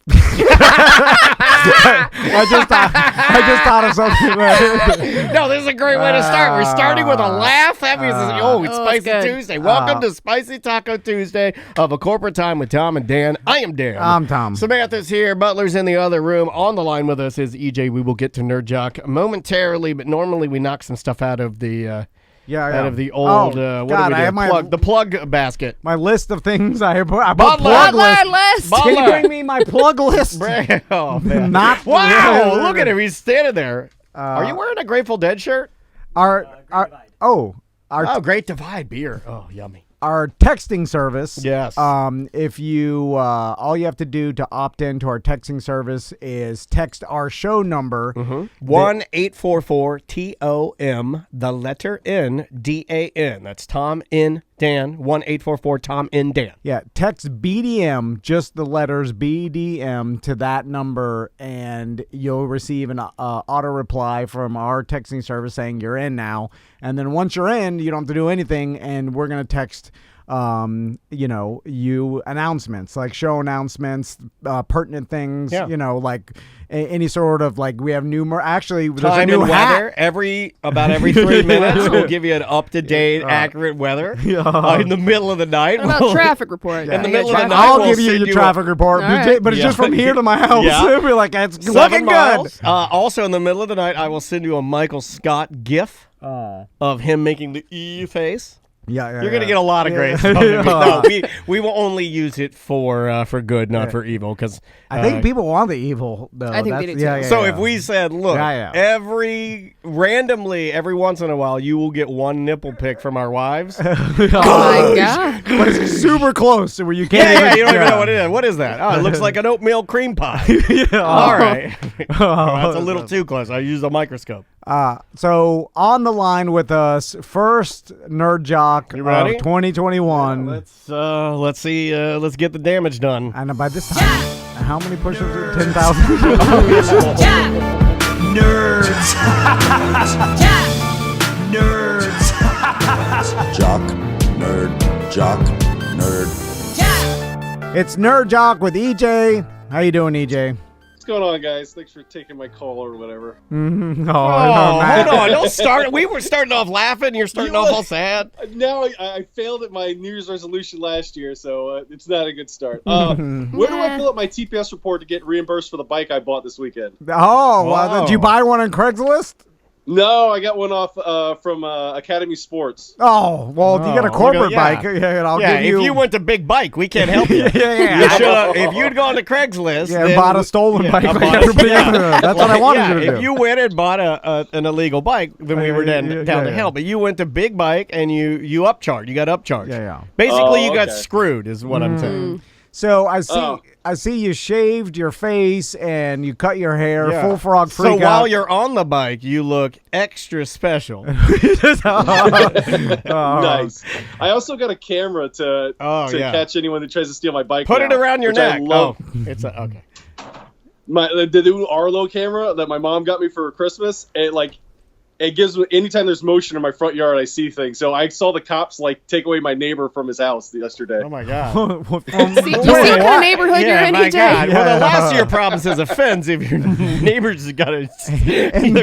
I just thought of something. No, this is a great way to start. We're starting with a laugh. That means it's Spicy Tuesday. Welcome to Spicy Taco Tuesday of A Corporate Time with Tom and Dan. I am Dan. I'm Tom. Samantha's here. Butler's in the other room. On the line with us is EJ. We will get to Nerd Jock momentarily, but normally we knock some stuff out of the out of the old the plug basket. My list of things I put Butler list. Can you bring me my plug list? Oh, man. Wow! Look at him. He's standing there. Are you wearing a Grateful Dead shirt? Great Divide beer. Oh, yummy. Our texting service. Yes. If you all you have to do to opt into our texting service is text our show number 1-844-TOM the letter N DAN. That's Tom in Dan. 1-844-TOM in Dan. Yeah. Text BDM, just the letters BDM to that number, and you'll receive an auto reply from our texting service saying you're in now. And then once you're in, you don't have to do anything, and we're gonna text you announcements, like show announcements, pertinent things, like any sort of, like, we have actually there's time a new and weather about every 3 minutes. We'll give you an up-to-date, accurate weather in the middle of the night. What about traffic report? In the middle of the night, I'll give you your traffic report, but it's just from here to my house. It'll be like, it's looking good. Also, in the middle of the night, I will send you a Michael Scott GIF of him making the E face. Yeah, you're gonna get a lot of grace. No, we will only use it for good, not for evil. Because I think people want the evil, though. I think they do too. So if we said, look, every once in a while, you will get one nipple pic from our wives. Oh my God! But it's super close, where you can't. You don't even know what it is. What is that? Oh, it looks like an oatmeal cream pie. All right, that's a little too close. I used a microscope. So on the line with us, first Nerd Jock of 2021. Let's see. Let's get the damage done. And by this time, how many push-ups? 10,000. Nerds. Nerds. Jock, nerd, jock, nerd. It's Nerd Jock with EJ. How you doing, EJ? What's going on, guys? Thanks for taking my call or whatever. Mm-hmm. Hold on. Don't start. We were starting off laughing. You're starting off all sad. Now I failed at my New Year's resolution last year, so it's not a good start. Where do I pull up my TPS report to get reimbursed for the bike I bought this weekend? Wow. Did you buy one on Craigslist? No, I got one off from Academy Sports. Oh, well, you got a corporate bike. I'll give you. If you went to Big Bike, we can't help you. If you'd gone to Craigslist, and bought a stolen bike like everybody else. That's what I wanted you to do. If you went and bought an illegal bike, then we were down to help. But you went to Big Bike and you upcharged. You got upcharged. Yeah. Basically, you got screwed, is what I'm saying. So I see you shaved your face and you cut your hair, full frog freak out. So while you're on the bike, you look extra special. Nice. I also got a camera to catch anyone that tries to steal my bike. Put it around your neck. It's okay. The new Arlo camera that my mom got me for Christmas. It gives anytime there's motion in my front yard, I see things. So I saw the cops take away my neighbor from his house yesterday. Oh my God! Do you see what kind of neighborhood you're in, EJ? God. Well, the last of your problems is a fence. If your neighbors got to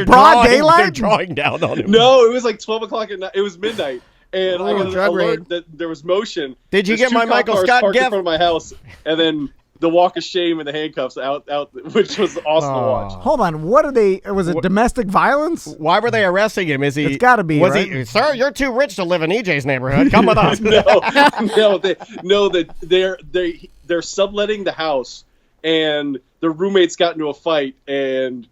broad daylight, they're drawing down on him. No, it was like 12 o'clock at night. It was midnight, and I got an alert that there was motion. Did you get my Michael Scott gift? In front of my house, and then the walk of shame and the handcuffs out, which was awesome to watch. Hold on, what are they? Was it domestic violence? Why were they arresting him? Is he? It's got to be. Was right? he? Sir, you're too rich to live in EJ's neighborhood. Come with us. They're subletting the house, and the roommates got into a fight, and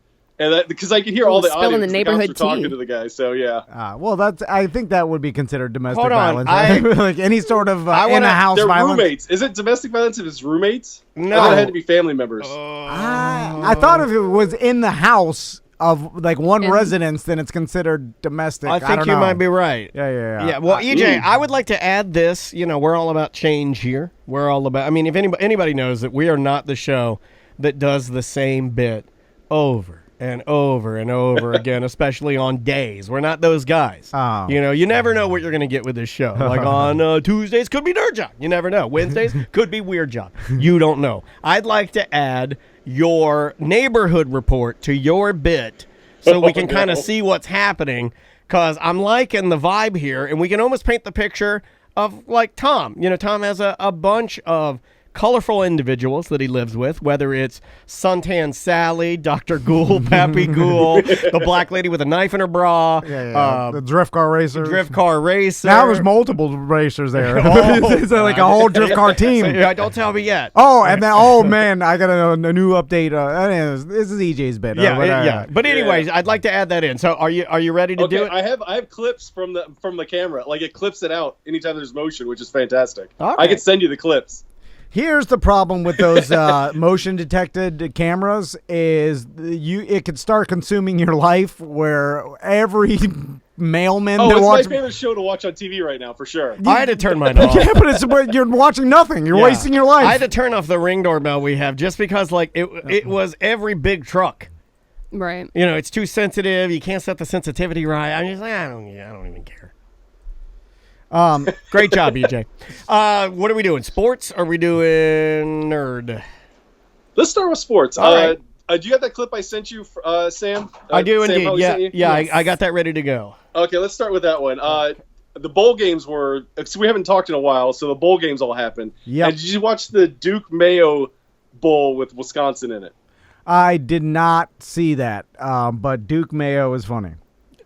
because I could hear all the audio, the neighborhood cops were talking to the guy. So yeah. Well, I think that would be considered domestic Hold on, violence. Right? Like any sort of in-a-house they're violence. Roommates. Is it domestic violence if it's roommates? No, I thought it had to be family members. I thought if it was in the house of one residence, then it's considered domestic. I think you might be right. Yeah. Well, EJ, I would like to add this. We're all about change here. We're all about. I mean, if anybody knows that we are not the show that does the same bit over and over and over again, especially on days. We're not those guys. Oh. You never know what you're going to get with this show. Like on Tuesdays, could be Nerd Jock. You never know. Wednesdays, could be Weird Jock. You don't know. I'd like to add your neighborhood report to your bit so we can kind of see what's happening, because I'm liking the vibe here, and we can almost paint the picture of, like, Tom. Tom has a bunch of colorful individuals that he lives with, whether it's Suntan Sally, Dr. Ghoul, Pappy Ghoul, the black lady with a knife in her bra, the drift car racer. Now there's multiple racers there. It's like a whole drift car team. Don't tell me yet. Oh, and then, man, I got a new update. This is EJ's bit. But anyways, I'd like to add that in. So are you ready to do it? I have clips from the camera. Like, it clips it out anytime there's motion, which is fantastic. Okay. I can send you the clips. Here's the problem with those motion detected cameras is it could start consuming your life, where every mailman that it's watches my favorite show to watch on TV right now, for sure. I had to turn mine off. Yeah, but you're watching nothing. You're wasting your life. I had to turn off the Ring doorbell we have just because it was every big truck. Right. It's too sensitive. You can't set the sensitivity right. I'm just like, I don't even care. Great job, EJ. What are we doing? Sports? Or are we doing nerd? Let's start with sports. All right. Do you have that clip I sent you, Sam? I do Sam indeed. Yeah. I got that ready to go. Okay, let's start with that one. The bowl games so we haven't talked in a while, so the bowl games all happened. Yeah. Did you watch the Duke Mayo Bowl with Wisconsin in it? I did not see that, but Duke Mayo is funny.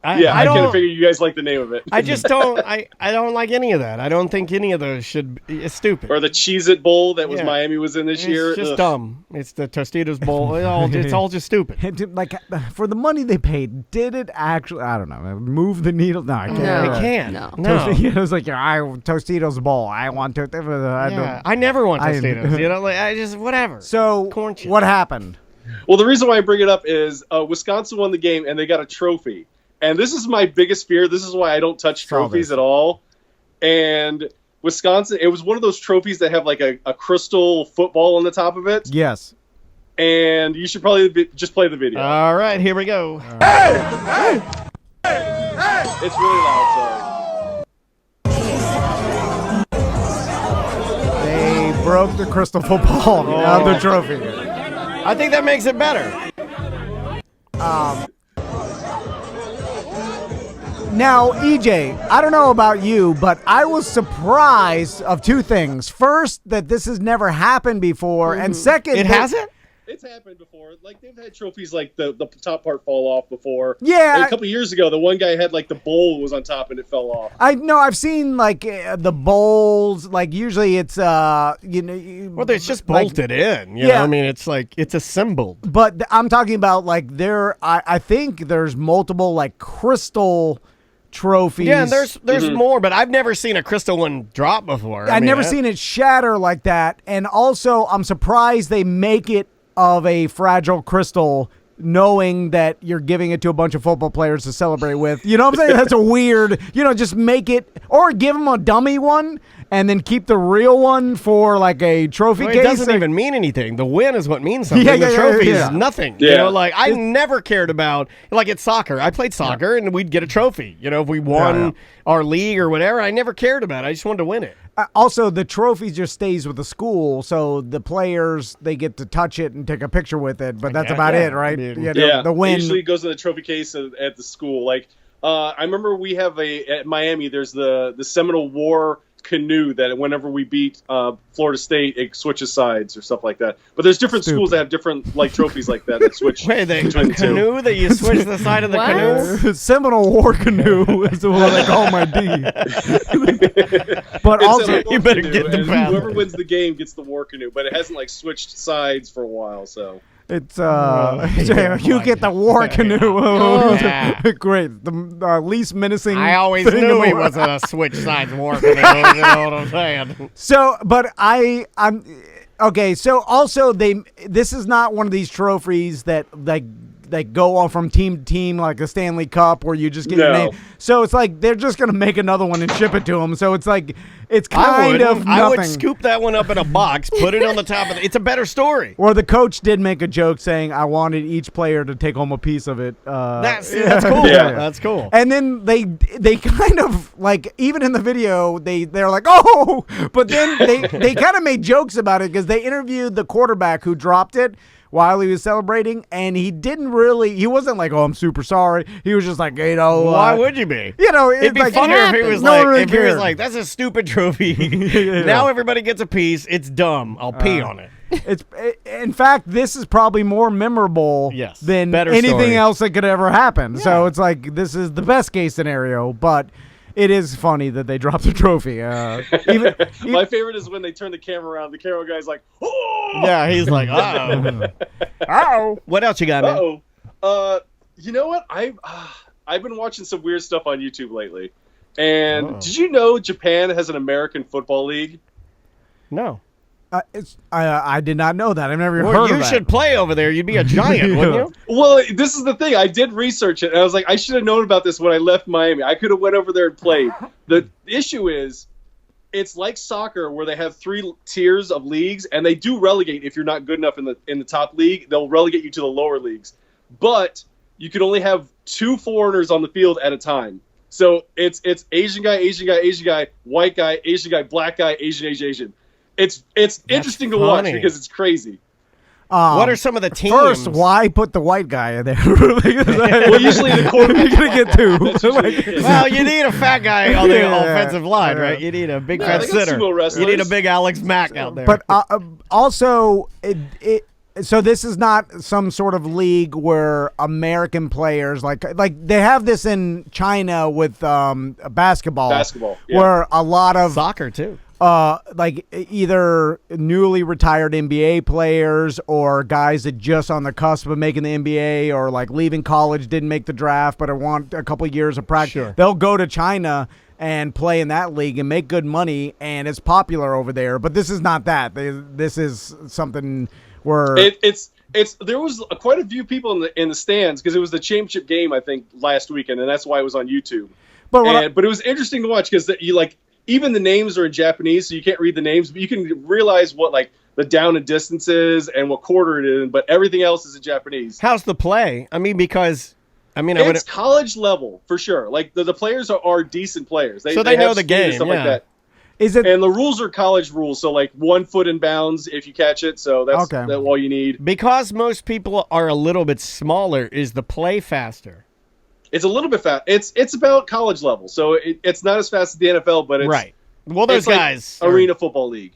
I kind of figured you guys like the name of it. I just don't. I don't like any of that. I don't think any of those should be. It's stupid. Or the Cheez-It Bowl that was Miami was in this year. It's just dumb. It's the Tostitos Bowl. It's all just stupid. Like, for the money they paid, did it actually? I don't know. Move the needle? No, I can't. No. I can't. No. It was like, Tostitos Bowl. I want to. I never want Tostitos. I just whatever. So what happened? Well, the reason why I bring it up is Wisconsin won the game and they got a trophy. And this is my biggest fear. This is why I don't touch trophies at all. And Wisconsin, it was one of those trophies that have like a crystal football on the top of it. Yes. And you should probably just play the video. All right, here we go. Hey! It's really loud, sorry. They broke the crystal football on the trophy. I think that makes it better. Now, EJ, I don't know about you, but I was surprised of two things. First, that this has never happened before, and second, it hasn't? It's happened before. Like, they've had trophies like the top part fall off before. Yeah. Like, a couple years ago, the one guy had like the bowl was on top and it fell off. I know. I've seen like the bowls. Like, usually it's well, it's just bolted in. You know? I mean, it's like it's assembled. But I'm talking about like I think there's multiple like crystal trophies. Yeah, there's more, but I've never seen a crystal one drop before. I've never seen it shatter like that. And also, I'm surprised they make it of a fragile crystal, knowing that you're giving it to a bunch of football players to celebrate with. You know what I'm saying? That's a weird, just make it, or give them a dummy one and then keep the real one for like a trophy case. It doesn't even mean anything. The win is what means something. The trophy is nothing. Yeah. I never cared about, like it's soccer. I played soccer and we'd get a trophy. If we won our league or whatever, I never cared about it. I just wanted to win it. Also, the trophy just stays with the school, so the players, they get to touch it and take a picture with it, but that's about it, right? The win. It usually goes in the trophy case at the school. Like, I remember we have at Miami, there's the Seminole War canoe that whenever we beat Florida State, it switches sides or stuff like that. But there's different schools that have different like trophies like that switch. Wait, the canoe that you switch the side of the canoe? Seminole War canoe is what I call my D. But it's also, you better get the path. Whoever wins the game gets the war canoe, but it hasn't like switched sides for a while, so. It's you get the war canoe. Great, the least menacing. I always knew he was a switch sides war canoe. You know what I'm saying? So, but I'm okay. So also, this is not one of these trophies that like go on from team to team like a Stanley Cup where you just get your name. So it's like they're just gonna make another one and ship it to them. So it's like it's kind of nothing. I would scoop that one up in a box, put it on the top of it. It's a better story. Or the coach did make a joke saying, "I wanted each player to take home a piece of it." That's cool. Yeah. That's cool. And then they kind of like, even in the video they're like, oh, but then they kind of made jokes about it because they interviewed the quarterback who dropped it while he was celebrating, and he wasn't like, oh, I'm super sorry. He was just like, why would you be? It'd be funnier if he was like, that's a stupid trophy. Now everybody gets a piece. It's dumb. I'll pee on it. In fact, this is probably more memorable than anything else that could ever happen. Yeah. So it's like, this is the best case scenario, but it is funny that they dropped the trophy. My favorite is when they turn the camera around. The camera guy's like, oh! Yeah, he's like, uh-oh. Uh-oh. What else you got, man? Uh-oh. You know what? I've been watching some weird stuff on YouTube lately. And did you know Japan has an American football league? No. I did not know that. I've never heard of that. You should play over there. You'd be a giant, wouldn't you? Well, this is the thing. I did research it, and I was like, I should have known about this when I left Miami. I could have went over there and played. The issue is, it's like soccer where they have 3 tiers of leagues, and they do relegate if you're not good enough in the top league. They'll relegate you to the lower leagues. But you can only have 2 foreigners on the field at a time. So it's Asian guy, Asian guy, Asian guy, white guy, Asian guy, black guy, Asian, Asian, Asian. It's interesting to watch because it's crazy. What are some of the teams? First, why put the white guy in there? Well, usually the quarterback. You're going to get 2. Well, you need a fat guy on the offensive line, right? You need a big fat sitter. You need a big Alex Mack out there. But also, so this is not some sort of league where American players like they have this in China with basketball. Yeah. Where a lot of soccer too. Like either newly retired NBA players or guys that just on the cusp of making the NBA or like leaving college, didn't make the draft, but want a couple of years of practice. Sure. They'll go to China and play in that league and make good money, and it's popular over there. But this is not that. This is something where there was quite a few people in the stands because it was the championship game, I think, last weekend, and that's why it was on YouTube. But it was interesting to watch because you like. Even the names are in Japanese, so you can't read the names, but you can realize what like the down and distance is and what quarter it is, but everything else is in Japanese. How's the play? I mean, because it's college level for sure. Like the players are decent players. They know the game, and stuff like that. Is it? And the rules are college rules, so like 1 foot in bounds if you catch it. So that's all you need. Because most people are a little bit smaller, is the play faster? It's a little bit fast. It's about college level, so it's not as fast as the NFL, but it's right. Well, those guys like Arena Football League.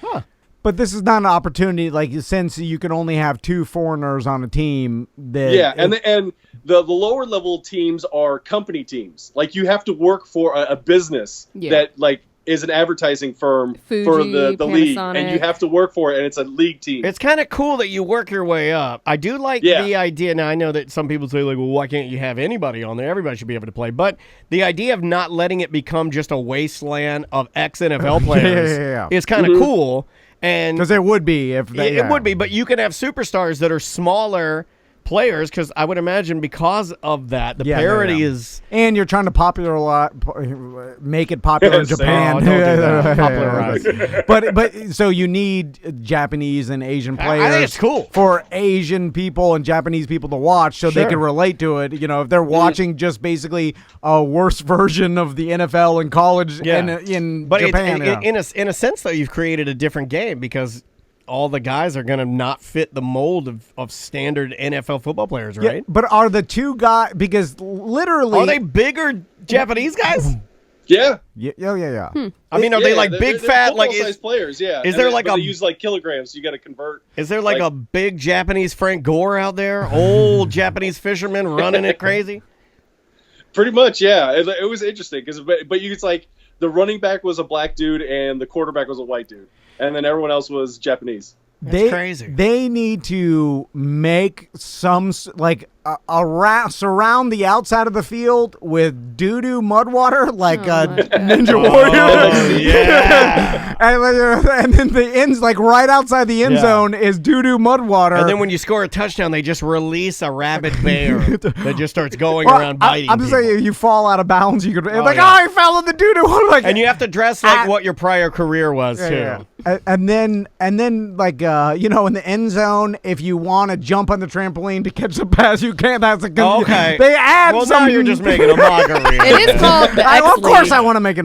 Huh. But this is not an opportunity, like since you can only have 2 foreigners on a team. And the lower level teams are company teams. Like you have to work for a business that like is an advertising firm Fuji, for the league, Panasonic. and you have to work for it, and it's a league team. It's kind of cool that you work your way up. I do like the idea. Now, I know that some people say, like, well, why can't you have anybody on there? Everybody should be able to play. But the idea of not letting it become just a wasteland of ex-NFL players is kind of cool. Because it would be. It would be, but you can have superstars that are smaller players, because I would imagine because of that, the parity is... And you're trying to make it popular in Japan. Don't do that. Popularize. But so you need Japanese and Asian players. I think it's cool for Asian people and Japanese people to watch, so they can relate to it. You know, if they're watching just basically a worse version of the NFL in college in Japan. In a sense, though, you've created a different game because all the guys are going to not fit the mold of standard NFL football players, right? Yeah, but are the 2 guys, because literally... Are they bigger Japanese guys? Yeah. Yeah. I mean, are they like big, fat, like size players? Yeah. Is there like they use like kilograms? So you got to convert. Is there like a big Japanese Frank Gore out there? Old Japanese fisherman running it crazy? Pretty much, yeah. It was interesting but it's like the running back was a black dude and the quarterback was a white dude, and then everyone else was Japanese. That's crazy. They need to make some, like, surround the outside of the field with doo-doo mud water like a Ninja Warrior. Yeah. and then the ends, like right outside the end zone, is doo-doo mud water. And then when you score a touchdown, they just release a rabid bear that just starts going around biting. I'm just people. saying, if you fall out of bounds, you could I fell in the doo-doo. Like, and you have to dress like what your prior career was too. Yeah. And then like in the end zone, if you want to jump on the trampoline to catch the pass, you can't. That's a okay. They add well, some. Now you're just making a mockery. It is called the X League. Of course, I want to make it.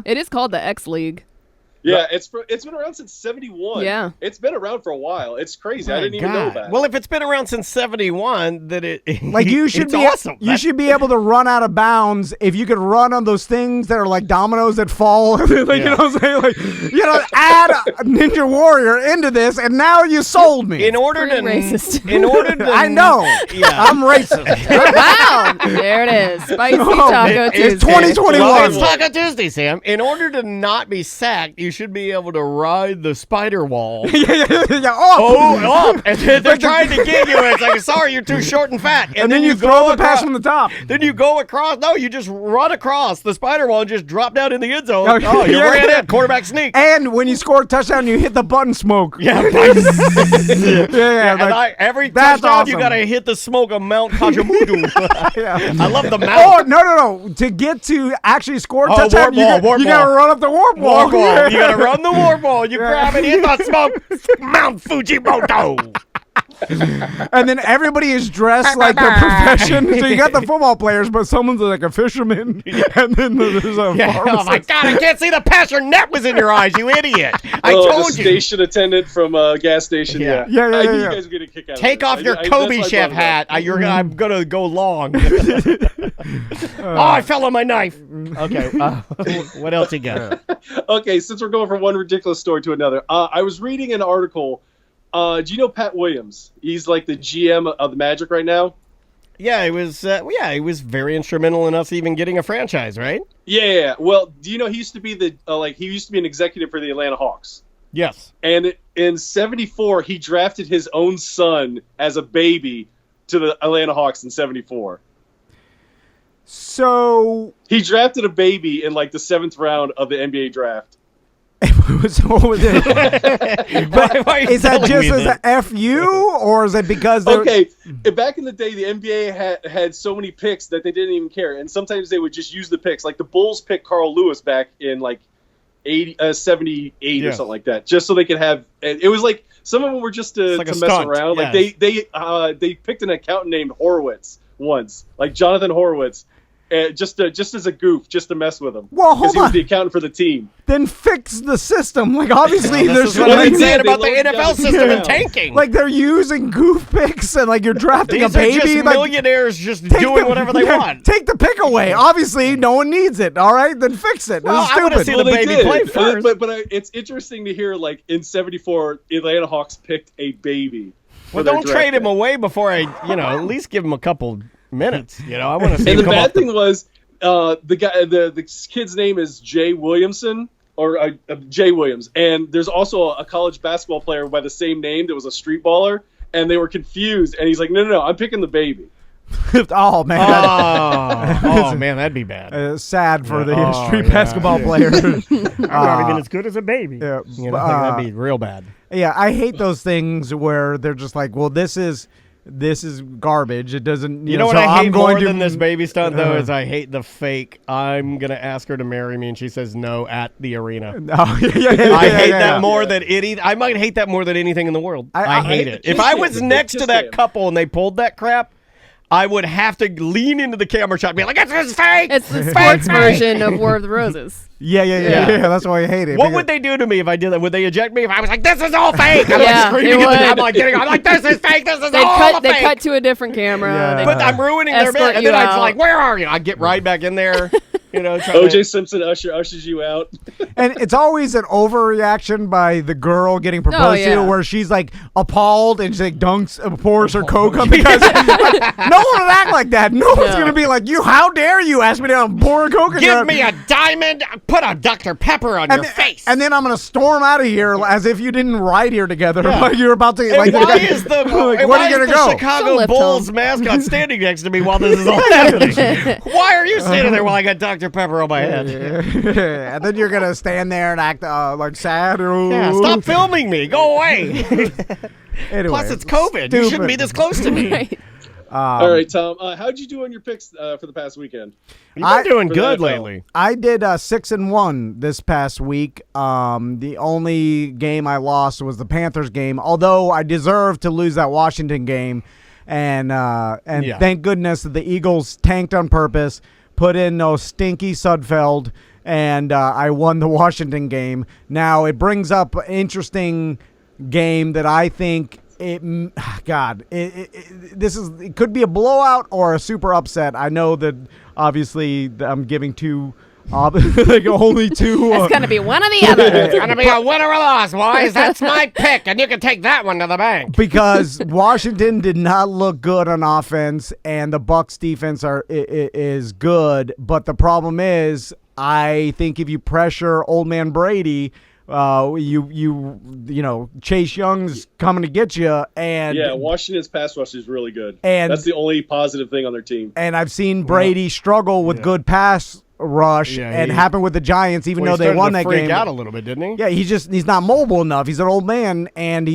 It is called the X League. Yeah, it's been around since 71. Yeah. It's been around for a while. It's crazy. I didn't even know that. Well, if it's been around since 71, then you should be awesome. You should be able to run out of bounds if you could run on those things that are like dominoes that fall. You know what I'm saying? Like, add Ninja Warrior into this, and now you sold me. In order to racist. I know. Yeah. I'm racist. Wow. There it is. Spicy Taco Tuesday. It's 2021. Well, it's Taco Tuesday, Sam. In order to not be sacked, you should be able to ride the spider wall. Up. And then they're trying to get you. It's like, sorry, you're too short and fat. And then you throw the pass from the top. Then you go across. No, you just run across the spider wall and just drop down in the end zone. Oh, you ran in. Quarterback sneak. And when you score a touchdown, you hit the button smoke. Yeah. Every touchdown, awesome. you got to hit the smoke of Mount Kajamudu. I love the mount. Oh, no. To get to actually score a touchdown, you got to run up the warp wall. You got to run the warp wall. You grab it, hit the smoke, Mount Fujimoto. And then everybody is dressed like their profession. So you got the football players, but someone's like a fisherman. And then there's a pharmacist. Oh my God, I can't see the pass. Your net was in your eyes, you idiot. I told the you. Station attendant from a gas station. Yeah. You guys are getting a kick out of Take this. off your Kobe chef hat. I'm going to go long. I fell on my knife. Okay. What else you got? Okay, since we're going from one ridiculous story to another, I was reading an article. Do you know Pat Williams? He's like the GM of the Magic right now. Yeah, he was very instrumental in us even getting a franchise, right? Yeah. Well, do you know he used to be he used to be an executive for the Atlanta Hawks. Yes. And in '74, he drafted his own son as a baby to the Atlanta Hawks in '74. So he drafted a baby in like the 7th round of the NBA draft. What was it? But is that just as a FU, or is it because okay? Back in the day, the NBA had so many picks that they didn't even care, and sometimes they would just use the picks. Like the Bulls picked Carl Lewis back in like 78 or something like that, just so they could have. It was like some of them were just to mess around. Yes. Like they picked an accountant named Horowitz once, like Jonathan Horowitz. Just as a goof, just to mess with him. Well, hold on. He was the accountant for the team. Then fix the system. Like, obviously, there's what I'm saying about the NFL system and tanking. Like, they're using goof picks, and like you're drafting a baby. These are just millionaires just doing whatever they want. Take the pick away. Obviously, no one needs it. All right, then fix it. Well, I want to see the baby play first. But it's interesting to hear, like, in '74, Atlanta Hawks picked a baby. Well, don't trade him away before at least give him a couple minutes. I want to see. And the bad thing was, the kid's name is Jay Williamson or Jay Williams, and there's also a college basketball player by the same name that was a street baller, and they were confused. And he's like, "No, I'm picking the baby." Oh man! Man, that'd be bad. Sad for the street basketball player. I'm not even as good as a baby. Yeah, that'd be real bad. Yeah, I hate those things where they're just like, "Well, this is garbage. It doesn't." You know what I hate more than this baby stunt though is I hate the fake. I'm gonna ask her to marry me, and she says no at the arena. I hate that more than anything. I might hate that more than anything in the world. I hate it. If I was next to that couple and they pulled that crap, I would have to lean into the camera shot and be like, "This is fake." It's the sports version of War of the Roses. Yeah. That's why I hate it. What would they do to me if I did that? Would they eject me if I was like, "This is all fake"? I'm like screaming. I'm like, "This is fake. This is all fake." They cut to a different camera. Yeah. But I'm ruining their bit. And then I'm like, "Where are you?" I get right back in there. O.J. Simpson ushers you out. And it's always an overreaction by the girl getting proposed to, where she's like appalled and she like pours her Coke up because no one would act like that. No one's gonna be like, how dare you ask me to pour a Coke? Give me a diamond, put a Dr. Pepper on your face, and then I'm gonna storm out of here as if you didn't ride here together. Like you're about to. Like, why is the Chicago Bulls mascot standing next to me while this is all happening? Why are you standing there while I got Dr. Pepper on my head? And then you're gonna stand there and act like sad. Yeah, stop filming me. Go away. Anyway, plus, it's COVID. You shouldn't be this close to me. Right. All right, Tom. How'd you do on your picks for the past weekend? You've been doing good lately. I did 6-1 this past week. The only game I lost was the Panthers game, although I deserved to lose that Washington game. And thank goodness that the Eagles tanked on purpose, put in no stinky Sudfeld, and I won the Washington game. Now, it brings up an interesting game that I think it could be a blowout or a super upset. I know that obviously I'm giving two. Only two. It's going to be one or the other. It's going to be a winner or loss, boys. That's my pick, and you can take that one to the bank. Because Washington did not look good on offense, and the Bucs defense is good. But the problem is, I think if you pressure old man Brady, Chase Young's coming to get you, and Washington's pass rush is really good, and that's the only positive thing on their team. And I've seen Brady struggle with good pass rush, and happen with the Giants, even though they won that game. He out a little bit, didn't he? Yeah, he's not mobile enough. He's an old man, and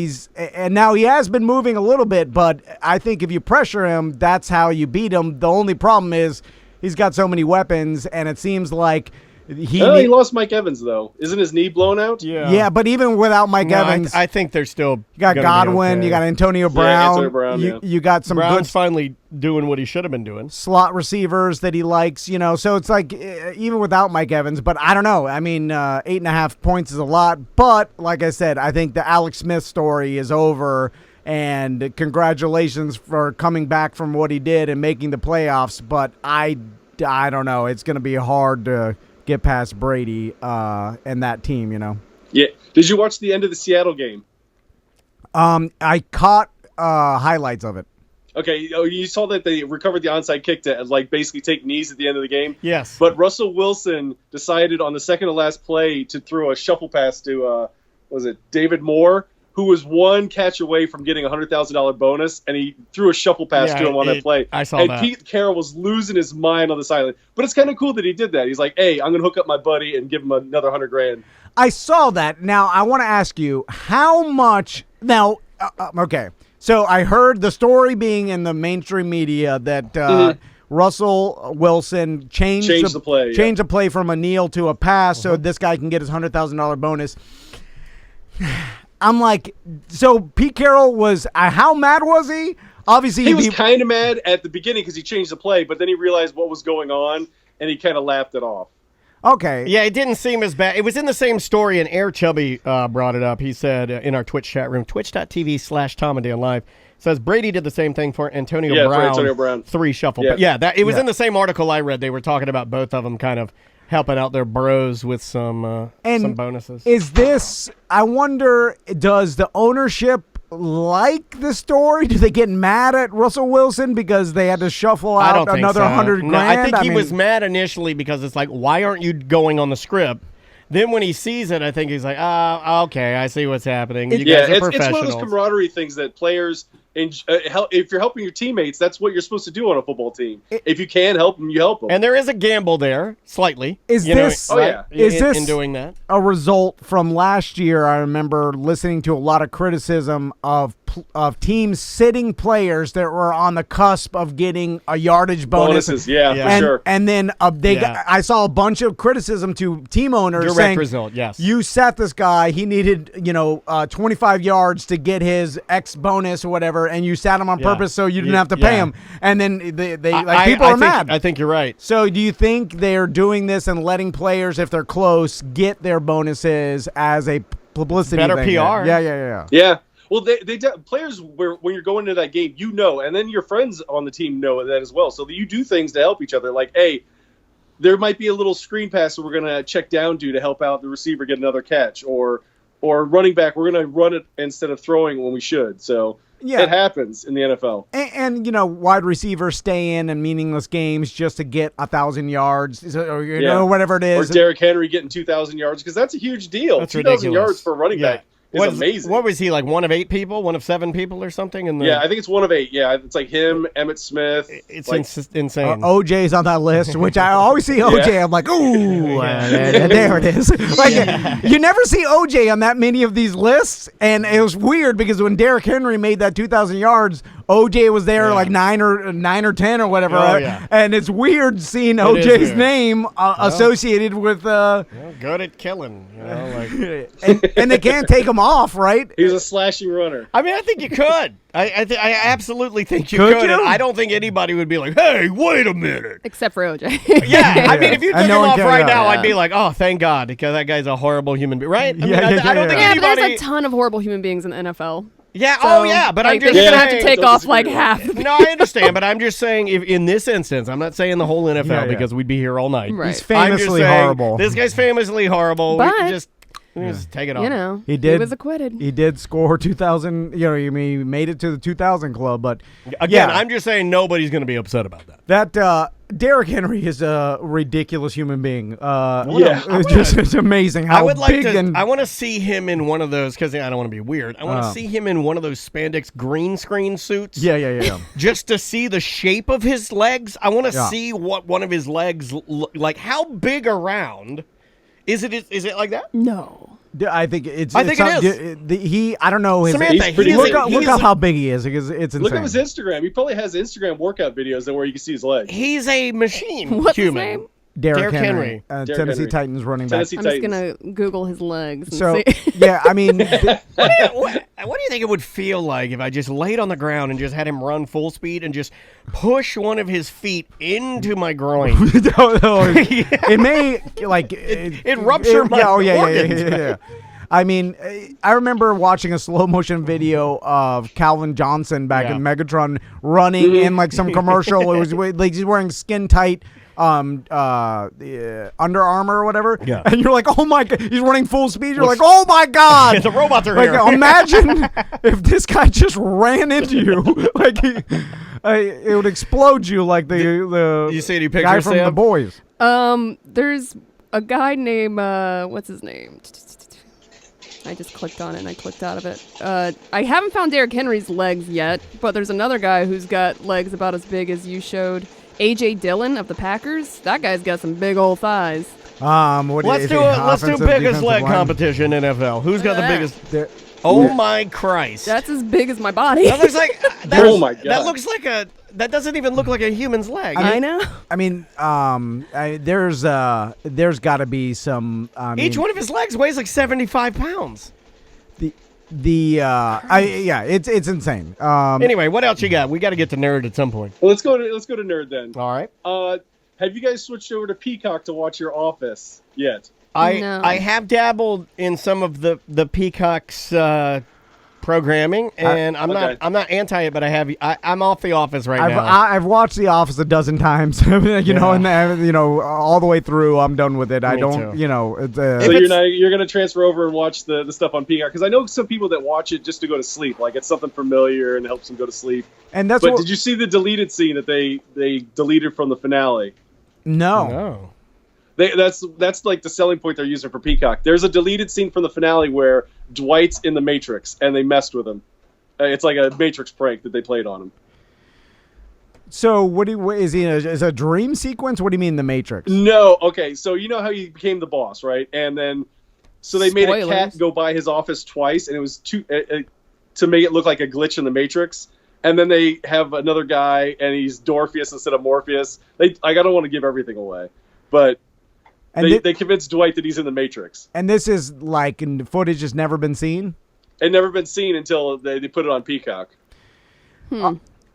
now he has been moving a little bit. But I think if you pressure him, that's how you beat him. The only problem is he's got so many weapons, and it seems like. He lost Mike Evans, though. Isn't his knee blown out? Yeah, but even without Mike Evans... I think they're still... You got Godwin, you got Antonio Brown. Antonio Brown, you got some Brown's finally doing what he should have been doing. Slot receivers that he likes, so it's like, even without Mike Evans, but I don't know. I mean, 8.5 points is a lot, but like I said, I think the Alex Smith story is over, and congratulations for coming back from what he did and making the playoffs, but I don't know. It's going to be hard to get past Brady and that team, Yeah. Did you watch the end of the Seattle game? I caught highlights of it. Okay, you saw that they recovered the onside kick to basically take knees at the end of the game? Yes. But Russell Wilson decided on the second to last play to throw a shuffle pass to, David Moore, who was one catch away from getting a $100,000 bonus, and he threw a shuffle pass to him on that play. I saw that. And Pete Carroll was losing his mind on the sideline. But it's kind of cool that he did that. He's like, hey, I'm going to hook up my buddy and give him another $100,000. I saw that. Now, I want to ask you, how much... Now, okay. So I heard the story being in the mainstream media that Russell Wilson changed the play. Changed the play from a kneel to a pass so this guy can get his $100,000 bonus. I'm like, so Pete Carroll was, how mad was he? Obviously, he was kind of mad at the beginning because he changed the play, but then he realized what was going on, and he kind of laughed it off. Okay. Yeah, it didn't seem as bad. It was in the same story, and Air Chubby brought it up. He said in our Twitch chat room, twitch.tv/TomAndDale Live, says Brady did the same thing for Antonio Brown. 3 shuffle. Yeah. But it was in the same article I read. They were talking about both of them kind of helping out their bros with some bonuses. Is this, I wonder, does the ownership like the story? Do they get mad at Russell Wilson because they had to shuffle out another $100,000? No, I think he was mad initially because it's like, why aren't you going on the script? Then when he sees it, I think he's like, okay, I see what's happening. You guys are professionals. It's one of those camaraderie things that players, if you're helping your teammates, that's what you're supposed to do on a football team. If you can help them, you help them. And there is a gamble there, slightly. Is this in doing that a result from last year? I remember listening to a lot of criticism of teams sitting players that were on the cusp of getting a yardage bonus. Bonuses, for sure. And then I saw a bunch of criticism to team owners saying, result, yes. You sat this guy, he needed 25 yards to get his X bonus or whatever, and you sat him on purpose so you didn't have to pay him. And then people are mad. I think you're right. So do you think they're doing this and letting players, if they're close, get their bonuses as a publicity better thing? PR? Yeah. Well, they players, when you're going into that game, and then your friends on the team know that as well. So you do things to help each other. Like, hey, there might be a little screen pass that we're going to check down to help out the receiver get another catch, or running back, we're going to run it instead of throwing when we should. So it happens in the NFL. And wide receivers stay in meaningless games just to get 1,000 yards, or whatever it is. Or Derrick Henry getting 2,000 yards, because that's a huge deal. That's 2,000 yards for a running back. It's amazing. What was he, like one of 8 people, one of 7 people or something? Yeah, I think it's one of 8. Yeah, it's like him, Emmitt Smith. It's insane. OJ's on that list, which I always see OJ. I'm like, ooh, there it is. Like, you never see OJ on that many of these lists, and it was weird because when Derrick Henry made that 2,000 yards, OJ was there like 9 or 10 or whatever. And it's weird seeing OJ's name associated with good at killing, and they can't take him off, right? He's a slashing runner. I mean, I think you could. I absolutely think you could. And I don't think anybody would be like, "Hey, wait a minute." Except for OJ. Yeah, I mean, if you took him off right now, I'd be like, "Oh, thank God," because that guy's a horrible human being, right? I don't think anybody. But there's a ton of horrible human beings in the NFL. Yeah. So, but I'm just gonna have to take off like half. No, I understand, but I'm just saying, if in this instance, I'm not saying the whole NFL because we'd be here all night. Right. He's famously horrible. This guy's famously horrible. But, we just take it off. He was acquitted. He did score 2,000. He made it to the 2,000 club. But again, I'm just saying nobody's going to be upset about that. That Derrick Henry is a ridiculous human being. It's amazing how big I want to see him in one of those, because I don't want to be weird. I want to see him in one of those spandex green screen suits. Yeah. Just to see the shape of his legs. I want to see what one of his legs like. How big around is it? Is it like that? No. I think it's. I think it is. I don't know his. Samantha, look up how big he is, because it's insane. Look up his Instagram. He probably has Instagram workout videos where you can see his legs. He's a machine. What's human. his name? Derrick Henry. Tennessee Titans running back. I'm just gonna Google his legs. And see. Yeah, I mean, what do you think it would feel like if I just laid on the ground and just had him run full speed and just push one of his feet into my groin? It may it rupture my organs. Yeah. I mean, I remember watching a slow motion video of Calvin Johnson back in Megatron running in like some commercial. It was like he's wearing skin tight Under Armour or whatever. Yeah. And you're like, oh my God, he's running full speed. You're like, oh my God. The robots are here. Imagine if this guy just ran into you. Like, it would explode you like the you see any pictures, guy from The Boys. There's a guy named, what's his name? I just clicked on it and I clicked out of it. I haven't found Derrick Henry's legs yet, but there's another guy who's got legs about as big as you showed. A.J. Dillon of the Packers. That guy's got some big old thighs. Let's do biggest leg competition in NFL. Who's got the biggest? Oh my Christ! That's as big as my body. That looks like. Oh my God! That looks like a. That doesn't even look like a human's leg. I know. I mean, there's got to be some. Each one of his legs weighs like 75 pounds. It's insane. Anyway, what else you got? We got to get to nerd at some point. Well, let's go to nerd then. All right. Have you guys switched over to Peacock to watch your Office yet? I have dabbled in some of the Peacock's programming, and I'm not anti it, but I'm off The Office now. I've watched The Office a dozen times, and all the way through. I'm done with it. I don't, too. So you're gonna transfer over and watch the stuff on Peacock, because I know some people that watch it just to go to sleep, like it's something familiar and helps them go to sleep. And but did you see the deleted scene that they deleted from the finale? No. That's like the selling point they're using for Peacock. There's a deleted scene from the finale where Dwight's in the Matrix and they messed with him. It's like a Matrix prank that they played on him. So is a dream sequence? What do you mean the Matrix? No. Okay. So you know how he became the boss, right? And then so they made a cat go by his office twice, and it was to make it look like a glitch in the Matrix. And then they have another guy, and he's Dorpheus instead of Morpheus. I don't want to give everything away, but. They convinced Dwight that he's in the Matrix. And this is like footage has never been seen? It never been seen until they put it on Peacock.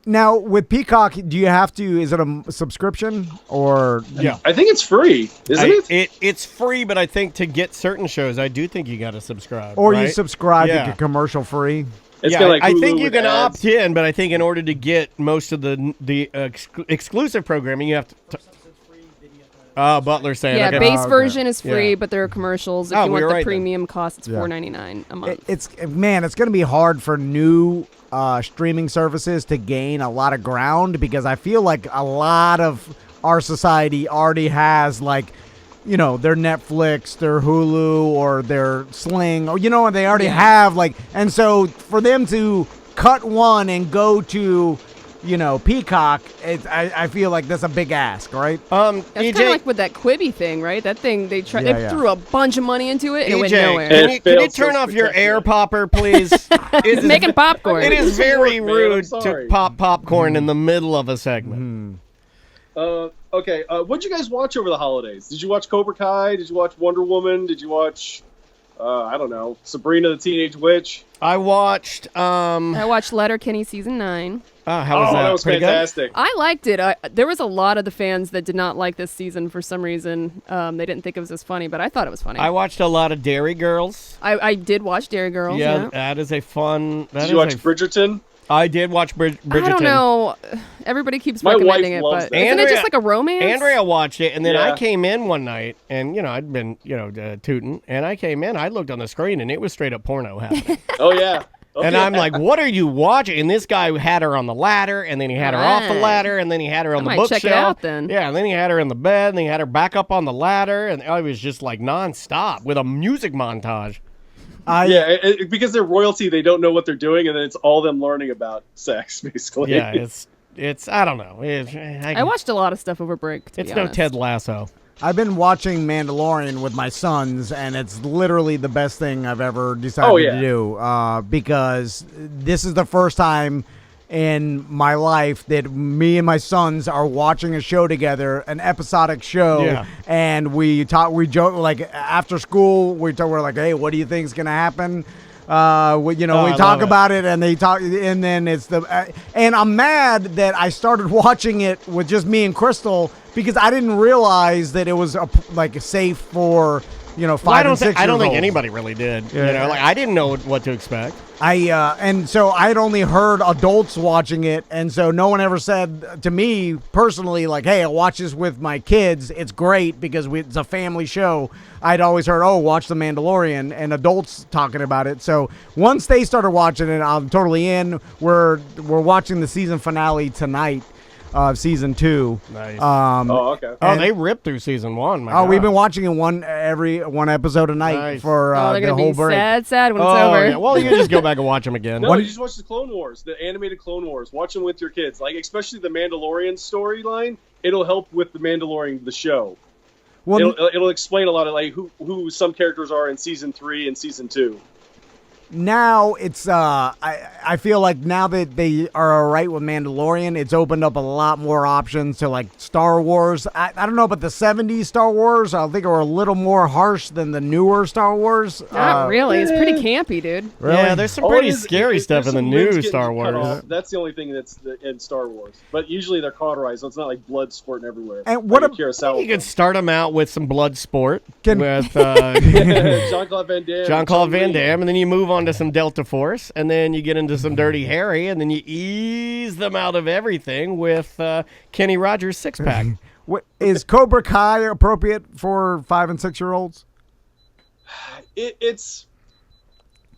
Now, with Peacock, do you have to, is it a subscription or? Yeah. I think it's free, isn't it? It's free, but I think to get certain shows, I do think you got to subscribe. Or you subscribe to get commercial free. I think you can opt in, but I think in order to get most of the exclusive programming, you have to. Butler saying. Yeah, okay. base version is free, Yeah. but there are commercials. If Oh, you want you're the right premium cost, it's $4.99 a month. It's going to be hard for new streaming services to gain a lot of ground because I feel like a lot of our society already has like, you know, their Netflix, their Hulu, or their Sling, or, you know, they already have like, and so for them to cut one and go to, you know, Peacock, I feel like that's a big ask, right? That's kind of like with that Quibi thing, right? That thing, they threw a bunch of money into it, and it went nowhere. Can you turn off your air popper, please? It's making popcorn. It is very rude to pop popcorn in the middle of a segment. Okay, what'd you guys watch over the holidays? Did you watch Cobra Kai? Did you watch Wonder Woman? Did you watch, I don't know, Sabrina the Teenage Witch? I watched Letterkenny season 9. How was that? That was Pretty fantastic. I liked it. There was a lot of the fans that did not like this season for some reason. They didn't think it was as funny, but I thought it was funny. I watched a lot of Dairy Girls. I did watch Dairy Girls. Yeah. That is a fun. Did you watch Bridgerton? I did watch Bridgerton. I don't know. Everybody keeps My recommending wife it, loves but that. isn't it just like a romance? Andrea watched it, and then Yeah. I came in one night, and, you know, I'd been, tooting, and I came in, I looked on the screen, and it was straight up porno happening. Oh, yeah. Okay. And I'm like, what are you watching? And this guy had her on the ladder, and then he had her off the ladder, and then he had her on the bookshelf. Check it out then. Yeah, and then he had her in the bed, and then he had her back up on the ladder, and it was just like nonstop with a music montage. Because they're royalty, they don't know what they're doing, and then it's all them learning about sex, basically. Yeah, it's I don't know. I watched a lot of stuff over break, to be no honest. Ted Lasso. I've been watching Mandalorian with my sons, and it's literally the best thing I've ever decided to do because this is the first time in my life that me and my sons are watching a show together, an episodic show, and we joke, like after school, we're like, hey, what do you think is going to happen? We talk about it, and they talk, and then it's and I'm mad that I started watching it with just me and Crystal because I didn't realize that it was safe for 5 and 6 years old. I don't think anybody really did. Yeah. You know, like I didn't know what to expect. And so I had only heard adults watching it, and so no one ever said to me personally, like, hey, I'll watch this with my kids. It's great because it's a family show. I'd always heard, watch The Mandalorian, and adults talking about it. So once they started watching it, I'm totally in. We're watching the season finale tonight. Season 2. Nice. Okay. They ripped through season 1. My God. We've been watching it one episode a night for they're the gonna whole be break. sad when it's over. Yeah. Well, you just go back and watch them again. No, you just watch the Clone Wars, the animated Clone Wars. Watch them with your kids, like especially the Mandalorian storyline. It'll help with the Mandalorian, the show. Well, it'll explain a lot of like who some characters are in season 3 and season 2. Now it's I feel like now that they are all right with Mandalorian, it's opened up a lot more options to like Star Wars. I don't know about the 70s Star Wars. I think are a little more harsh than the newer Star Wars. Not really. It's pretty campy, dude. Really? Yeah, there's some pretty scary stuff in the new Star Wars. That's the only thing that's in Star Wars. But usually they're cauterized, so it's not like blood squirting everywhere. And what you could start them out with some blood sport with Jean-Claude Van Damme. Jean-Claude Van Damme, and then you move on to some Delta Force, and then you get into some Dirty Harry, and then you ease them out of everything with Kenny Rogers' six-pack. Is Cobra Kai appropriate for 5 and 6 year olds? It's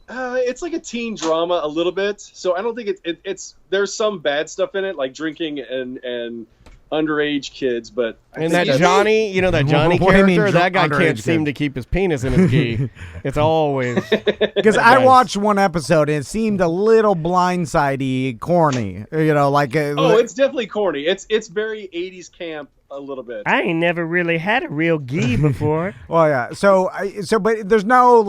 like a teen drama a little bit, so I don't think it's there's some bad stuff in it, like drinking and underage kids, but that Johnny, that Johnny character, that guy can't seem to keep his penis in his gi. It's always because I watched one episode and it seemed a little blindsidey, corny. It's definitely corny. It's very 80s camp a little bit. I ain't never really had a real gi before. Well, yeah. But there's no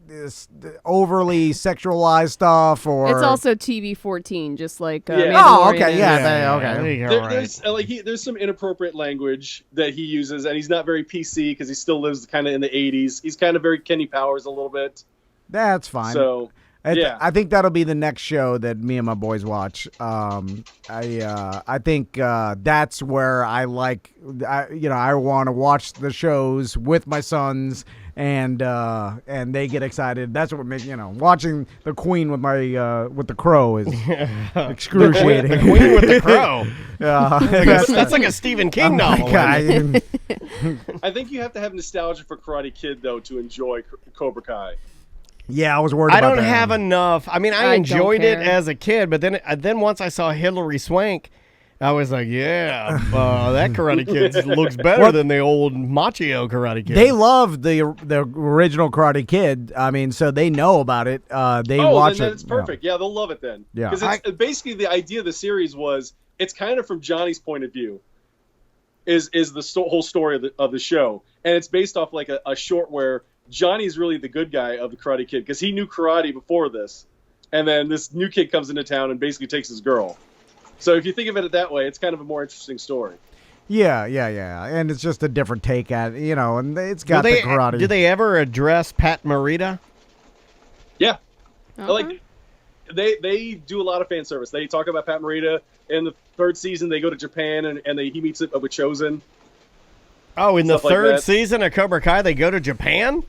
this overly sexualized stuff, or it's also TV 14, just like oh, okay, okay. There's some inappropriate language that he uses, and he's not very PC because he still lives kind of in the 80s. He's kind of very Kenny Powers a little bit. That's fine. So I think that'll be the next show that me and my boys watch. I think that's where I want to watch the shows with my sons and they get excited. That's what makes watching the Queen with the crow is excruciating. The Queen with the crow. That's like a Stephen King novel. I think you have to have nostalgia for Karate Kid though to enjoy Cobra Kai. Yeah, I was worried about that. I don't have enough. I mean, I enjoyed it as a kid, but then once I saw Hilary Swank, I was like, yeah, that Karate Kid looks better than the old Machio Karate Kid. They love the original Karate Kid. I mean, so they know about it. They watch then it. It's perfect. Yeah, they'll love it then. Yeah, because basically the idea of the series was it's kind of from Johnny's point of view. Is the whole story of the show, and it's based off like a short where Johnny's really the good guy of the Karate Kid because he knew karate before this, and then this new kid comes into town and basically takes his girl. So if you think of it that way, it's kind of a more interesting story. Yeah, and it's just a different take at it, and it's got the karate. Did they ever address Pat Morita? Yeah, they do a lot of fan service. They talk about Pat Morita. In the third season, they go to Japan and he meets up with Chosen. Oh, in the third season of Cobra Kai, they go to Japan?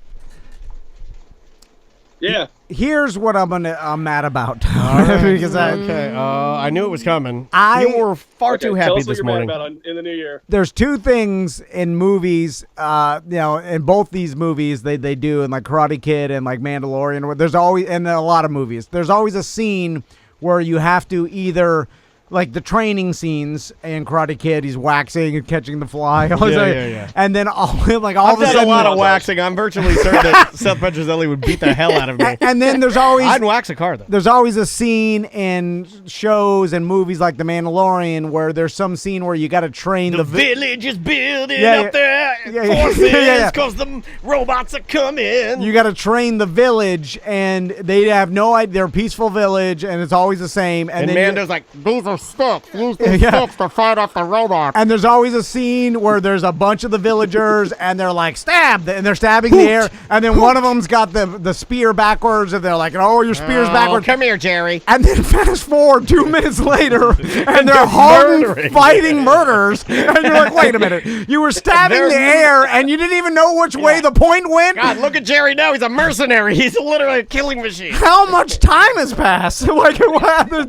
Yeah. Here's what I'm mad about. Because I knew it was coming. You were far too happy this morning. Mad about in the new year. There's two things in movies, in both these movies they do in like Karate Kid and like Mandalorian. There's always, and in a lot of movies, there's always a scene where you have to either. Like the training scenes in Karate Kid, he's waxing and catching the fly. Yeah. And then all of a sudden, a lot of waxing. I'm virtually certain that Seth Petrozelli would beat the hell out of me. And then there's always I'd wax a car though. There's always a scene in shows and movies like The Mandalorian where there's some scene where you got to train the village is building up there. Forces because the robots are coming. You got to train the village, and they have no idea. They're a peaceful village, and it's always the same. And then Mando's like, these are sticks. Use these sticks to fight off the robots. And there's always a scene where there's a bunch of the villagers, and they're like, stab! And they're stabbing the air, and then one of them's got the spear backwards, and they're like, oh, your spear's backwards. Come here, Jerry. And then fast forward 2 minutes later, and they're Harden fighting murders. And you're like, wait a minute. You were stabbing the air, and you didn't even know which way the point went? God, look at Jerry now. He's a mercenary. He's literally a killing machine. How much time has passed? Like,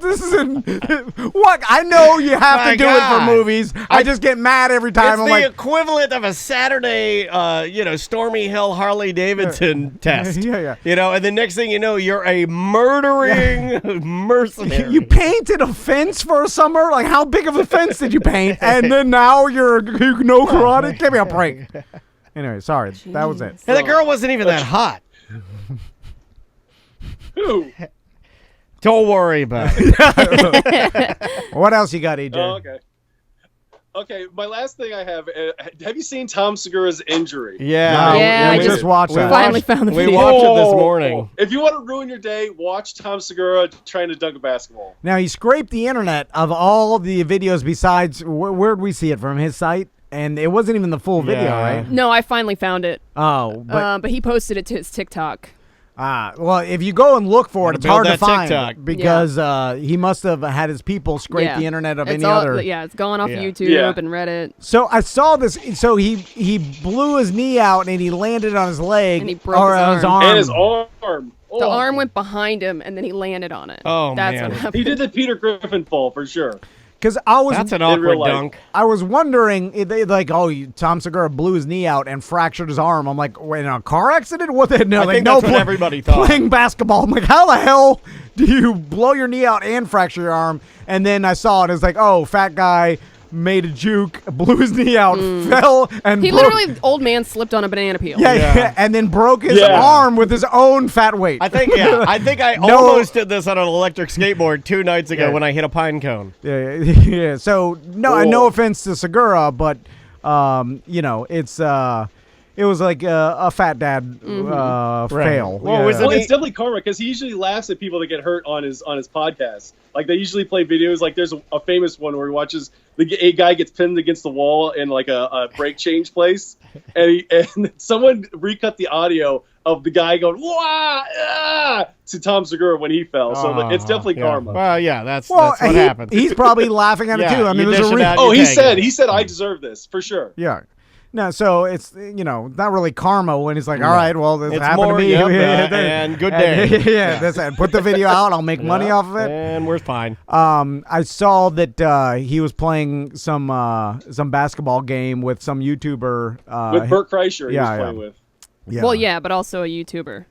this isn't... What? I know you have to do it for movies. I just get mad every time. It's the equivalent of a Saturday, Stormy Hill Harley Davidson test. Yeah. And the next thing you know, you're a murdering mercenary. You painted a fence for a summer? Like, how big of a fence did you paint? And then now you know karate? Give me a break. Anyway, sorry. Jeez. That was it. And the girl wasn't even that hot. Who? Don't worry about it. What else you got, EJ? Oh, okay, my last thing I have you seen Tom Segura's injury? Yeah. I just watched that. Finally found the video. We watched it this morning. If you want to ruin your day, watch Tom Segura trying to dunk a basketball. Now, he scraped the internet of all of the videos besides, where'd we see it, from his site? And it wasn't even the full video, right? No, I finally found it. Oh. But he posted it to his TikTok. Well, if you go and look for it, it's hard to find TikTok. because he must have had his people scrape the internet of any other. Yeah, it's gone off YouTube and Reddit. So I saw this. So he blew his knee out and he landed on his leg, and he broke his arm. And his arm. Oh. The arm went behind him, and then he landed on it. Oh, That's man. what happened. He did the Peter Griffin fall for sure. Because that's an awkward dunk. I was wondering, Tom Segura blew his knee out and fractured his arm. I'm like, wait, in a car accident? What the? No, I think that's what everybody thought. Playing basketball. I'm like, how the hell do you blow your knee out and fracture your arm? And then I saw it. It's like, oh, fat guy made a juke, blew his knee out, fell, and literally, old man slipped on a banana peel. Yeah, and then broke his arm with his own fat weight. I think I almost did this on an electric skateboard 2 nights ago when I hit a pine cone. Yeah. So no offense to Segura, but it's it was like a fat dad fail. Well, it's definitely karma because he usually laughs at people that get hurt on his podcast. Like they usually play videos. Like there's a famous one where he watches a guy gets pinned against the wall in like a brake change place, and someone recut the audio of the guy going "Wah!" to Tom Segura when he fell. So it's definitely karma. Well, yeah, that's what happened. He's probably laughing at it too. I mean, there's a he said I deserve this for sure. Yeah. No, so it's not really karma when he's like, all right, well, this it's happened more, to me. And good day. That's it. Put the video out. I'll make money off of it, and we're fine. I saw that he was playing some basketball game with some YouTuber with Bert Kreischer. He was playing with. Yeah. Well, yeah, but also a YouTuber.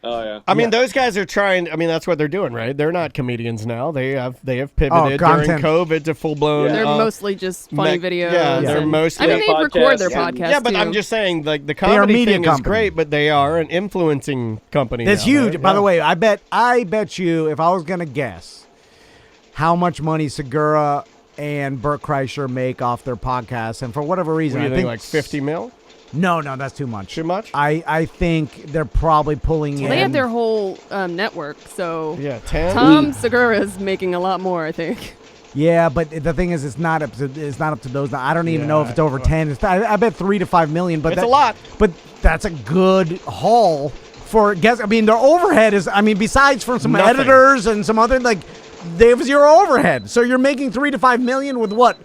Oh yeah. I mean, those guys are trying. I mean, that's what they're doing, right? They're not comedians now. They have pivoted during COVID to full blown. They're mostly just funny videos. Yeah, they're mostly. I mean, they record their podcasts. Yeah, but too. I'm just saying, like the comedy thing is great, but they are an influencing company. That's now, huge. Right? By the way, I bet you, if I was gonna guess, how much money Segura and Bert Kreischer make off their podcasts, and for whatever reason, I think like $50 million. No, that's too much. Too much? I think they're probably pulling in. They have their whole network, so yeah, 10. Tom Segura's making a lot more, I think. Yeah, but the thing is, it's not up to those. I don't even know if it's over 10. I bet 3 to 5 million. But it's a lot. But that's a good haul for guests. I mean, their overhead is. I mean, besides from some editors and some other they have zero overhead. So you're making 3 to 5 million with what?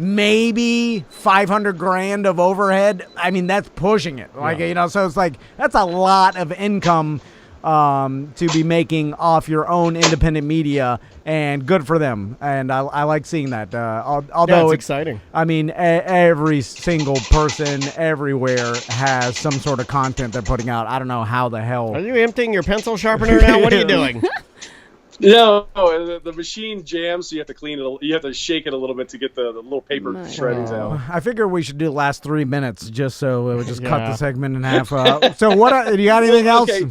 Maybe $500,000 of overhead. I mean, that's pushing it. So it's like that's a lot of income to be making off your own independent media, and good for them. And I like seeing that. Although it's exciting. I mean, every single person everywhere has some sort of content they're putting out. I don't know how the hell. Are you emptying your pencil sharpener now? What are you doing? No, the machine jams, so you have to clean it. You have to shake it a little bit to get the little paper shreddings out. I figure we should do the last 3 minutes just so it would just cut the segment in half. So what? Do you got anything else? Okay.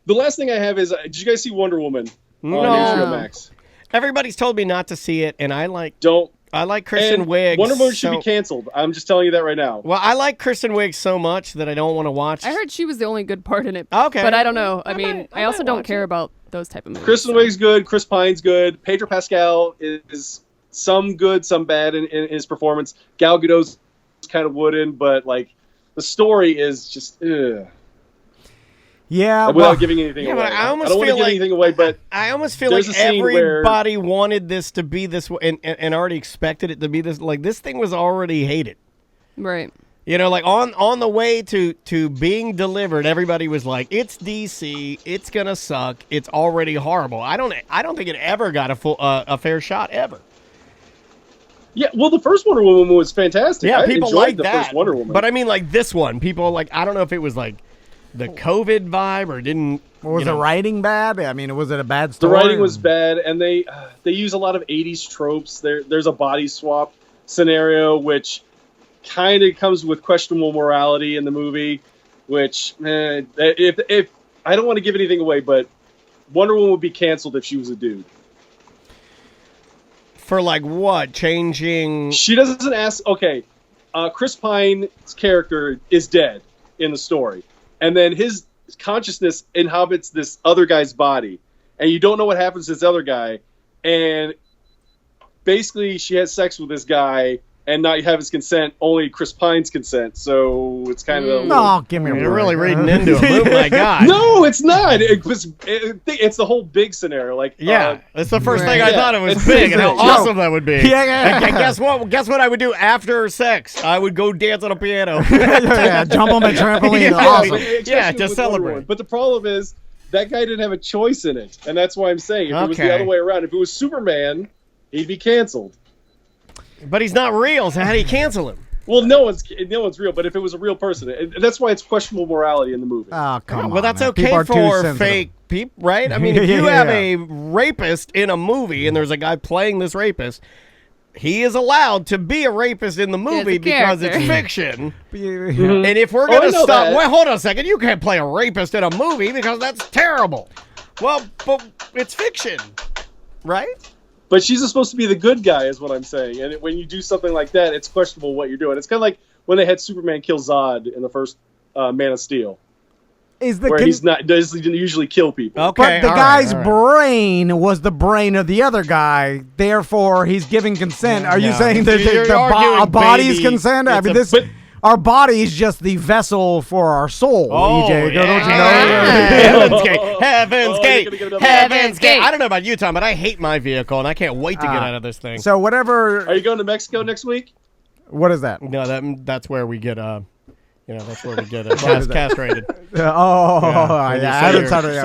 The last thing I have is, did you guys see Wonder Woman on No. HBO Max? Everybody's told me not to see it, and I like Kristen And Wiig. Wonder Woman should be canceled. I'm just telling you that right now. Well, I like Kristen Wiig so much that I don't want to watch. I heard she was the only good part in it. Okay. But I don't know. I also don't care about those type of movies. Kristen Wiig's good. Chris Pine's good. Pedro Pascal is some good, some bad in his performance. Gal Gadot's kind of wooden, but the story is just Yeah, without giving anything away. But I don't want to give anything away, but I almost feel like everybody wanted this to be this way and already expected it to be this. Like, this thing was already hated. Right. On the way to being delivered, everybody was like, "It's DC. It's gonna suck. It's already horrible." I don't think it ever got a fair shot ever. Yeah, well, the first Wonder Woman was fantastic. Yeah, I people like the that. first Wonder Woman. But I mean, this one, people I don't know if it was the COVID vibe or didn't. Was the writing bad? I mean, was it a bad story? The writing was bad, and they use a lot of 80s tropes. There's a body swap scenario, which kind of comes with questionable morality in the movie, which, if I don't want to give anything away, but Wonder Woman would be canceled if she was a dude. For what? Changing? She doesn't ask. Okay, Chris Pine's character is dead in the story, and then his consciousness inhabits this other guy's body, and you don't know what happens to this other guy, and basically she has sex with this guy and not have his consent, only Chris Pine's consent. So it's kind of give me a break. You're really reading into it. Oh my god! No, it's not. It's the whole big scenario. That's the first thing I thought it was big, and how awesome that would be. Yeah. And guess what? Guess what I would do after sex? I would go dance on a piano. Jump on the trampoline. Awesome. Yeah, to celebrate. But the problem is that guy didn't have a choice in it, and that's why I'm saying if it was the other way around, if it was Superman, he'd be canceled. But he's not real, so how do you cancel him? Well, no one's real, but if it was a real person, that's why it's questionable morality in the movie. Oh, come on. Well, that's man. okay for fake people, right? I mean, if you have a rapist in a movie and there's a guy playing this rapist, he is allowed to be a rapist in the movie because it's fiction. And if we're going to stop... Well, hold on a second. You can't play a rapist in a movie because that's terrible. Well, but it's fiction, right? But she's supposed to be the good guy, is what I'm saying. And when you do something like that, it's questionable what you're doing. It's kind of like when they had Superman kill Zod in the first Man of Steel. Where he doesn't usually kill people. Okay, but the guy's brain was the brain of the other guy. Therefore, he's giving consent. Are you saying that a body's consent? I mean, our body is just the vessel for our soul. EJ, don't you know? Heaven's Gate. I don't know about you, Tom, but I hate my vehicle, and I can't wait to get out of this thing. So whatever. Are you going to Mexico next week? What is that? No, that's where we get that's where we get castrated. I haven't started.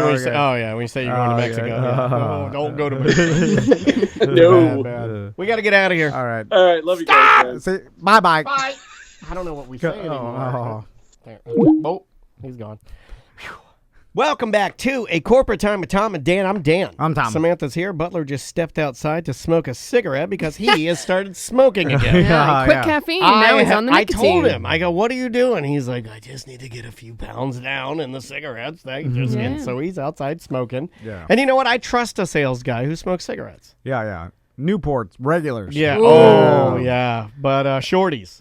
When you say you're going to Mexico. Don't go to Mexico. No. Bad. We got to get out of here. All right. Love you guys. Say, bye. Bye. I don't know what we say anymore. He's gone. Welcome back to A Corporate Time with Tom and Dan. I'm Dan. I'm Tom. Samantha's here. Butler just stepped outside to smoke a cigarette because he has started smoking again. Quit caffeine. Now he's on the nicotine. I told him. I go, what are you doing? He's like, I just need to get a few pounds down in the cigarettes. So he's outside smoking. Yeah. And you know what? I trust a sales guy who smokes cigarettes. Yeah. Newports, regulars. Yeah. Ooh. Oh, yeah. But shorties.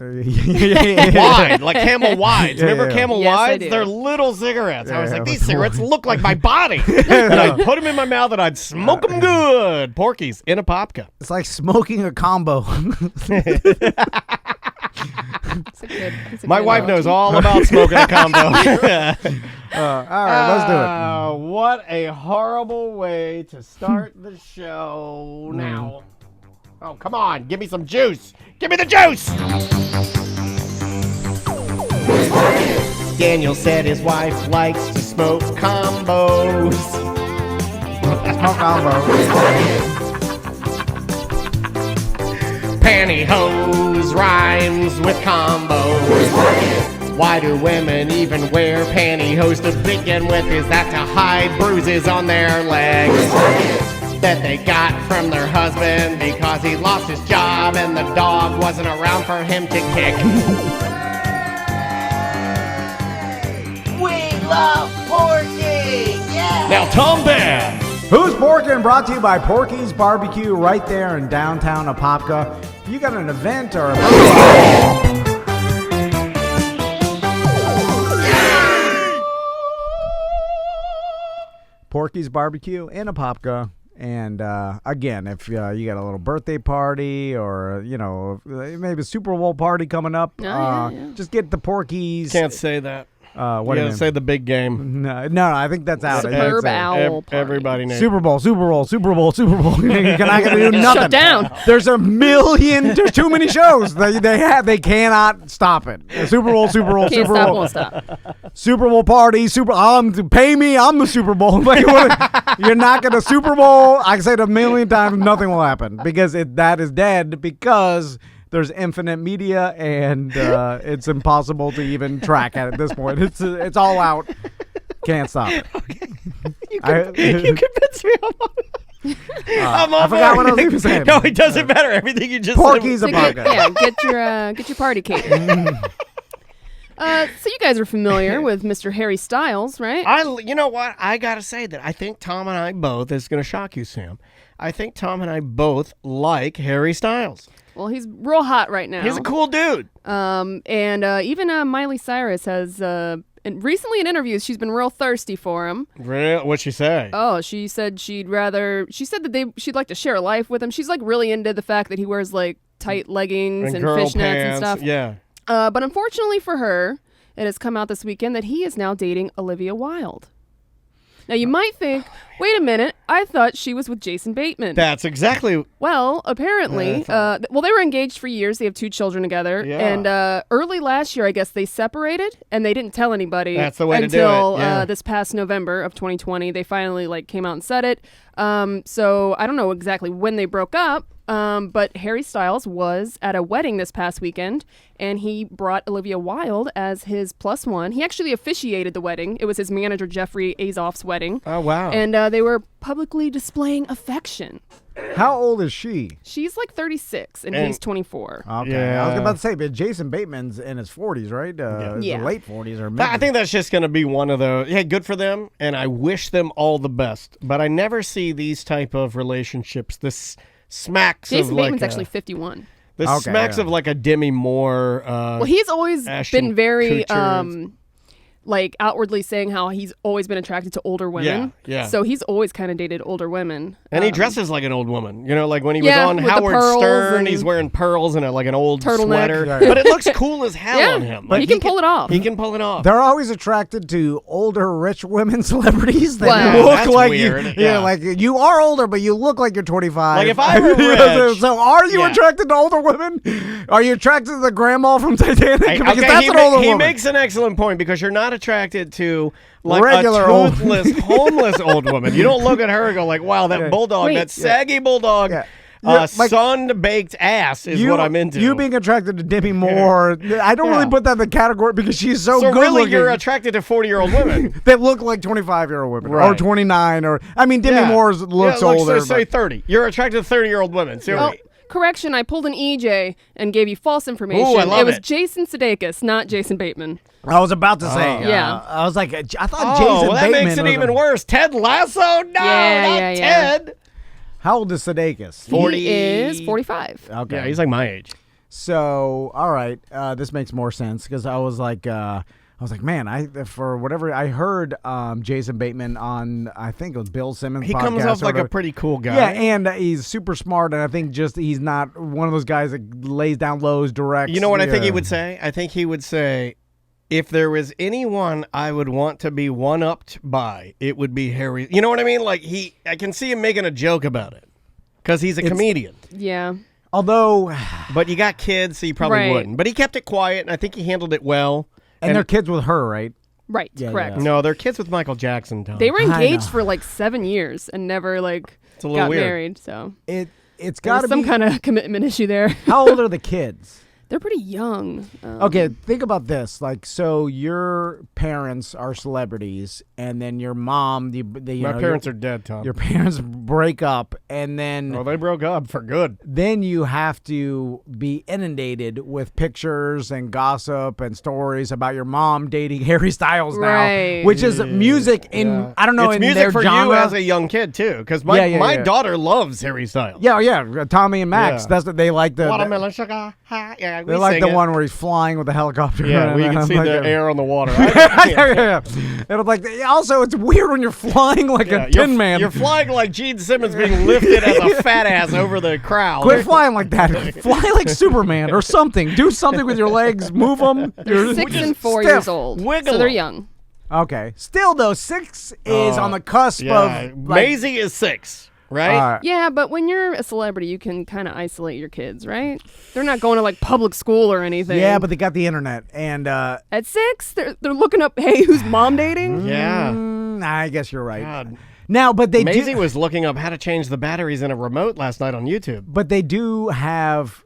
Wide, like Camel Wides. Remember Camel Wides? They're little cigarettes. I was like, these cigarettes look like my body. And I'd put them in my mouth and I'd smoke them good. Porkies in a popka. It's like smoking a combo. My wife knows all about smoking a combo. All right, let's do it. What a horrible way to start the show now. Oh, come on. Give me some juice. Give me the juice. Daniel said his wife likes to smoke combos. Smoke combos. Pantyhose rhymes with combos. Why do women even wear pantyhose to begin with? Is that to hide bruises on their legs that they got from their husband because he lost his job and the dog wasn't around for him to kick? We love Porky! Yeah! Now, Tom Band. Who's Porkin? Brought to you by Porky's Barbecue right there in downtown Apopka. If you got an event or a Porky's Barbecue in Apopka. And again, if you got a little birthday party or, maybe a Super Bowl party coming up, just get the Porky's. Can't say that. What do you say the big game? No, I think that's out. Superb Owl. Everybody knows. Super Bowl. You're not going to do nothing. Shut down. There's there's too many shows. They cannot stop it. Super Bowl. Can't stop, won't stop. Super Bowl party. Pay me. I'm the Super Bowl. You're not going to Super Bowl. I said a million times, nothing will happen because that is dead because there's infinite media, and it's impossible to even track at this point. It's all out. Can't stop it. Okay. You convinced me. I forgot what I was even saying. No, it doesn't matter. Everything you just Porky's said. a podcast. Get your party cake. So you guys are familiar with Mr. Harry Styles, right? You know what? I got to say that I think Tom and I both, it's going to shock you, Sam. I think Tom and I both like Harry Styles. Well, he's real hot right now. He's a cool dude. And even Miley Cyrus has, recently in interviews, she's been real thirsty for him. Really? What'd she say? Oh, she said she'd like to share a life with him. She's like really into the fact that he wears like tight leggings and fishnets and stuff. Yeah. But unfortunately for her, it has come out this weekend that he is now dating Olivia Wilde. Now, you might think, wait a minute, I thought she was with Jason Bateman. That's exactly... Well, apparently, they were engaged for years. They have 2 children together. Yeah. And early last year, I guess, they separated, and they didn't tell anybody. That's the way until, to do it. Yeah. This past November of 2020. They finally came out and said it. So I don't know exactly when they broke up. But Harry Styles was at a wedding this past weekend, and he brought Olivia Wilde as his plus one. He actually officiated the wedding. It was his manager, Jeffrey Azoff's wedding. Oh, wow. And they were publicly displaying affection. How old is she? She's like 36, and he's 24. Okay. Yeah. I was about to say, but Jason Bateman's in his 40s, right? Yeah. Late 40s or mid. I think that's just going to be one of those. Yeah, good for them, and I wish them all the best. But I never see these type of relationships. This smacks Jason of Bateman's actually 51. This smacks of like a Demi Moore. Well, he's always been very like outwardly saying how he's always been attracted to older women. Yeah. So he's always kind of dated older women. And he dresses like an old woman. You know, like when he was on Howard Stern, he's wearing pearls and like an old sweater. But it looks cool as hell on him. But he can pull it off. He can pull it off. They're always attracted to older, rich women celebrities that Wow. look That's like weird. you. Yeah, like you are older, but you look like you're 25. Like if I were rich. So are you attracted to older women? Are you attracted to the grandma from Titanic? Because that's an older woman. He makes an excellent point because you're not attracted to like regular a toothless, homeless old woman. You don't look at her and go like, wow, that bulldog, that saggy bulldog. Yeah. Sun-baked ass is what I'm into. You being attracted to Demi Moore, I don't really put that in the category because she's so good really looking. You're attracted to 40-year-old women. That look like 25-year-old women or 29 or I mean Demi Moore looks older. Say 30. You're attracted to 30-year-old women. Correction, I pulled an EJ and gave you false information. Ooh, I love it was Jason Sudeikis, not Jason Bateman. I was about to say. I was like, I thought Jason Bateman. That makes it even worse. Ted Lasso? No, not Ted. How old is Sudeikis? 40. He is 45. Okay. Yeah, he's like my age. So, all right, this makes more sense because I was like, man, for whatever I heard, Jason Bateman on, I think it was Bill Simmons' He podcast. comes off like a pretty cool guy. Yeah, and he's super smart, and I think just he's not one of those guys that lays down lows, directs. You know what I think he would say? I think he would say, if there was anyone I would want to be one-upped by, it would be Harry. You know what I mean? Like I can see him making a joke about it because he's a comedian. Yeah. Although, but you got kids, so you probably wouldn't. But he kept it quiet, and I think he handled it well. And they're kids with her, right? Right. Correct. Yeah. No, they're kids with Michael Jackson. Tom. They were engaged for like 7 years and never got married. So it's got to be some kind of commitment issue there. How old are the kids? They're pretty young. Okay, think about this. Like, so your parents are celebrities, and then your mom, my parents are dead, Tom. Your parents break up, and then... Oh, they broke up for good. Then you have to be inundated with pictures and gossip and stories about your mom dating Harry Styles now, which is music in, I don't know, it's in music their for genre. you as a young kid, too, because my daughter loves Harry Styles. Yeah, Tommy and Max. That's what they like. Watermelon sugar. They like the one where he's flying with the helicopter. Yeah, where you can see the air on the water. Yeah. It'll also, it's weird when you're flying like a Tin Man. You're flying like Gene Simmons being lifted as a fat ass over the crowd. Quit flying like that. Fly like Superman or something. Do something with your legs. Move them. They're 6 and 4 years old. Wiggle so they're young. Okay. Still, though, 6 is on the cusp of... Maisie is 6. Right? Yeah, but when you're a celebrity, you can kind of isolate your kids, right? They're not going to like public school or anything. Yeah, but they got the internet, and at 6, they're looking up, hey, who's mom dating? Yeah, I guess you're right. God. Now, but Maisie was looking up how to change the batteries in a remote last night on YouTube. But they do have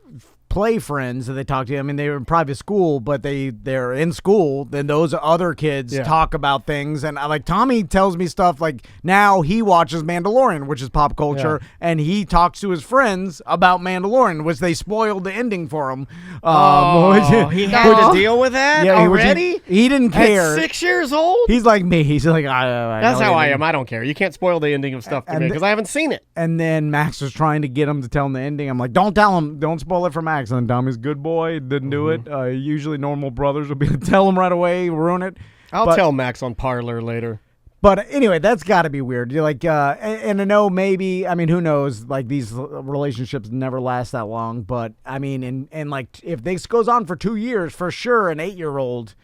play friends that they talk to. I mean, they were in private school, but they're in school. Then those other kids talk about things, and like Tommy tells me stuff like now he watches Mandalorian, which is pop culture, and he talks to his friends about Mandalorian, which they spoiled the ending for him. He had to deal with that already. He didn't care. At 6 years old, he's like me. He's like I that's how I am. I don't care. You can't spoil the ending of stuff to me because I haven't seen it. And then Max was trying to get him to tell him the ending. I'm like, don't tell him. Don't spoil it for Max. And Tommy's good boy, didn't do it. Usually normal brothers will be tell him right away, ruin it. I'll tell Max on Parler later. But anyway, that's got to be weird. You're like, and I know maybe, I mean, who knows? Like these relationships never last that long. But I mean, and like if this goes on for 2 years, for sure, an 8-year-old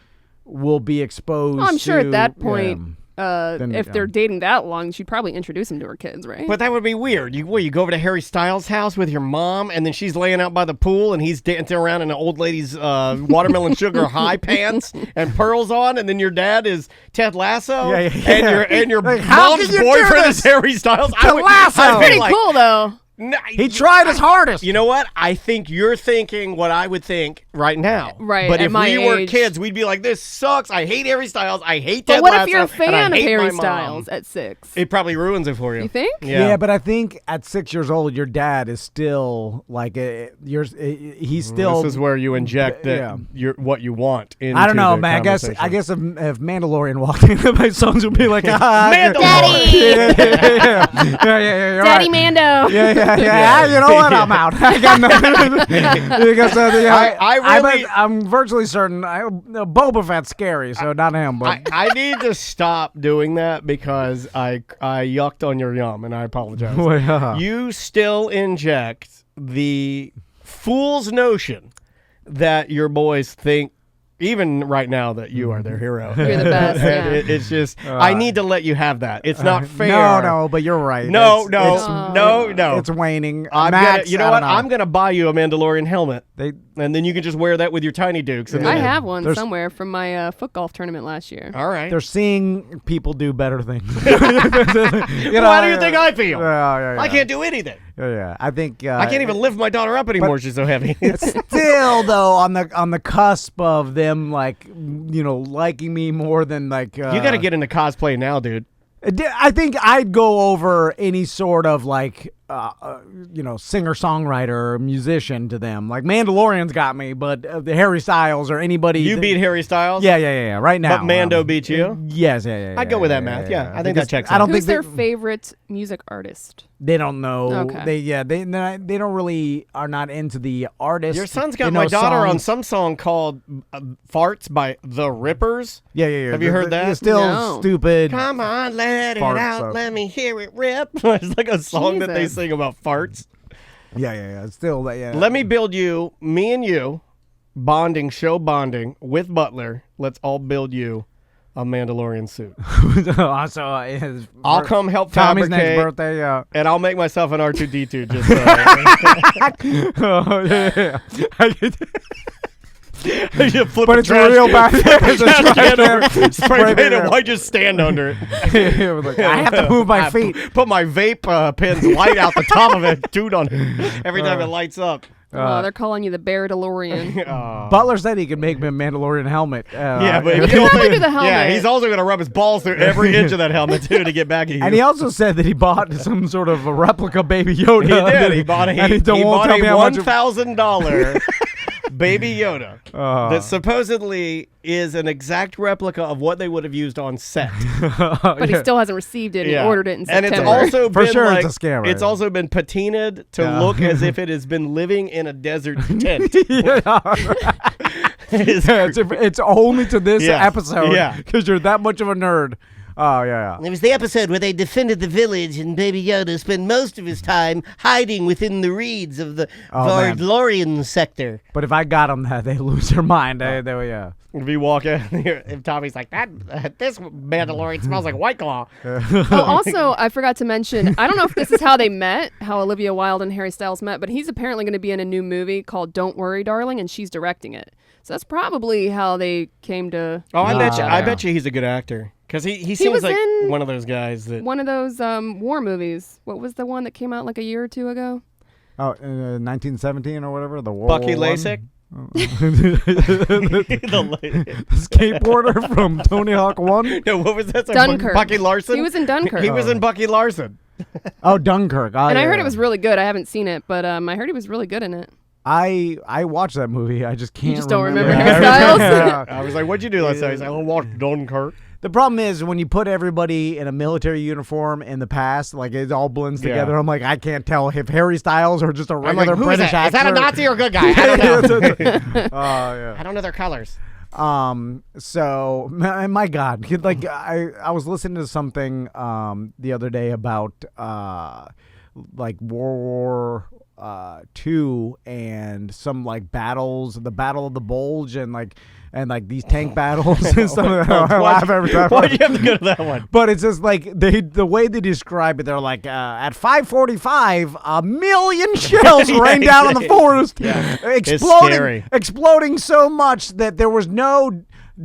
will be exposed. I'm sure at that point. If they're dating that long, she'd probably introduce him to her kids, right? But that would be weird. You go over to Harry Styles' house with your mom, and then she's laying out by the pool, and he's dancing around in an old lady's watermelon sugar high pants and pearls on, and then your dad is Ted Lasso, and your like, mom's boyfriend is Harry Styles. Ted Lasso. That's pretty cool, though. He tried his hardest. You know what? I think you're thinking what I would think right now. Right. But if we were age. kids, we'd be like, this sucks. I hate Harry Styles. I hate Ted But what Lasso, if you're a fan of Harry my Styles mom. at 6? It probably ruins it for you. You think? Yeah, but I think at 6 years old, your dad is still like he's still. This is where you inject what you want into I don't know, the man. conversation. I guess if Mandalorian walked in, my sons would be like, Daddy! yeah, Daddy right. Mando! Yeah. You know what? I'm out. I got nothing. Because I'm virtually certain Boba Fett's scary, so not him. But I need to stop doing that because I yucked on your yum, and I apologize. Well, yeah. You still inject the fool's notion that your boys think, even right now, that you are their hero. You're the best. Yeah. It's just, I need to let you have that. It's not fair. No, but you're right. No. It's waning. I'm gonna buy you a Mandalorian helmet, and then you can just wear that with your tiny dukes. And I have one somewhere from my foot golf tournament last year. All right. They're seeing people do better things. How do you think I feel? Yeah. I can't do anything. Yeah. I think I can't even lift my daughter up anymore. She's so heavy. Still, though, on the cusp of them, liking me more than you got to get into cosplay now, dude. I think I'd go over any sort of singer-songwriter or musician to them. Like Mandalorian's got me, but the Harry Styles or anybody. You beat Harry Styles? Yeah. Right now. But Mando beat you? Yes, yeah. I'd go with that math. Yeah, I think that checks out. I don't Who's think their favorite music artist? They don't know. Okay. They don't really are not into the artist. Your son's got my daughter on some song called "Farts" by The Rippers. Yeah. Have you heard that? It's still stupid. Come on, let it Farts, out. so. Let me hear it rip. It's like a song that they sing about farts. Yeah. It's still that. Yeah. Let me build you, me and you, show bonding with Butler. Let's all build you a Mandalorian suit. I'll come help Tommy's fabricate. next birthday, yeah. And I'll make myself an R2-D2 just flip but it's a real bad. Spray paint it. Why just stand under it? I have to move my feet. Put my vape pen's light out the top of it, dude, on it every time it lights up. They're calling you the Bear DeLorean. Butler said he could make me a Mandalorian helmet. But he can probably do the helmet. Yeah, he's also going to rub his balls through every inch of that helmet, too, to get back at you. And he also said that he bought some sort of a replica Baby Yoda. He did. He bought a $1,000 Baby Yoda that supposedly is an exact replica of what they would have used on set. But he still hasn't received it. He ordered it in September. And it's also for been sure it's a scam. Right? It's also been patinaed to look as if it has been living in a desert tent. It's only to this episode because you're that much of a nerd. Oh, yeah. It was the episode where they defended the village and Baby Yoda spent most of his time hiding within the reeds of the Vardlorian sector. But if I got them that, they lose their mind. If you walk in here, if Tommy's like, this Mandalorian smells like White Claw. Also, I forgot to mention, I don't know if this is how they met, how Olivia Wilde and Harry Styles met, but he's apparently going to be in a new movie called Don't Worry, Darling, and she's directing it. So that's probably how they came to... Oh, I bet you he's a good actor. Because he seems like one of those guys that... One of those war movies. What was the one that came out like a year or two ago? Oh, 1917 or whatever? The World Bucky War Lasik? The skateboarder from Tony Hawk 1? No, what was that? Dunkirk. Bucky Larson? He was in Dunkirk. He was in Bucky Larson. Oh, Dunkirk. And I heard it was really good. I haven't seen it, but I heard he was really good in it. I watched that movie. I just can't. You just don't remember Harry Styles? I was like, "What'd you do last night?" He's like, "I watched Dunkirk." The problem is when you put everybody in a military uniform in the past, like it all blends together. I'm like, I can't tell if Harry Styles or just a regular British actor. Is that a Nazi or a good guy? I don't know. I don't know their colors. So my God, like I was listening to something the other day about like World War II and some like battles, the Battle of the Bulge and like these tank battles and stuff. I laugh every time. Why'd you have to go to that one? But it's just like the way they describe it, they're like at 5:45, 1 million shells rained down on the forest, exploding so much that there was no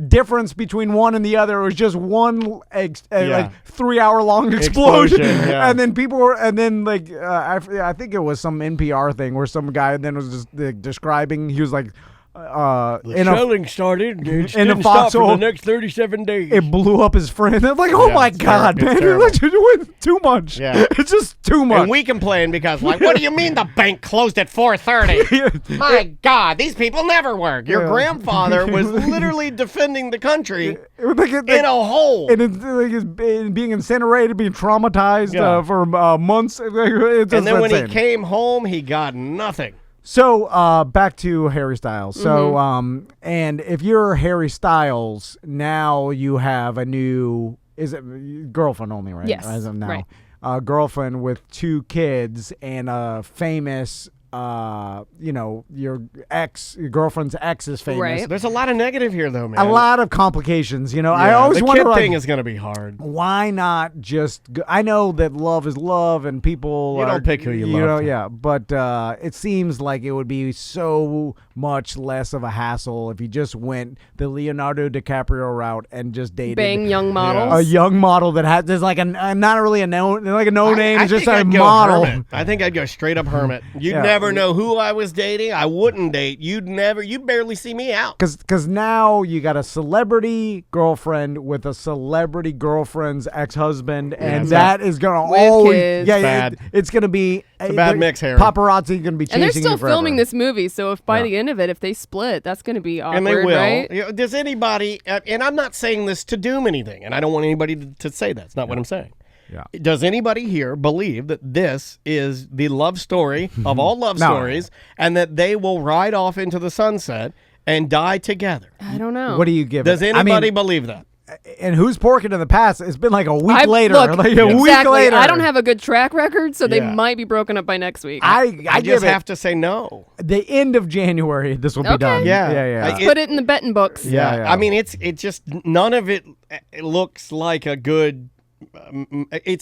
difference between one and the other. It was just one like 3-hour-long explosion. And then people were, and then like I think it was some NPR thing where some guy then was just describing. He was like, shelling started. It in a didn't stop for foxhole. the next 37 days. It blew up his friend. It's like, oh my God, man, you're doing too much. Yeah. It's just too much. And we complain because, like, what do you mean the bank closed at 4:30? My God, these people never work. Your grandfather was literally defending the country in a hole. And it's like being incinerated, being traumatized for months. And then when he came home, he got nothing. So back to Harry Styles. So and if you're Harry Styles, now you have a new girlfriend only, right? Yes. As of now. Right. Girlfriend with 2 kids and a famous your girlfriend's ex is famous. Right. There's a lot of negative here, though, man. A lot of complications. I always the wonder, kid thing is going to be hard. why not just I know that love is love and people don't pick who you love. Yeah, but it seems like it would be so much less of a hassle if you just went the Leonardo DiCaprio route and just dated Bang young models. a young model that has like not really a no name, I it's just think a I'd go model. hermit. I think I'd go straight up hermit. You'd never know who I was dating. I wouldn't date. You'd barely see me out. Because now you got a celebrity girlfriend with a celebrity girlfriend's ex-husband, and that is going to always... kids. Bad. It's going to be... It's a bad mix, Harry. Paparazzi going to be chasing And they're you still forever. filming this movie, so if by the end of it, if they split, that's going to be awkward, And they will. right? Does anybody... And I'm not saying this to doom anything, and I don't want anybody to say that. It's not what I'm saying. Yeah. Does anybody here believe that this is the love story of all love stories and that they will ride off into the sunset and die together? I don't know. What do you give Does it? anybody believe that? And who's Porkin in the past? It's been like a week later. Look, like a week exactly. later. I don't have a good track record, so they Yeah. might be broken up by next week. I I give just it have to say no. the end of January. This will be Okay. done. Yeah. Let's put it in the betting books. Yeah. I mean, it just none of it looks like a good.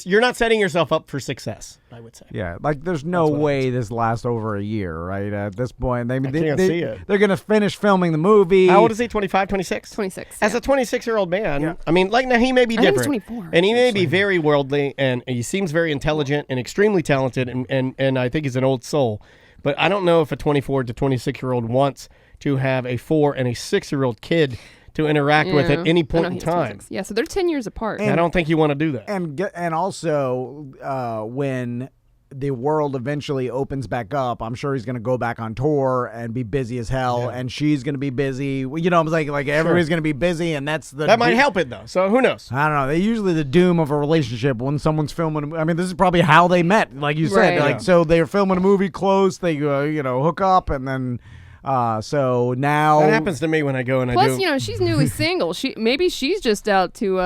You're not setting yourself up for success, I would say. Yeah, like there's no way this lasts over a year, right? At this point, they can't see it. They're going to finish filming the movie. How old is he? 25, 26? 26. As a 26-year-old man, I mean, like now he may be I think he's different. 24, and he may be very worldly, and he seems very intelligent and extremely talented, and I think he's an old soul. But I don't know if a 24 to 26-year-old wants to have a 4 and a 6-year-old kid to interact with at any point in time. 26. Yeah, so they're 10 years apart. I don't think you want to do that. And also when the world eventually opens back up, I'm sure he's going to go back on tour and be busy as hell, and she's going to be busy. I'm like everybody's going to be busy, and that might help it though. So who knows? I don't know. They usually the doom of a relationship when someone's filming. I mean, this is probably how they met, like you said. Right. So they're filming a movie close. They hook up, and then. So now That happens to me when I go and Plus, I do. she's newly single. Maybe she's just out to,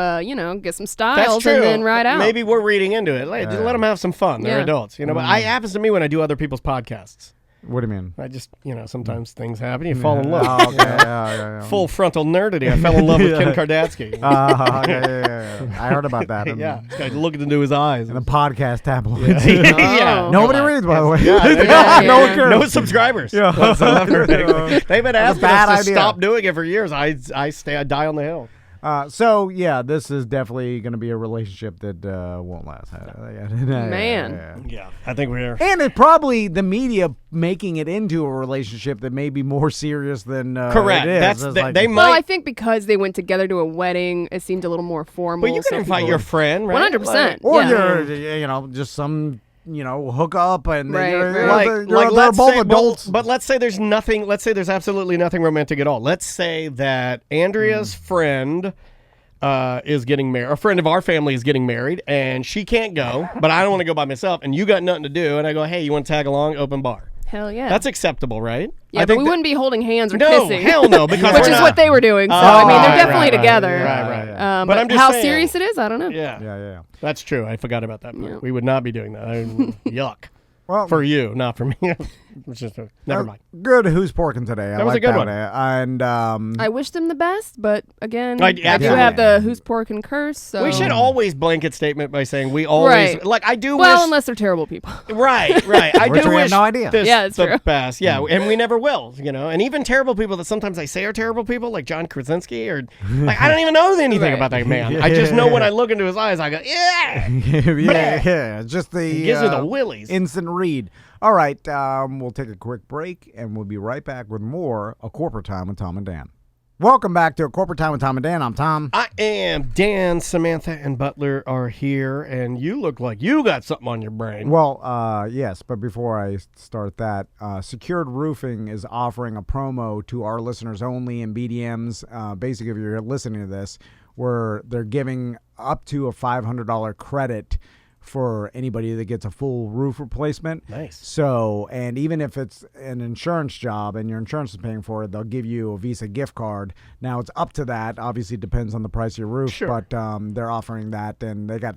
get some That's styles true. and then ride out. Maybe we're reading into it. Just let them have some fun. They're Yeah. adults, But it happens to me when I do other people's podcasts. What do you mean? I just, sometimes things happen. You fall in love. Oh, okay. Yeah. Full frontal nerdity. I fell in love with Ken Kardashian. Yeah. I heard about that. Yeah, I looked into his eyes. In the podcast tabloids. Yeah. Nobody reads, by the way. Yeah, No one cares. No subscribers. Yeah. Whatsoever. They've been asking bad us to idea. stop doing it for years. I die on the hill. So yeah, this is definitely going to be a relationship that won't last. Man. Yeah, I think we're. And it probably the media making it into a relationship that may be more serious than Correct. It is. That's It's they Well, I might. think because they went together to a wedding, it seemed a little more formal. But you can so invite people- your friend, right? 100%. or Yeah. you're just some hook up and Right, you're, right. they're let's both say, adults. but let's say there's nothing. Let's say there's absolutely nothing romantic at all. Let's say that Andrea's friend is getting married. A friend of our family is getting married, and she can't go. But I don't want to go by myself, and you got nothing to do. And I go, hey, you want to tag along? Open bar. Hell yeah. That's acceptable, right? yeah, I but think we that- wouldn't be holding hands or No, kissing. hell no, because which we're is not- what they were doing. So Oh, I mean, they're right, definitely right, together. right. But I'm just how saying. serious it is, I don't know. Yeah. Yeah. That's true. I forgot about that part. Yeah. We would not be doing that. Yuck. Well, For you, not for me. It's just never mind. Good. Who's Porkin today? I That was a like good that one. And I wish them the best, but again, I- I do absolutely. have the who's Porkin curse. So We should always blanket statement by saying we always Right. like. I do Well, wish. unless they're terrible people. Right. I Which do we have wish no idea. this Yeah, it's the true. best. Yeah, and we never will. And even terrible people that sometimes I say are terrible people, like John Krasinski, or like I don't even know anything Right. about that man. I just know when I look into his eyes, I go, yeah. yeah. Just the He gives me the willies. instant read. All right, we'll take a quick break, and we'll be right back with more A Corporate Time with Tom and Dan. Welcome back to A Corporate Time with Tom and Dan. I'm Tom. I am Dan. Samantha and Butler are here, and you look like you got something on your brain. Well, yes, but before I start that, Secured Roofing is offering a promo to our listeners only in BDMs. Basically, if you're listening to this, where they're giving up to a $500 credit for anybody that gets a full roof replacement. Nice. So, and even if it's an insurance job and your insurance is paying for it, they'll give you a Visa gift card. Now, it's up to that. Obviously, it depends on the price of your roof, but they're offering that, and they got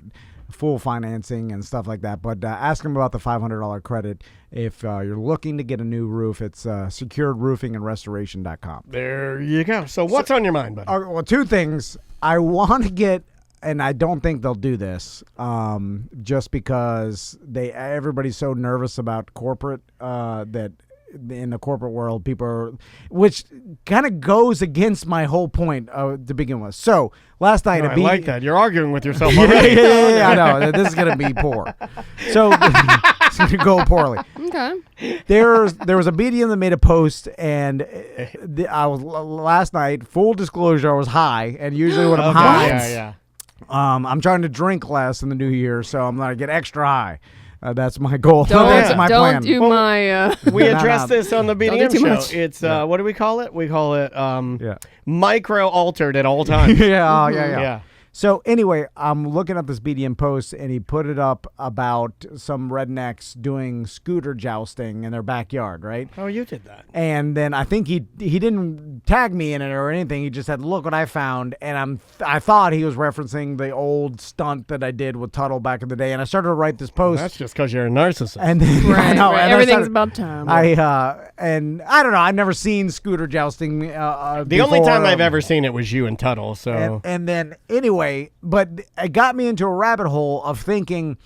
full financing and stuff like that. But ask them about the $500 credit if you're looking to get a new roof. It's securedroofingandrestoration.com. There you go. So what's on your mind, buddy? Well, two things. I want to get, and I don't think they'll do this, just because everybody's so nervous about corporate that in the corporate world, people are, which kind of goes against my whole point to begin with. So last night, I like that. You're arguing with yourself already. yeah, I know. This is going to be poor. So it's going to go poorly. Okay. There was a medium that made a post, and I was last night. Full disclosure, I was high, and usually when I'm high, I'm trying to drink less in the new year, so I'm going to get extra high. That's my goal. That's my plan. Don't do my... We addressed this on the BDM show. Much. It's, what do we call it? We call it micro-altered at all times. Yeah. So anyway, I'm looking at this BDM post, and he put it up about some rednecks doing scooter jousting in their backyard, right? Oh, you did that. And then I think he didn't tag me in it or anything. He just said, "Look what I found," and I thought he was referencing the old stunt that I did with Tuttle back in the day. And I started to write this post. Well, that's just because you're a narcissist. And then, right. Everything's about time. And I don't know. I've never seen scooter jousting. The only time I've ever seen it was you and Tuttle. So and then anyway. But it got me into a rabbit hole of thinking,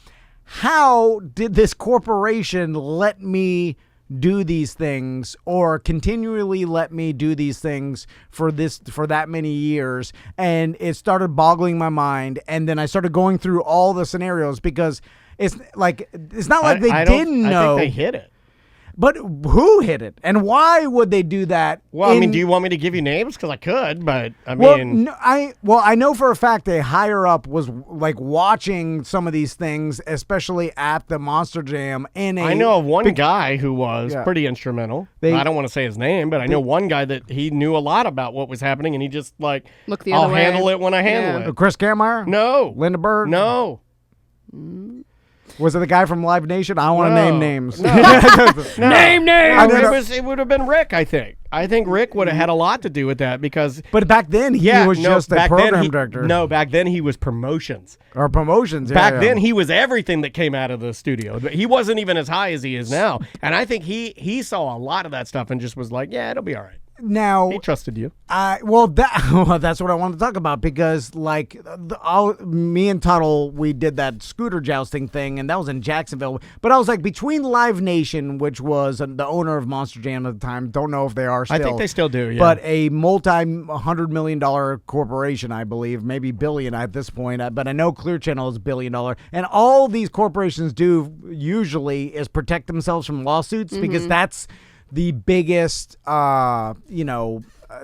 how did this corporation let me do these things, or continually let me do these things for that many years? And it started boggling my mind. And then I started going through all the scenarios, because it's not like they didn't know. I think they hit it. But who hit it, and why would they do that? Well, do you want me to give you names? Because I could, but I mean, I know for a fact a higher up was like watching some of these things, especially at the Monster Jam. I know of one guy who was pretty instrumental. I don't want to say his name, but I know one guy that he knew a lot about what was happening, and he just like, look the other way. I'll handle it when I handle it. Chris Kameyer? No. Linda Bird? No. Was it the guy from Live Nation? I want to name names. No. Name names. It would have been Rick, I think. I think Rick would have had a lot to do with that, because... But back then, he was just a program director. No, back then he was promotions. Or promotions, Back then, he was everything that came out of the studio. He wasn't even as high as he is now. And I think he saw a lot of that stuff and just was like, yeah, it'll be all right. Now, he trusted you. That's what I wanted to talk about, because like me and Tuttle, we did that scooter jousting thing, and that was in Jacksonville. But I was like, between Live Nation, which was the owner of Monster Jam at the time, don't know if they are still. I think they still do, yeah. But a $100 million corporation, I believe, maybe billion at this point. But I know Clear Channel is $1 billion, and all these corporations do usually is protect themselves from lawsuits, because that's the biggest,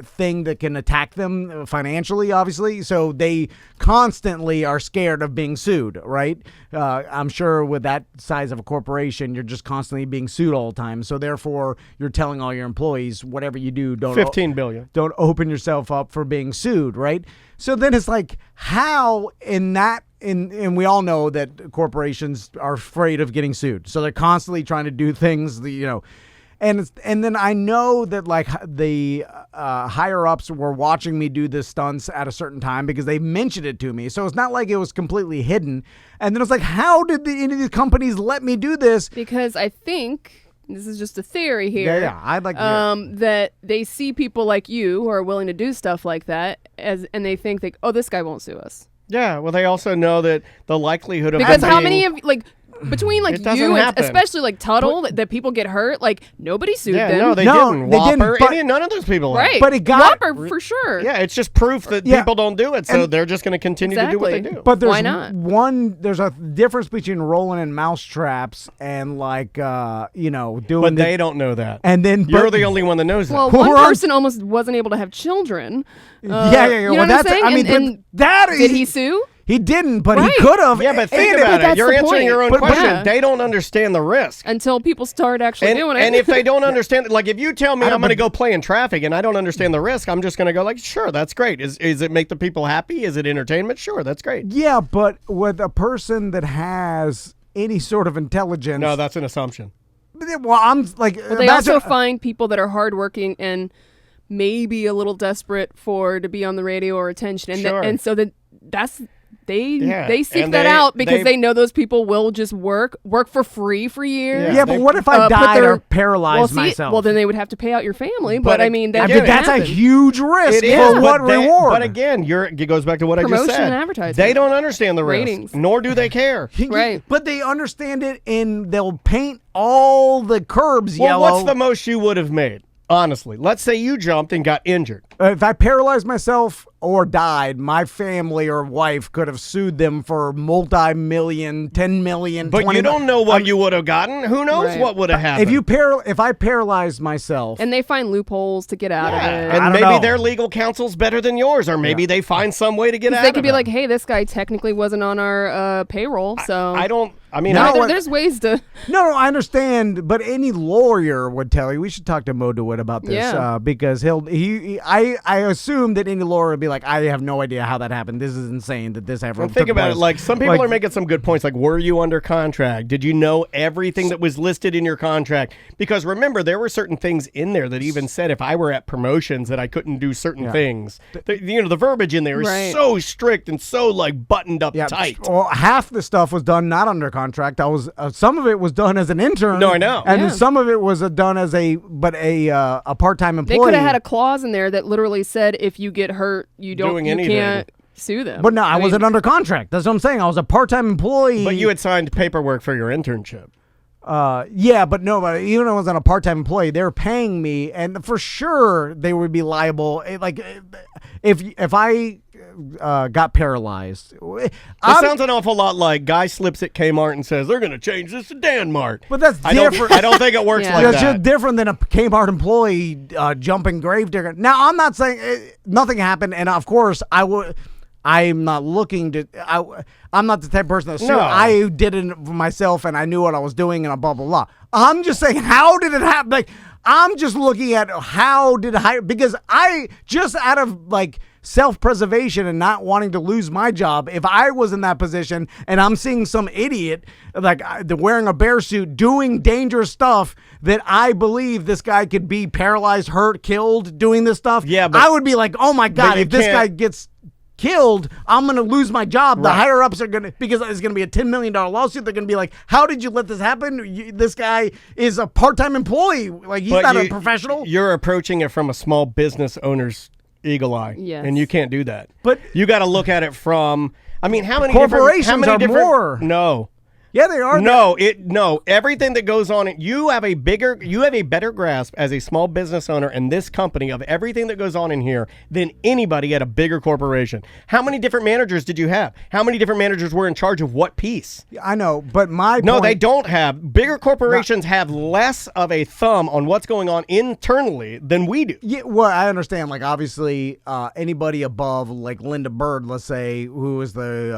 thing that can attack them financially, obviously. So they constantly are scared of being sued, right? I'm sure with that size of a corporation, you're just constantly being sued all the time. So therefore, you're telling all your employees, whatever you do, don't $15 billion. Don't open yourself up for being sued, right? So then it's like, how and we all know that corporations are afraid of getting sued. So they're constantly trying to do things, And then I know that like the higher ups were watching me do this stunts at a certain time, because they mentioned it to me. So it's not like it was completely hidden. And then it's like, how did any of these companies let me do this? Because I think, this is just a theory here. Yeah, I'd like to that they see people like you who are willing to do stuff like that, and they think this guy won't sue us. Yeah, well, they also know that the likelihood of how many of between like you and especially like Tuttle that people get hurt. Like nobody sued them. No, they didn't. Whopper, none of those people. Right, but it got Whopper for sure. Yeah, it's just proof that people don't do it, so they're just going to continue to do what they do. But why not? There's a difference between rolling in mousetraps and like doing. But they don't know that. And then you're the only one that knows that. Well, one person almost wasn't able to have children. Yeah. You know what I'm saying? Did he sue? He didn't, but he could have. Yeah, but think about it. You're answering your own question. Yeah. They don't understand the risk. Until people start actually doing it. And if they don't understand, like if you tell me I'm going to go play in traffic and I don't understand the risk, I'm just going to go like, sure, that's great. Is it make the people happy? Is it entertainment? Sure, that's great. Yeah, but with a person that has any sort of intelligence. No, that's an assumption. Well, I'm like. But they also find people that are hardworking and maybe a little desperate to be on the radio or attention, and so that's. They seek that out because they know those people will just work for free for years. Yeah, but what if I died or paralyzed myself? Well, then they would have to pay out your family. But I mean, that's a huge risk. For what reward? But again, it goes back to what I just said. Promotion and advertising. They don't understand the Ratings. risk, nor do they care. Right. But they understand it, and they'll paint all the curbs yellow. Well, what's the most you would have made? Honestly, let's say you jumped and got injured. If I paralyzed myself or died, my family or wife could have sued them for multi-million, 10 million, but 20 you don't know what you would have gotten. Who knows what would have happened? If I paralyzed myself, and they find loopholes to get out of it, and maybe their legal counsel's better than yours, or maybe they find some way to get out. They could be like, "Hey, this guy technically wasn't on our payroll, so I don't." I mean, there's ways to. No, I understand, but any lawyer would tell you. We should talk to Mo DeWitt about this because I assume that any lawyer would be like, I have no idea how that happened. This is insane that this ever. Well, think about it. Like some people are making some good points. Like, were you under contract? Did you know everything that was listed in your contract? Because remember, there were certain things in there that even said if I were at promotions that I couldn't do certain things. The verbiage in there is so strict and so like buttoned up tight. Well, half the stuff was done not under contract. Some of it was done as an intern. No, I know. And some of it was done as a part-time employee. They could have had a clause in there that literally said if you get hurt, you can't sue them. But no, I wasn't under contract. That's what I'm saying. I was a part-time employee. But you had signed paperwork for your internship. But even if I was on a part-time employee, they were paying me, and for sure they would be liable. Like if I got paralyzed. It sounds an awful lot like guy slips at Kmart and says they're going to change this to Danmart. But that's different. I don't think it works like that's that. Just different than a Kmart employee jumping gravedigger. Now, I'm not saying nothing happened, and of course I'm not looking to. I'm not the type of person that sue. I did it myself, and I knew what I was doing, and blah blah blah. I'm just saying, how did it happen? Like, I'm just looking at because I just out of like self-preservation and not wanting to lose my job. If I was in that position and I'm seeing some idiot like wearing a bear suit doing dangerous stuff that I believe this guy could be paralyzed, hurt, killed doing this stuff, I would be like, oh my God, if this guy gets killed, I'm going to lose my job. The higher ups are going to, because it's going to be a $10 million lawsuit. They're going to be like, how did you let this happen? This guy is a part-time employee. Like, he's not a professional. You're approaching it from a small business owner's eagle eye. Yes. And you can't do that. But you got to look at it from, I mean, how many corporations are more. No. Yeah, they are. No, everything that goes on, you have a better grasp as a small business owner in this company of everything that goes on in here than anybody at a bigger corporation. How many different managers did you have? How many different managers were in charge of what piece? I know, but No, they don't have. Bigger corporations have less of a thumb on what's going on internally than we do. Yeah, well, I understand. Like, obviously, anybody above, like Linda Bird, let's say, who is the,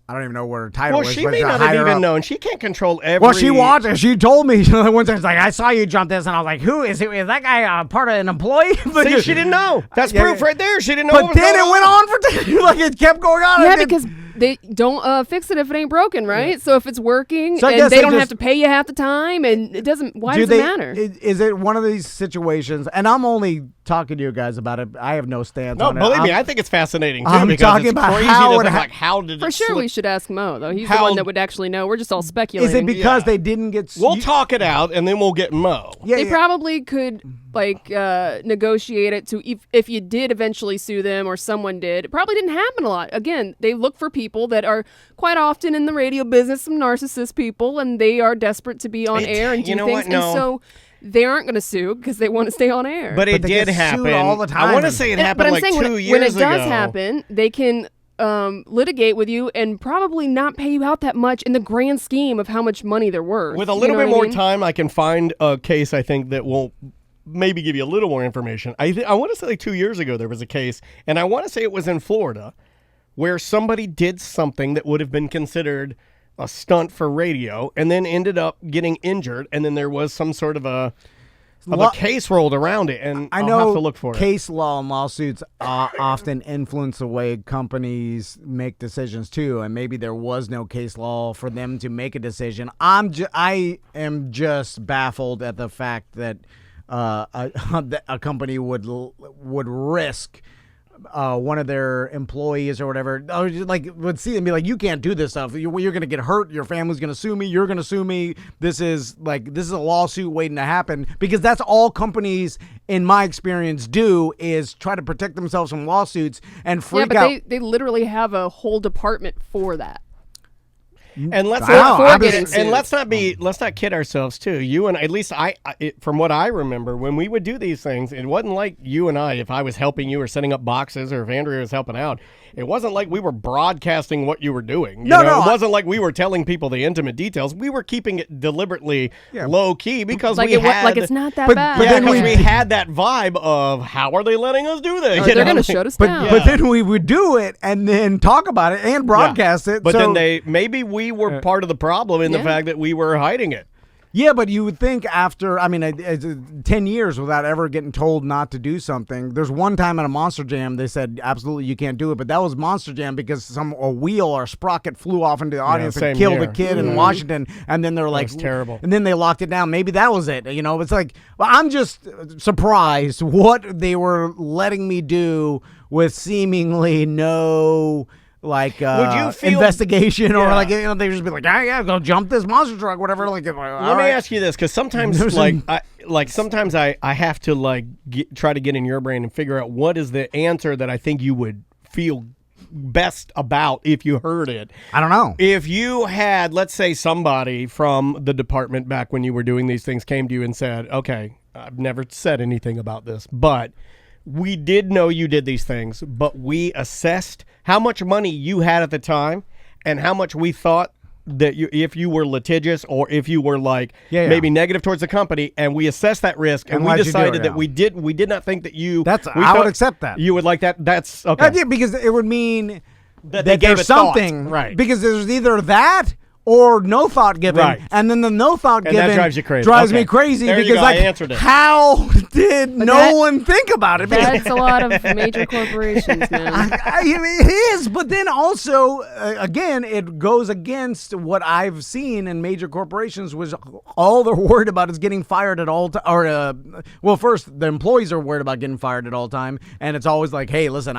I don't even know what her title is. Well, she may not have even known. She can't control every... Well, she watched it. She told me one time, like, I saw you jump this, and I was like, who is it? Is that guy part of an employee? See, she didn't know. That's proof right there. She didn't know. But then it went on for like it kept going on. Yeah, because they don't fix it if it ain't broken, right? So if it's working, so and they don't have to pay you half the time, and it doesn't. Why does it matter? Is it one of these situations? And I'm only talking to you guys about it. I have no stance on it. No, believe me, I think it's fascinating too. I'm because talking it's about crazy how to think, like, how did it for sure, slip? we should ask Mo though. He's the one that would actually know. We're just all speculating. Is it because they didn't get? We'll talk it out, and then we'll get Mo. Yeah, they probably could like negotiate it to if you did eventually sue them or someone did. It probably didn't happen a lot. Again, they look for people people that are quite often in the radio business, some narcissist people, and they are desperate to be on air and do things. And so they aren't going to sue because they want to stay on air. But it did happen all the time. I want to say it happened like 2 years ago. When it does happen, they can litigate with you and probably not pay you out that much in the grand scheme of how much money they're worth. With a little bit more time, I can find a case, I think, that will maybe give you a little more information. I want to say like 2 years ago there was a case, and I want to say it was in Florida, where somebody did something that would have been considered a stunt for radio and then ended up getting injured, and then there was some sort of a case rolled around it, and I'll have to look for it. Case law and lawsuits often influence the way companies make decisions too, and maybe there was no case law for them to make a decision. I am just baffled at the fact that a company would risk one of their employees or whatever, would see and be like, you can't do this stuff. You're going to get hurt. Your family's going to sue me. You're going to sue me. This is a lawsuit waiting to happen, because that's all companies, in my experience, do is try to protect themselves from lawsuits and freak out. They literally have a whole department for that. And let's not kid ourselves too. You and at least from what I remember, when we would do these things, it wasn't like you and I, if I was helping you or setting up boxes, or if Andrea was helping out, it wasn't like we were broadcasting what you were doing. It wasn't like we were telling people the intimate details. We were keeping it deliberately low key because it's not that bad. But then we had that vibe of, how are they letting us do this? They're going to shut us down. But then we would do it and then talk about it and broadcast it. But then maybe we were part of the problem in the fact that we were hiding it. Yeah, but you would think after, 10 years without ever getting told not to do something. There's one time at a Monster Jam they said, absolutely, you can't do it. But that was Monster Jam because a wheel or a sprocket flew off into the audience and killed a kid in Washington. And then they're like, that's terrible. And then they locked it down. Maybe that was it. It's like, well, I'm just surprised what they were letting me do with seemingly no investigation or they just be like, go jump this monster truck, whatever. Let me ask you this, because sometimes sometimes I have to try to get in your brain and figure out what is the answer that I think you would feel best about if you heard it. I don't know. If you had, let's say, somebody from the department back when you were doing these things came to you and said, okay, I've never said anything about this, but we did know you did these things, but we assessed how much money you had at the time and how much we thought that if you were litigious or if you were maybe negative towards the company, and we assessed that risk and we decided that we did not think that you. I would accept that. You would like that. That's okay. Yeah, because it would mean that there's something, right? Because there's either that or no thought given, right. And then the no thought given that drives you crazy. Drives me crazy there because I answered it. How did one think about it? That's a lot of major corporations, man. It is, but then also again, it goes against what I've seen in major corporations, which all they're worried about is getting fired at all time. First the employees are worried about getting fired at all time, and it's always like, hey, listen,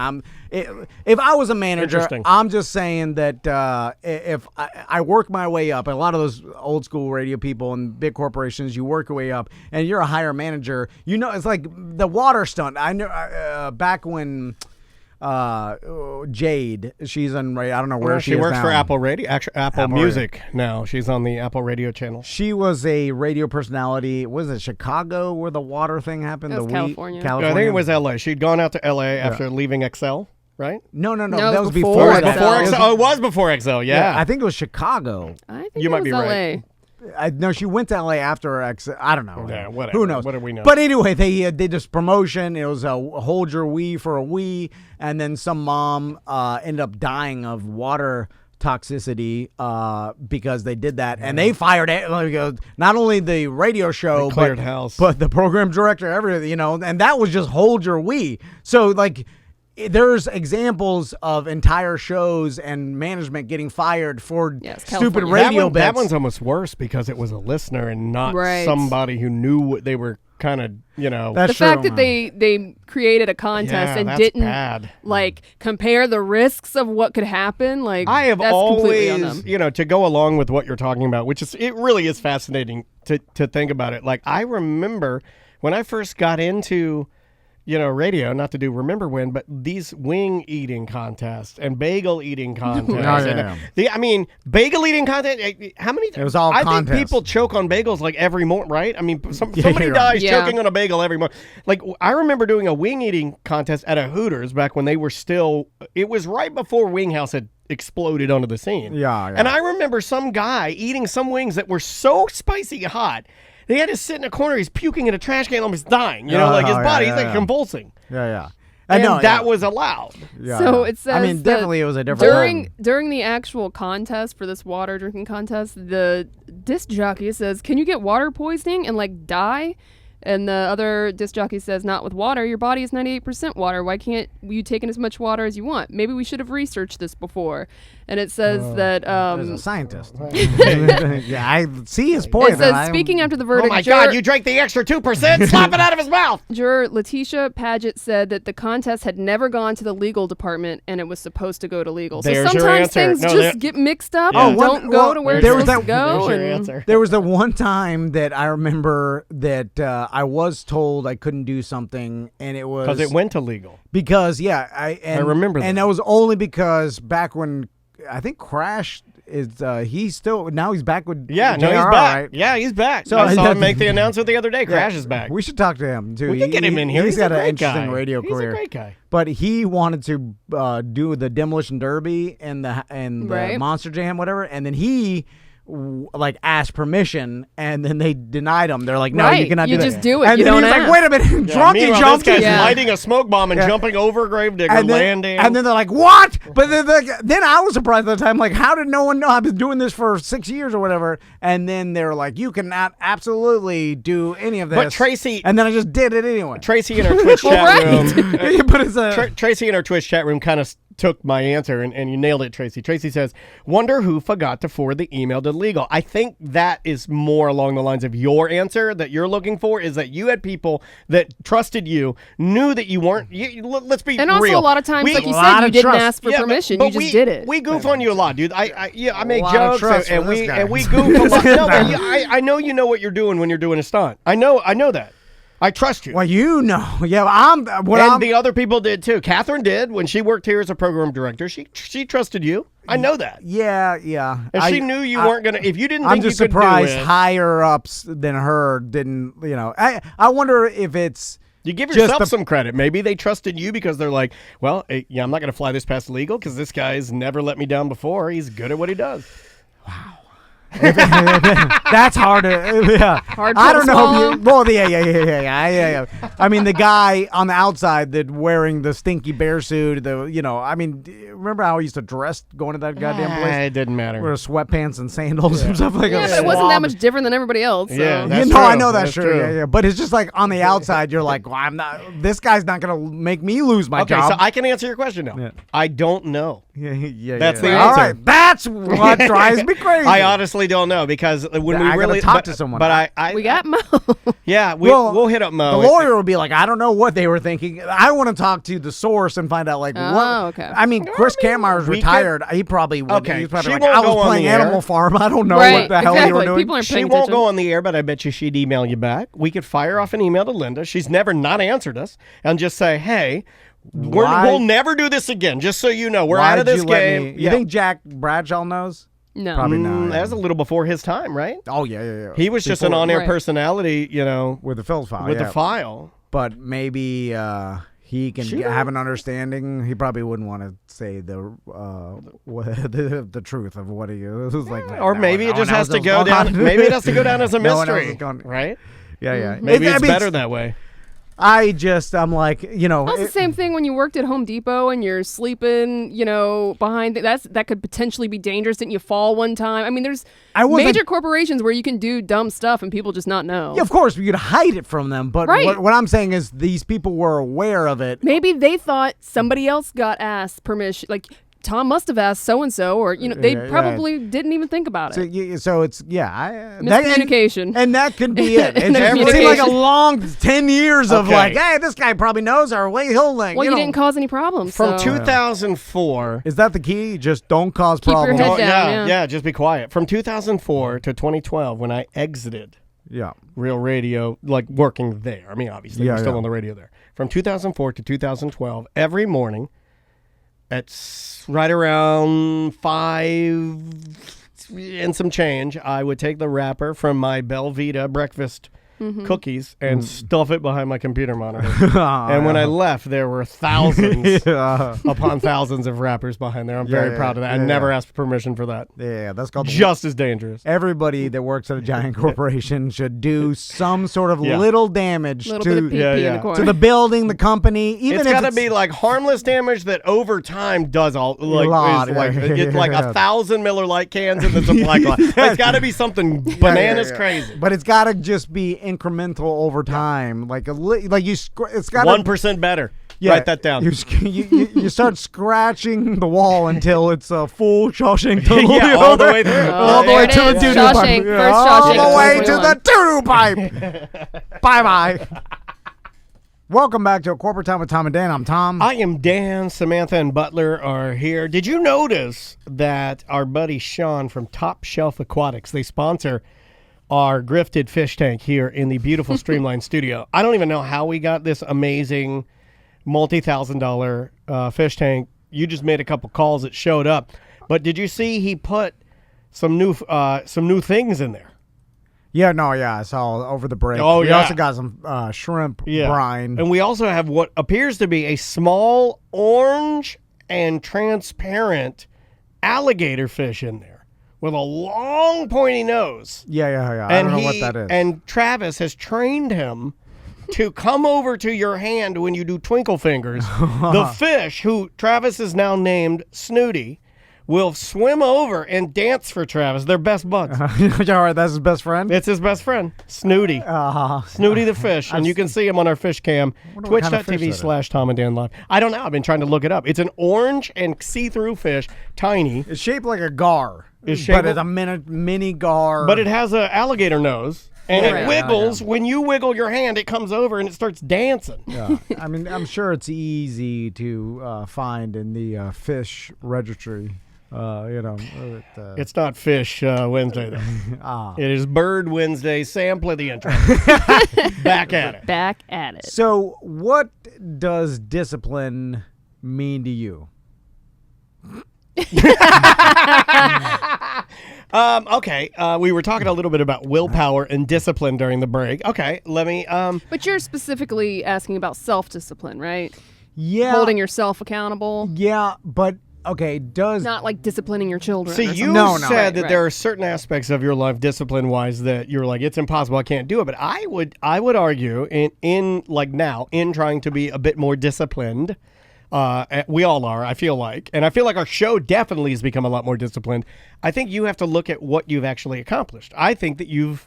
if I was a manager, I'm just saying that if I work my way up. A lot of those old school radio people and big corporations, you work your way up, and you're a higher manager. It's like the water stunt. I know back when Jade, she's on. I don't know where she works now. For Apple Radio, actually Apple Music now. She's on the Apple Radio channel. She was a radio personality. Was it Chicago where the water thing happened? It was California. I think it was L.A. She'd gone out to L.A. after leaving XL. Right? No. No, that was before XL. It was before XL. Yeah. I think it was Chicago. I think you might be LA. right. No, she went to LA after XL. I don't know. Yeah, whatever. Who knows? What do we know? But anyway, they did this promotion. It was a hold your wee for a wee, and then some mom ended up dying of water toxicity because they did that, and they fired it. Not only the radio show, but the program director, everything. And that was just hold your wee. So there's examples of entire shows and management getting fired for stupid radio bits. That one's almost worse because it was a listener and not somebody who knew what they were kind of, That's the fact that they created a contest and didn't compare the risks of what could happen. I have that's always, on them. To go along with what you're talking about, it really is fascinating to think about it. I remember when I first got into radio, not to do Remember When, but these wing eating contests and bagel eating contests. Bagel eating contest. How many? It was all I contests. think people choke on bagels like every morning, right? I mean, somebody dies choking on a bagel every morning. Like, I remember doing a wing eating contest at a Hooters back when they were still. It was right before Wing House had exploded onto the scene. Yeah. And I remember some guy eating some wings that were so spicy hot. They had to sit in a corner. He's puking in a trash can, almost dying. His body's convulsing. Yeah. And that was allowed. Yeah. So it says. I mean, definitely it was a different. During the actual contest for this water drinking contest, the disc jockey says, "Can you get water poisoning and die?" And the other disc jockey says, "Not with water. Your body is 98% water. Why can't you take in as much water as you want? Maybe we should have researched this before." And it says that... as a scientist. Yeah, I see his point. It says, speaking after the verdict... Oh, my God, you drank the extra 2%? Slap it out of his mouth! Juror Letitia Paget said that the contest had never gone to the legal department and it was supposed to go to legal. There's so sometimes things get mixed up and don't go to where it's supposed to go. There's your answer. There was the one time that I remember that I was told I couldn't do something, and it was... Because it went to legal. Because, I remember that. And that was only because back when... I think Crash is he's back with he's back. Right? Yeah, he's back. So I saw him make the announcement the other day. Crash is back. We should talk to him too. We can get him in here. He's got a an great interesting guy. radio career. He's a great guy. But he wanted to do the Demolition Derby and the Monster Jam, whatever, and then he asked permission, and then they denied him. They're like, "No, you cannot do that." You just do it. And you then don't he's ask. like, "Wait a minute, drunk he jumped." This guy's lighting a smoke bomb and jumping over a gravedigger, landing. And then they're like, "What?" But then I was surprised at the time. Like, how did no one know? I've been doing this for 6 years or whatever. And then they're like, "You cannot absolutely do any of this." But Tracy, and then I just did it anyway. Tracy in our Twitch chat room. But it's Tracy in our Twitch chat room kind of took my answer, and you nailed it, Tracy. Tracy says, "Wonder who forgot to forward the email to legal." I think that is more along the lines of your answer that you're looking for, is that you had people that trusted you, knew that you weren't. Let's be real. And also, a lot of times, like you said, you didn't ask for permission. But you just did it. We goof on you a lot, dude. I make jokes and we goof a lot. No, but I know you know what you're doing when you're doing a stunt. I know that. I trust you. Well, you know. Yeah, the other people did too. Catherine did when she worked here as a program director. She trusted you. I know that. Yeah. And she knew you weren't gonna. If you didn't, I'm think just you could surprised do it, higher ups than her didn't. I wonder if it's. You give yourself some credit. Maybe they trusted you because they're like, well, I'm not going to fly this past legal because this guy's never let me down before. He's good at what he does. Wow. That's hard to, Hard I don't know. swallow. Well, yeah. I mean, the guy on the outside that wearing the stinky bear suit, remember how he used to dress going to that goddamn place? It didn't matter. Wear sweatpants and sandals and stuff like that. Yeah, but it wasn't that much different than everybody else. So. Yeah, that's true. I know that's true. Yeah. But it's just like on the outside, you're like, well, this guy's not going to make me lose my job. So I can answer your question now. Yeah. I don't know. Yeah. That's the All answer. right. That's what drives me crazy. I honestly don't know because when I we really talk to someone. But we got Mo. Yeah, we'll hit up Mo. The lawyer will be like, I don't know what they were thinking. I want to talk to the source and find out what. Okay. I mean, Chris Kameyer's retired. He probably would. Okay. He's probably She like, won't I was go on playing the air. Animal Farm. I don't know Right, what the hell you were doing. People aren't She paying won't attention. go on the air, but I bet you she'd email you back. We could fire off an email to Linda. She's never not answered us and just say, hey, we'll never do this again. Just so you know, we're out of this game. You think Jack Bradshaw knows? No. Probably not. That was a little before his time, right? Oh, yeah. He was just an on-air Right. personality, With the Phil's file. with the file. But maybe he can have an understanding. He probably wouldn't want to say the truth of what he was like. Or maybe it just has to go down. Maybe it has to go down as a No one else mystery, is going- right? Yeah. Maybe it's better that way. I'm like, That's the same thing when you worked at Home Depot and you're sleeping, behind that could potentially be dangerous. Didn't you fall one time? I mean, there's major corporations where you can do dumb stuff and people just not know. Yeah, of course, you could hide it from them. But Right. what I'm saying is these people were aware of it. Maybe they thought somebody else got asked permission. Like, Tom must have asked so-and-so, or, they probably didn't even think about it. So it's, Miscommunication. And that could be it. It Miscommunication. seemed like a long 10 years of like, hey, this guy probably knows our way. He'll like, Well, you didn't cause any problems. From so. 2004. Is that the key? Just don't cause Keep your problems. head down. Yeah, just be quiet. From 2004 to 2012, when I exited real radio, like working there. I mean, obviously, you're still on the radio there. From 2004 to 2012, every morning at right around 5 and some change, I would take the wrapper from my Belvita breakfast cookies and stuff it behind my computer monitor. And when I left, there were thousands upon thousands of wrappers behind there. I'm very proud of that. I never asked permission for that. Yeah, that's called just as dangerous. Everybody that works at a giant corporation should do some sort of little damage Little to bit of pee-pee in the corner. to the building, the company. Even It's if got to be like harmless damage that over time does all like it's like 1,000 Miller Lite cans in the supply line. It's got to be something bananas crazy. But it's got to just be incremental over time, like it's got 1% better. Write that down. You start scratching the wall until it's a full Shawshank tunnel. All the way through. All the way to the doo-doo pipe. Shawshank, first All Shawshank the way to the doo-doo pipe. Bye-bye. Welcome back to Corporate Time with Tom and Dan. I'm Tom. I am Dan. Samantha and Butler are here. Did you notice that our buddy Sean from Top Shelf Aquatics, they sponsor our grifted fish tank here in the beautiful Streamline studio. I don't even know how we got this amazing multi-$1,000 fish tank. You just made a couple calls, it showed up. But did you see he put some new things in there? I saw over the break. We also got some shrimp brine. And we also have what appears to be a small orange and transparent alligator fish in there with a long pointy nose. Yeah. I don't know what that is. And Travis has trained him to come over to your hand when you do twinkle fingers. The fish, who Travis is now named Snooty, will swim over and dance for Travis. They're best buds. All right, that's his best friend? It's his best friend, Snooty. Snooty the fish. And you can see him on our fish cam, twitch.tv/Tom and Dan Live. I don't know. I've been trying to look it up. It's an orange and see-through fish, tiny. It's shaped like a gar. But it's a mini gar. But it has an alligator nose. And it wiggles. When you wiggle your hand, it comes over and it starts dancing. Yeah. I mean, I'm sure it's easy to find in the fish registry. It's not Fish Wednesday, though. It is Bird Wednesday. Sam, play the intro. Back at it. Back at it. So what does discipline mean to you? Okay. We were talking a little bit about willpower and discipline during the break. Okay, let me. But you're specifically asking about self-discipline, right? Yeah. Holding yourself accountable. Yeah, but okay, not like disciplining your children. See, you said that there are certain aspects of your life, discipline-wise, that you're like, it's impossible, I can't do it. But I would argue in trying to be a bit more disciplined. We all are, I feel like. And I feel like our show definitely has become a lot more disciplined. I think you have to look at what you've actually accomplished. I think that you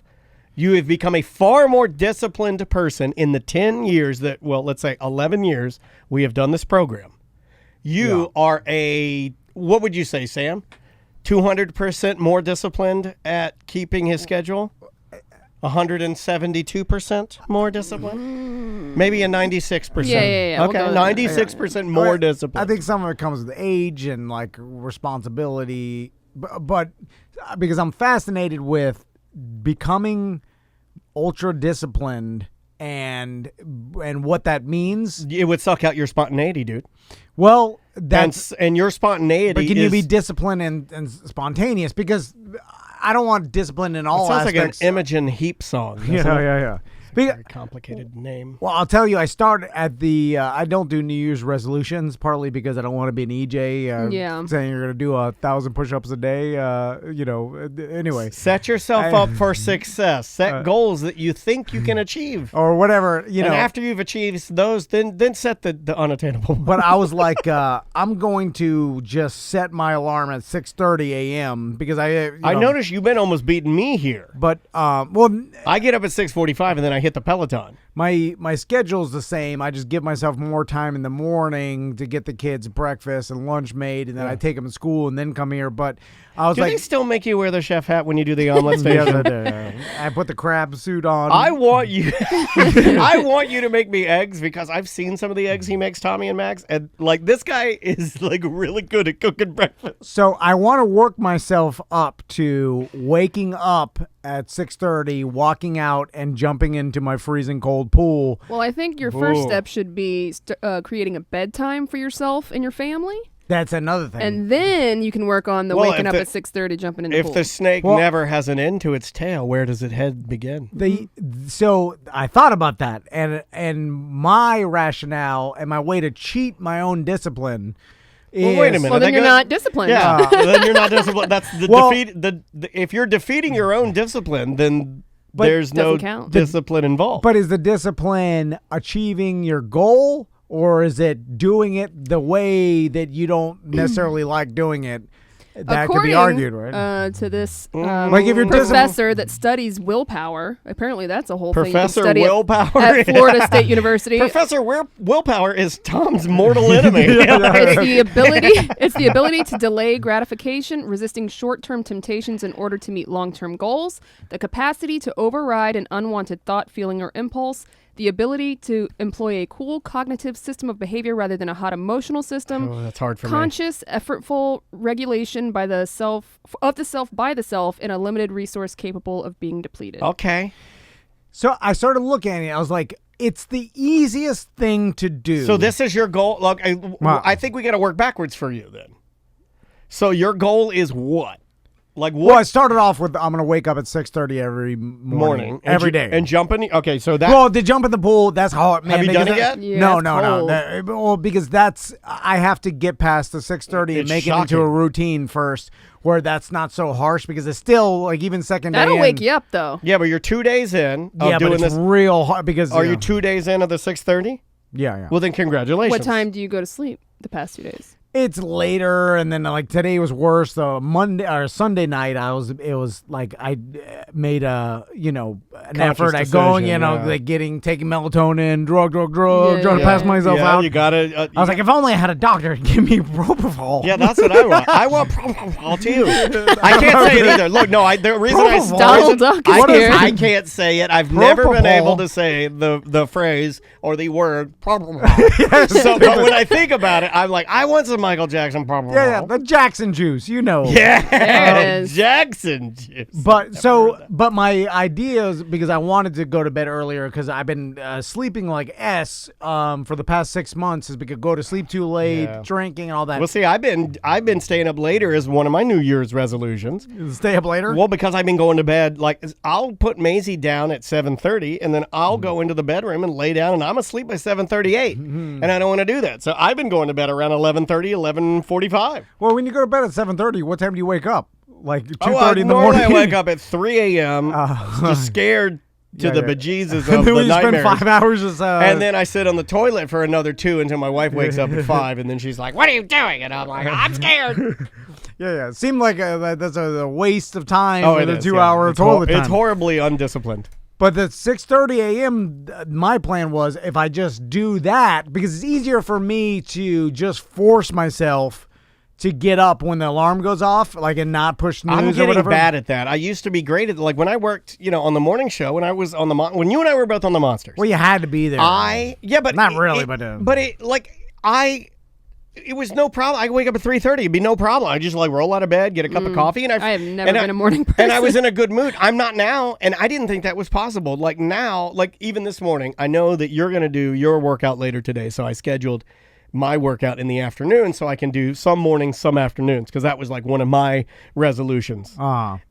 have become a far more disciplined person in the 10 years that, well, let's say 11 years we have done this program. You are what would you say, Sam? 200% more disciplined at keeping his schedule? 172% more discipline? Maybe a 96%. Yeah. Okay, 96% more discipline. I think some of it comes with age and like responsibility, but because I'm fascinated with becoming ultra disciplined and what that means. It would suck out your spontaneity, dude. Well, and your spontaneity. But can you be disciplined and spontaneous? Because I don't want discipline in all aspects. Sounds like an Imogen Heap song. Yeah. Very complicated name. Well, I'll tell you, I start at the, I don't do New Year's resolutions, partly because I don't want to be an EJ saying you're going to do 1,000 push-ups a day, anyway. Set yourself up for success. Set goals that you think you can achieve. Or whatever, And after you've achieved those, then set the unattainable. But I was like, I'm going to just set my alarm at 6:30 a.m. because I noticed you've been almost beating me here. But, I get up at 6:45 and then I hit the Peloton. My schedule's the same. I just give myself more time in the morning to get the kids breakfast and lunch made, and then I take them to school and then come here. But I was do they still make you wear the chef hat when you do the omelet station? I put the crab suit on. I want you to make me eggs because I've seen some of the eggs he makes, Tommy and Max, and like this guy is like really good at cooking breakfast. So I want to work myself up to waking up at 6:30, walking out and jumping into my freezing cold pool. Well, I think your first step should be creating a bedtime for yourself and your family. That's another thing. And then you can work on the waking up at 6:30, jumping in the pool. If the snake never has an end to its tail, where does its head begin? So I thought about that, and my rationale and my way to cheat my own discipline is... Well, wait a minute. Well, then you're not disciplined. Yeah, then you're not disciplined. That's the defeat. If you're defeating your own discipline, then there's no discipline involved. But is the discipline achieving your goal? Or is it doing it the way that you don't necessarily like doing it? That could be argued, right? To this like if you're professor that studies willpower, apparently that's a whole Professor thing you can Willpower study at Florida State University. Professor Willpower is Tom's mortal enemy. It's the ability to delay gratification, resisting short-term temptations in order to meet long-term goals, the capacity to override an unwanted thought, feeling, or impulse, the ability to employ a cool cognitive system of behavior rather than a hot emotional system. Oh, that's hard for Conscious, effortful regulation by the self by the self in a limited resource capable of being depleted. Okay. So I started looking at it. I was like, it's the easiest thing to do. So this is your goal. Look, I think we got to work backwards for you then. So your goal is what? Like what? Well, I started off with I'm going to wake up at 6:30 every morning every day. And jump in. Okay, so that. Well, to jump in the pool, that's hard, man. Have you done it yet? Yeah, No. Well, because I have to get past the 6:30 and make it into a routine first, where that's not so harsh because it's still like even second day. That'll wake you up though. Yeah, but you're 2 days in. Yeah, doing but it's real hard because. Are you 2 days in of the 6:30? Yeah. Well, then congratulations. What time do you go to sleep the past 2 days? It's later, and then like today was worse. So Monday or Sunday night, it was like I made an effort at going, like taking melatonin, drug, trying to pass myself out. You gotta. I was like, if only I had a doctor to give me propofol. Yeah, that's what I want. I want propofol too. I can't say it either. Look, no, the reason I can't say it. I've never been able to say the phrase or the word propofol. So, but when I think about it, I'm like, I want some Michael Jackson propofol. Yeah, the Jackson juice, Yeah, there it is. Jackson juice. But my idea is because I wanted to go to bed earlier because I've been sleeping like for the past 6 months is because I go to sleep too late, drinking and all that. Well, see, I've been staying up later as one of my New Year's resolutions. Stay up later? Well, because I've been going to bed. Like I'll put Maisie down at 7:30, and then I'll go into the bedroom and lay down, and I'm asleep by 7:38, and I don't want to do that. So I've been going to bed around 11:30. 11:45. Well, when you go to bed at 7:30, what time do you wake up? Like 2:30 in the morning? morning? I wake up at 3 a.m. Just scared to the bejesus of and then the you nightmares. spend 5 hours or so. And then I sit on the toilet for another 2 until my wife wakes up at 5, and then she's like, "What are you doing?" And I'm like, "I'm scared." Yeah. It seemed like that's a waste of time for the 2-hour toilet time. It's horribly undisciplined. But the 6:30 a.m., my plan was if I just do that, because it's easier for me to just force myself to get up when the alarm goes off, like, and not push snooze I'm or getting whatever. bad at that. I used to be great at when I worked, on the morning show, when I was on when you and I were both on the Monsters. Well, you had to be there. but not really, it was no problem. I wake up at 3:30. It'd be no problem. I just roll out of bed, get a cup of coffee, and I have never been a morning person. And I was in a good mood. I'm not now, and I didn't think that was possible. Like now, even this morning, I know that you're going to do your workout later today, so I scheduled my workout in the afternoon so I can do some mornings, some afternoons, because that was one of my resolutions.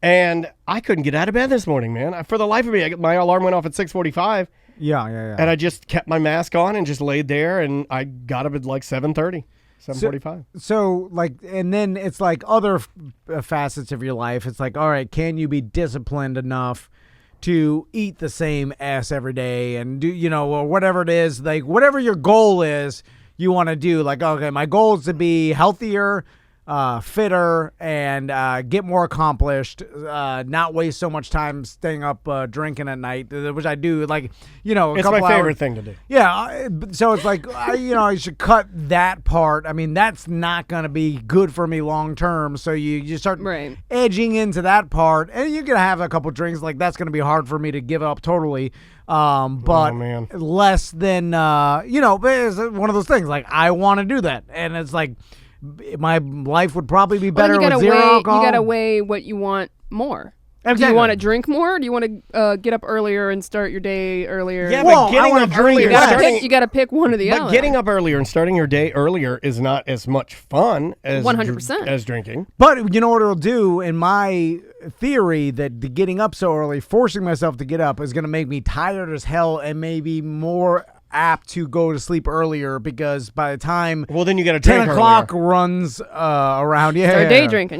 And I couldn't get out of bed this morning, man. For the life of me, my alarm went off at 6:45. Yeah. And I just kept my mask on and just laid there, and I got up at 7:30. 7:45. So and then it's other facets of your life. It's all right, can you be disciplined enough to eat the same ass every day and do, or whatever it is, whatever your goal is, you want to do. Okay, my goal is to be healthier, fitter, and get more accomplished, not waste so much time staying up drinking at night, which I do. It's my favorite thing to do. Yeah, so it's I should cut that part. I mean, that's not going to be good for me long term. So you start edging into that part, and you're going to have a couple drinks. That's going to be hard for me to give up totally. But less than it's one of those things. I want to do that, and it's my life would probably be better with zero alcohol. You gotta weigh what you want more. Do you want to drink more? Or do you want to get up earlier and start your day earlier? Yeah, but getting up earlier, you got to pick one or the other. But getting up earlier and starting your day earlier is not as much fun as 100% as drinking. But you know what it'll do? In my theory, that the getting up so early, forcing myself to get up, is going to make me tired as hell and maybe more apt to go to sleep earlier, because by the time then you got to drink 10 o'clock runs around, start day drinking,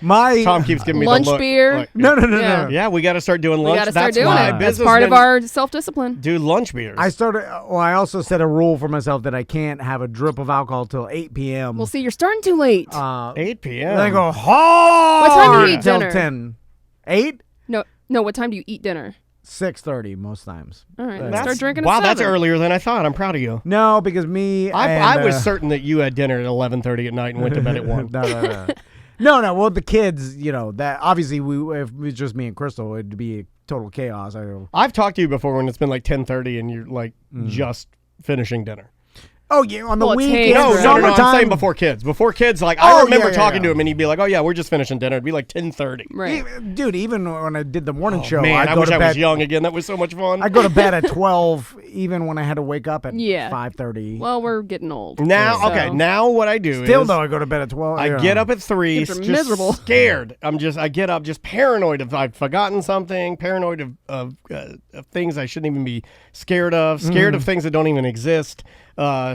my Tom keeps giving me lunch the look. beer. No. Yeah, we got to start doing lunch. We got to start doing it. That's part of our self-discipline. Do lunch beers. I also set a rule for myself that I can't have a drip of alcohol till 8 p.m. Well, see, you're starting too late. 8 p.m. Then I go hard. What time do you eat till dinner? 10. 8? No. What time do you eat dinner? 6:30 most times. All right, start drinking. Wow, at 7. that's earlier than I thought. I'm proud of you. No, because I was certain that you had dinner at 11:30 at night and went to bed at 1. No. Well, the kids, that obviously if it was just me and Crystal, it'd be total chaos. I've talked to you before when it's been like 10:30 and you're like just finishing dinner. Oh yeah, on the weekend. Hayes, No, summertime. I'm saying before kids. Before kids, like I remember talking to him and he'd be like, "Oh yeah, we're just finishing dinner." It'd be like 10:30. Right, dude. Even when I did the morning show, Man, I wish I bed, was young again. That was so much fun. I go to bed at 12, even when I had to wake up at 5:30. Well, we're getting old. Now, okay. Now what I do Still is, though, I go to bed at 12. I get up at 3, Kids are just miserable. scared. I get up just paranoid of I've forgotten something, paranoid of things I shouldn't even be scared of, scared of things that don't even exist.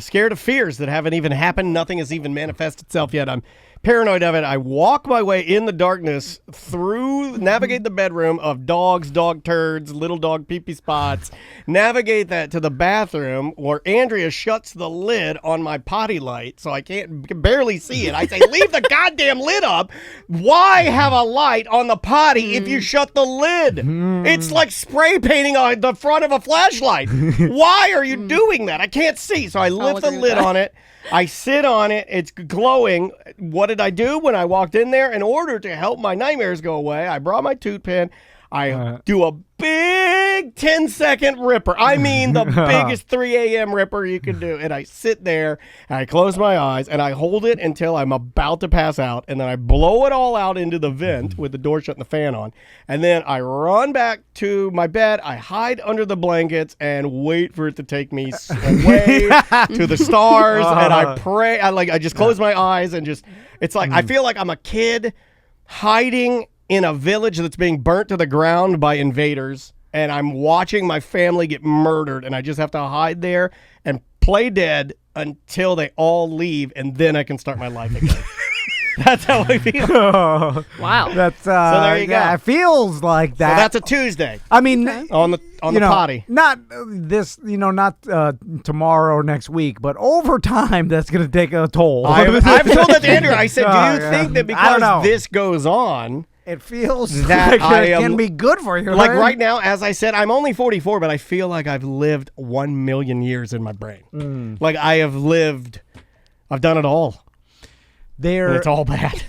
Scared of fears that haven't even happened. Nothing has even manifested itself yet. I'm paranoid of it. I walk my way in the darkness navigate the bedroom of dogs, dog turds, little dog pee-pee spots, navigate that to the bathroom where Andrea shuts the lid on my potty light so I can barely see it. I say, leave the goddamn lid up. Why have a light on the potty if you shut the lid? It's like spray painting on the front of a flashlight. Why are you doing that? I can't see. So I lift the lid on it. I sit on it. It's glowing. What did I do when I walked in there? In order to help my nightmares go away, I brought my toot pen. I do a big 10-second ripper. I mean the biggest 3 a.m. ripper you can do. And I sit there, and I close my eyes, and I hold it until I'm about to pass out. And then I blow it all out into the vent with the door shut and the fan on. And then I run back to my bed. I hide under the blankets and wait for it to take me away to the stars. And I pray. I just close my eyes and just, it's like, I feel like I'm a kid hiding in a village that's being burnt to the ground by invaders, and I'm watching my family get murdered, and I just have to hide there and play dead until they all leave, and then I can start my life again. That's how I feel. Wow. That's so there you go. It feels like that. So that's a Tuesday. I mean, on the potty. Not not tomorrow or next week, but over time, that's going to take a toll. I've told that to Andrew. I said, do you think that because this goes on, it feels that like it can be good for you? Like right now, as I said, I'm only 44, but I feel like I've lived 1 million years in my brain. Like I've done it all. And it's all bad.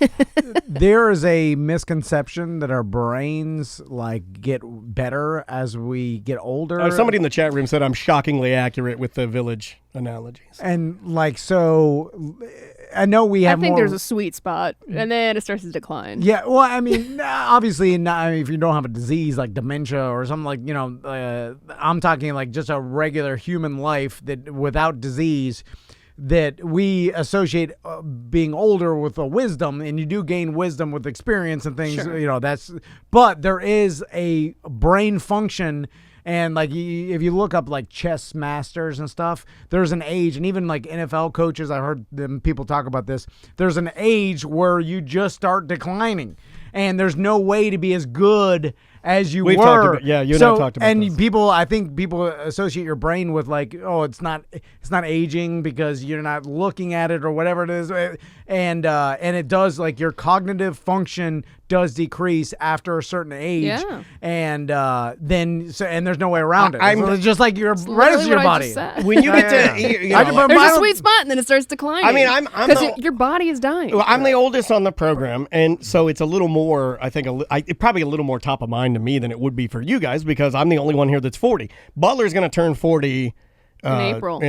There is a misconception that our brains get better as we get older. Somebody in the chat room said I'm shockingly accurate with the village analogies. And so I know we have. I think there's a sweet spot, and then it starts to decline. Yeah, well, I mean, obviously, if you don't have a disease like dementia or something I'm talking just a regular human life that without disease. That we associate being older with a wisdom, and you do gain wisdom with experience and things. Sure. But there is a brain function, and if you look up chess masters and stuff, there's an age, and even NFL coaches, I heard people talk about this. There's an age where you just start declining, and there's no way to be as good as you were. You and I talked about this. I think people associate your brain with it's not aging because you're not looking at it or whatever it is, and it does your cognitive function does decrease after a certain age, and there's no way around it. It's just like your rest of your body. When you get to, there's a sweet spot, and then it starts declining. I mean, because your body is dying. Well, I'm the oldest on the program, and so it's a little more. I think probably a little more top of mind to me than it would be for you guys because I'm the only one here that's 40. Butler's going to turn 40 in April.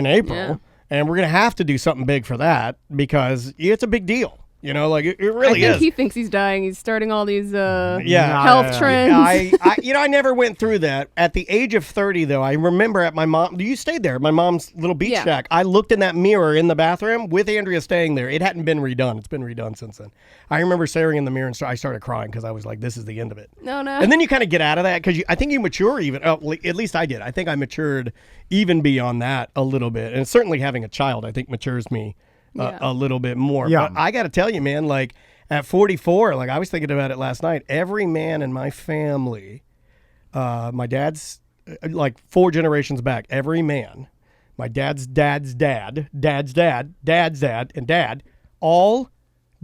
and we're going to have to do something big for that because it's a big deal. You know, like it really I think is. he thinks he's dying. He's starting all these health trends. I never went through that. At the age of 30, though, I remember at my mom. You stayed there, my mom's little beach shack. I looked in that mirror in the bathroom with Andrea staying there. It hadn't been redone. It's been redone since then. I remember staring in the mirror and I started crying because I was like, "This is the end of it." No. And then you kind of get out of that because I think you mature even. At least I did. I think I matured even beyond that a little bit, and certainly having a child, I think, matures me a little bit more. Yeah. But I got to tell you, man, like. At 44, like I was thinking about it last night, every man in my family, my dad's, like 4 generations back, every man, my dad's dad, and dad, all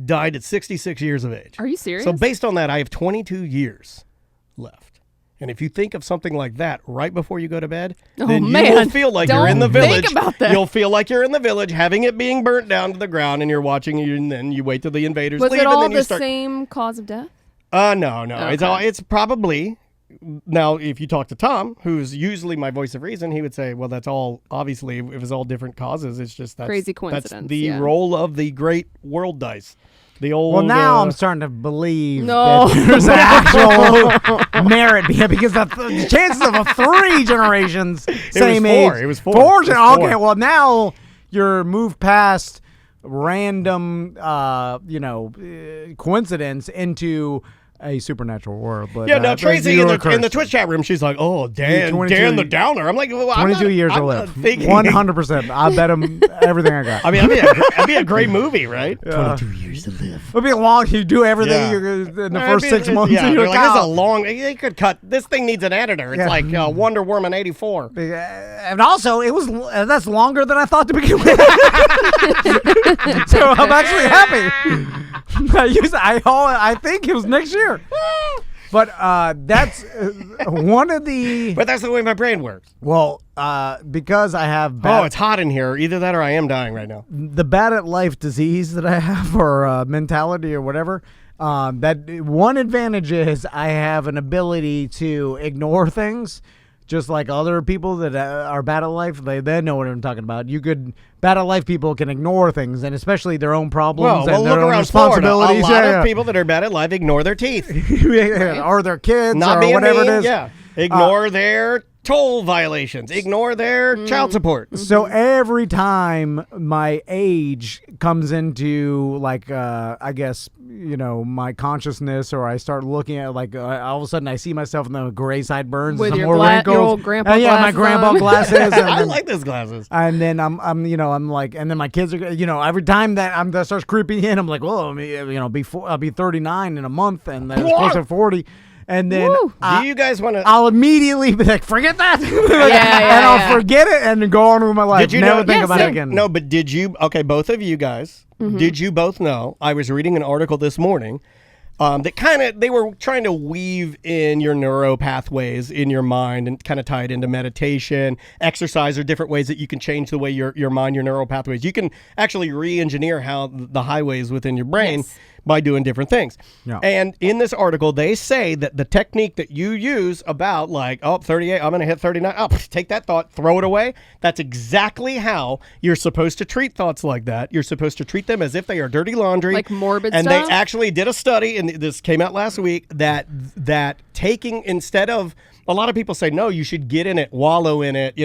died at 66 years of age. Are you serious? So based on that, I have 22 years left. And if you think of something like that right before you go to bed, then you will feel like you're in the village. Think about that. You'll feel like you're in the village, having it being burnt down to the ground, and you're watching it, and then you wait till the invaders leave. Was it all and then the same cause of death? No. Okay. It's probably. Now, if you talk to Tom, who's usually my voice of reason, he would say, well, that's all, obviously, if it's all different causes, it's just crazy coincidence. That's the roll of the great world dice. The old, well, now I'm starting to believe No. that there's actual merit because the chances of 3 generations same age. It was 4. Okay, well, now you're moved past random, coincidence into a supernatural world. But Tracy in the Twitch chat room, she's like, "Oh, Dan the Downer." I'm like, well, 22 years to live. 100%. I bet him everything I got. I mean, that'd be a great movie, right? 22 years to live. It'd be long. You do everything in the first 6 months. Yeah, of your like, this is a long. They could cut. This thing needs an editor. It's like Wonder Woman '84. And also, that's longer than I thought to begin with. So I'm actually happy. I think it was next year. But that's one of the... But that's the way my brain works. Well, because I have... it's hot in here. Either that or I am dying right now. The bad at life disease that I have, or mentality or whatever, that one advantage is I have an ability to ignore things. Just like other people that are bad at life, they know what I'm talking about. Bad at life people can ignore things, and especially their own problems and their own responsibilities. A lot of people that are bad at life ignore their teeth. Or their kids, Not or whatever it is. Yeah. Ignore their toll violations. Ignore their child support. So every time my age comes into, like, I guess, my consciousness, or I start looking at, like, all of a sudden I see myself in the gray sideburns with some your, more wrinkles. your old grandpa glasses. Yeah, my grandpa glasses. And I like those glasses. And then I'm like, and then my kids are, every time that starts creeping in, I'm like, well, I'll be 39 in a month, and then it's close to 40. And then do you guys want to? I'll immediately be like, forget that, and I'll forget it and go on with my life. Did you never think about it again? No, but did you? Okay, both of you guys, did you both know? I was reading an article this morning that they were trying to weave in your neuro pathways in your mind and kind of tie it into meditation, exercise, or different ways that you can change the way your mind, your neural pathways. You can actually re-engineer how the highways within your brain. Yes. By doing different things. Yeah. And in this article, they say that the technique that you use about 38, I'm going to hit 39. Take that thought, throw it away. That's exactly how you're supposed to treat thoughts like that. You're supposed to treat them as if they are dirty laundry. Like morbid and stuff? They actually did a study, and this came out last week, that taking, instead of, a lot of people say, no, you should get in it, wallow in it.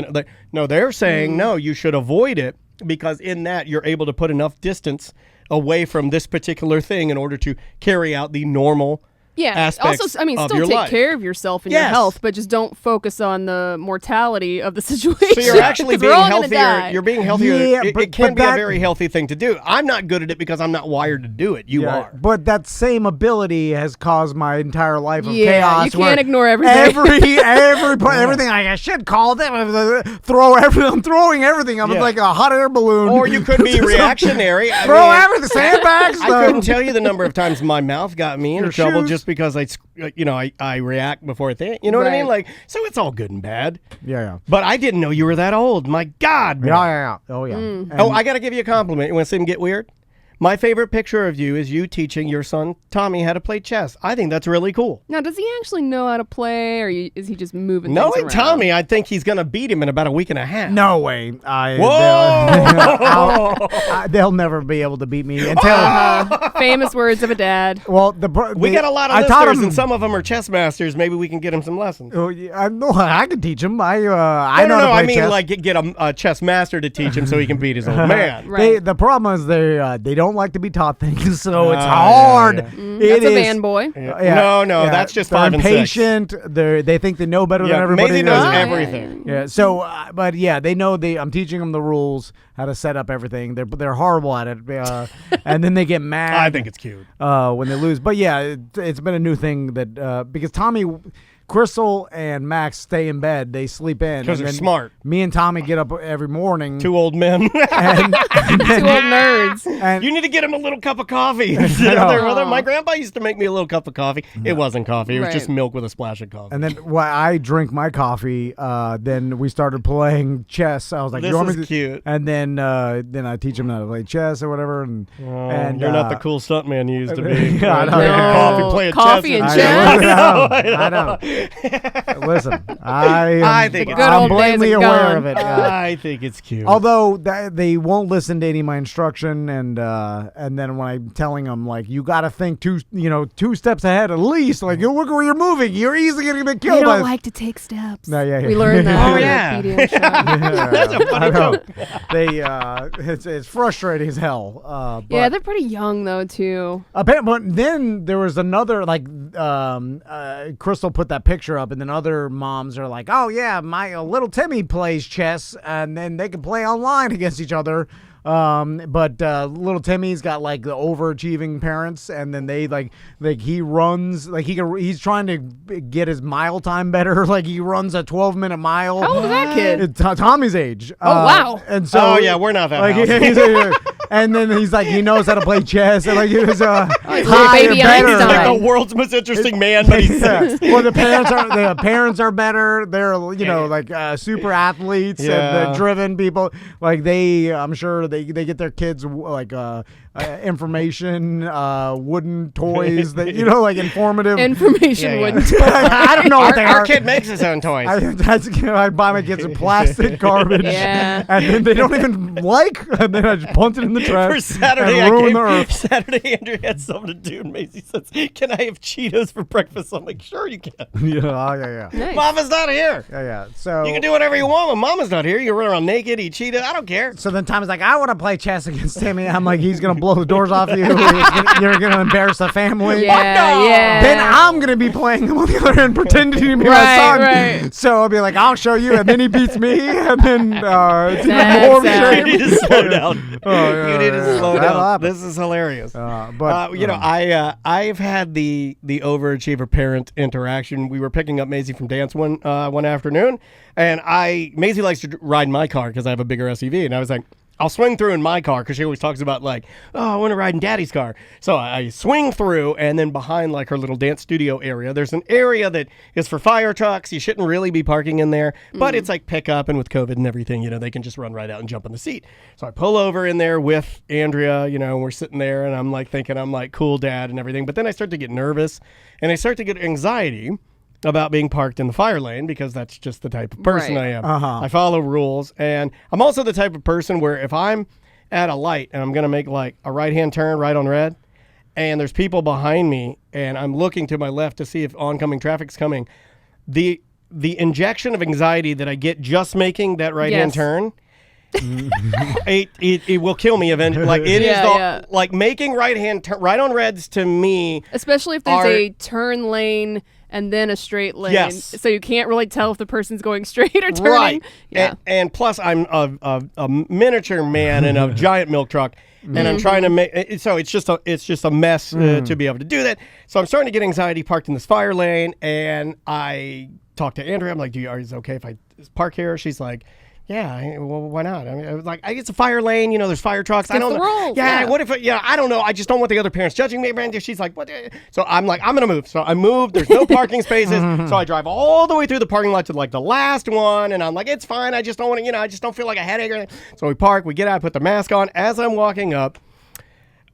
They're saying, no, you should avoid it, because in that you're able to put enough distance away from this particular thing in order to carry out the normal aspects also, I mean, of still your take life. Care of yourself and your health, but just don't focus on the mortality of the situation. So you're actually being healthier. You're being healthier. Yeah, it can be a very healthy thing to do. I'm not good at it because I'm not wired to do it. You are. But that same ability has caused my entire life of You chaos. can't ignore everything. Everything I should call them. I'm throwing everything. I'm like a hot air balloon. Or you could be reactionary. Throw everything. Sandbags. I couldn't tell you the number of times my mouth got me into trouble just because I react before I think. You know what I mean? Like, so it's all good and bad. Yeah. But I didn't know you were that old. My God. Man. Yeah. Oh, yeah. I got to give you a compliment. You want to see him get weird? My favorite picture of you is you teaching your son Tommy how to play chess. I think that's really cool. Now, does he actually know how to play, or is he just moving Knowing things around? Tommy, I think he's going to beat him in about a week and a half. No way. Whoa! They'll never be able to beat me until Famous words of a dad. Well, we got a lot of listeners, and some of them are chess masters. Maybe we can get them some lessons. Oh, yeah, I can teach him. I know I mean, chess. like get a chess master to teach him so he can beat his old man. Right. The problem is they don't like to be taught things, so it's hard. Yeah. That's a man boy. No, that's just they're 5 and 6. impatient. They think they know better than everybody. Maisie knows else. everything. Yeah. So, but yeah, they know. I'm teaching them the rules, how to set up everything. They're horrible at it, and then they get mad. I think it's cute when they lose. But yeah, it's been a new thing that because Tommy, Crystal, and Max stay in bed. They sleep in because they're smart. Me and Tommy get up every morning. 2 old men. Two old nerds. And you need to get him a little cup of coffee. My grandpa used to make me a little cup of coffee. It wasn't coffee. It was just milk with a splash of coffee. And then while I drink my coffee, then we started playing chess. I was like, this is cute. And then I teach him how to play chess or whatever. And you're not the cool stuntman you used to be. Yeah, coffee, playing coffee chess. and chess. I know. Listen, I think good old days blatantly are aware gone. of it. I think it's cute. Although they won't listen to any of my instruction, and then when I'm telling them like you got to think 2 steps ahead at least, like you look where you're moving, you're easily going to get killed. We don't like to take steps. No, yeah. We learned that. Oh yeah. That's a funny joke. It's frustrating as hell. Yeah, they're pretty young though too. But then there was another Crystal put that picture up, and then other moms are like, "Oh yeah, my little Timmy plays chess, and then they can play online against each other." But little Timmy's got like the overachieving parents, and then they like he runs like he's trying to get his mile time better. Like he runs a 12-minute mile. How old is that kid? Tommy's age. Oh wow! And so we're not that. And then he's like he knows how to play chess, and like he was baby better. He's like the world's most interesting man, but he's well, the parents are better. They're like super athletes and they're driven people. Like I'm sure they get their kids like information, wooden toys that like informative information. Wooden toys. I don't know what they are. Our kid makes his own toys. I buy my kids some plastic garbage, and then they don't even and then I just punt it in the trash. For Saturday, and ruin the earth. Saturday, Andrew had something to do, and Maisie says, "Can I have Cheetos for breakfast?" I'm like, "Sure, you can." Yeah. Nice. Mama's not here. Yeah. So you can do whatever you want when Mama's not here. You can run around naked, eat Cheetos. I don't care. So then Tommy's like, "I want to play chess against Timmy." I'm like, "He's gonna blow the doors off you. You're gonna embarrass the family." Yeah. Then I'm gonna be playing him on the other end, pretending to be my son. Right. So I'll be like, "I'll show you," and then he beats me, and then it's even more shame. You need to slow down. You need to slow That'll down. happen. This is hilarious. I've had the overachiever parent interaction. We were picking up Maisie from dance one afternoon, and Maisie likes to ride my car because I have a bigger SUV, and I was like, I'll swing through in my car because she always talks about like, oh, I want to ride in Daddy's car. So I swing through, and then behind like her little dance studio area, there's an area that is for fire trucks. You shouldn't really be parking in there, but it's like pickup, and with COVID and everything, they can just run right out and jump in the seat. So I pull over in there with Andrea, and we're sitting there, and I'm like thinking I'm like cool dad and everything. But then I start to get nervous, and I start to get anxiety about being parked in the fire lane because that's just the type of person I am. I follow rules, and I'm also the type of person where if I'm at a light and I'm going to make like a right-hand turn right on red and there's people behind me and I'm looking to my left to see if oncoming traffic's coming, the injection of anxiety that I get just making that right-hand turn, it will kill me eventually. Like it is like making right-hand turn right on reds to me, especially if there's a turn lane and then a straight lane. Yes. So you can't really tell if the person's going straight or turning. Right. Yeah. And plus I'm a miniature man in a giant milk truck, and I'm trying to make it so it's just a mess to be able to do that. So I'm starting to get anxiety parked in this fire lane, and I talk to Andrea. I'm like, are you okay if I park here? She's like, yeah, well, why not? I mean, I was like, it's a fire lane, there's fire trucks. I don't know. Rules, what if, I don't know. I just don't want the other parents judging me. She's like, what? So I'm like, I'm going to move. So I moved. There's no parking spaces. So I drive all the way through the parking lot to like the last one. And I'm like, it's fine. I just don't want to, I just don't feel like a headache or anything. So we park, we get out, put the mask on. As I'm walking up,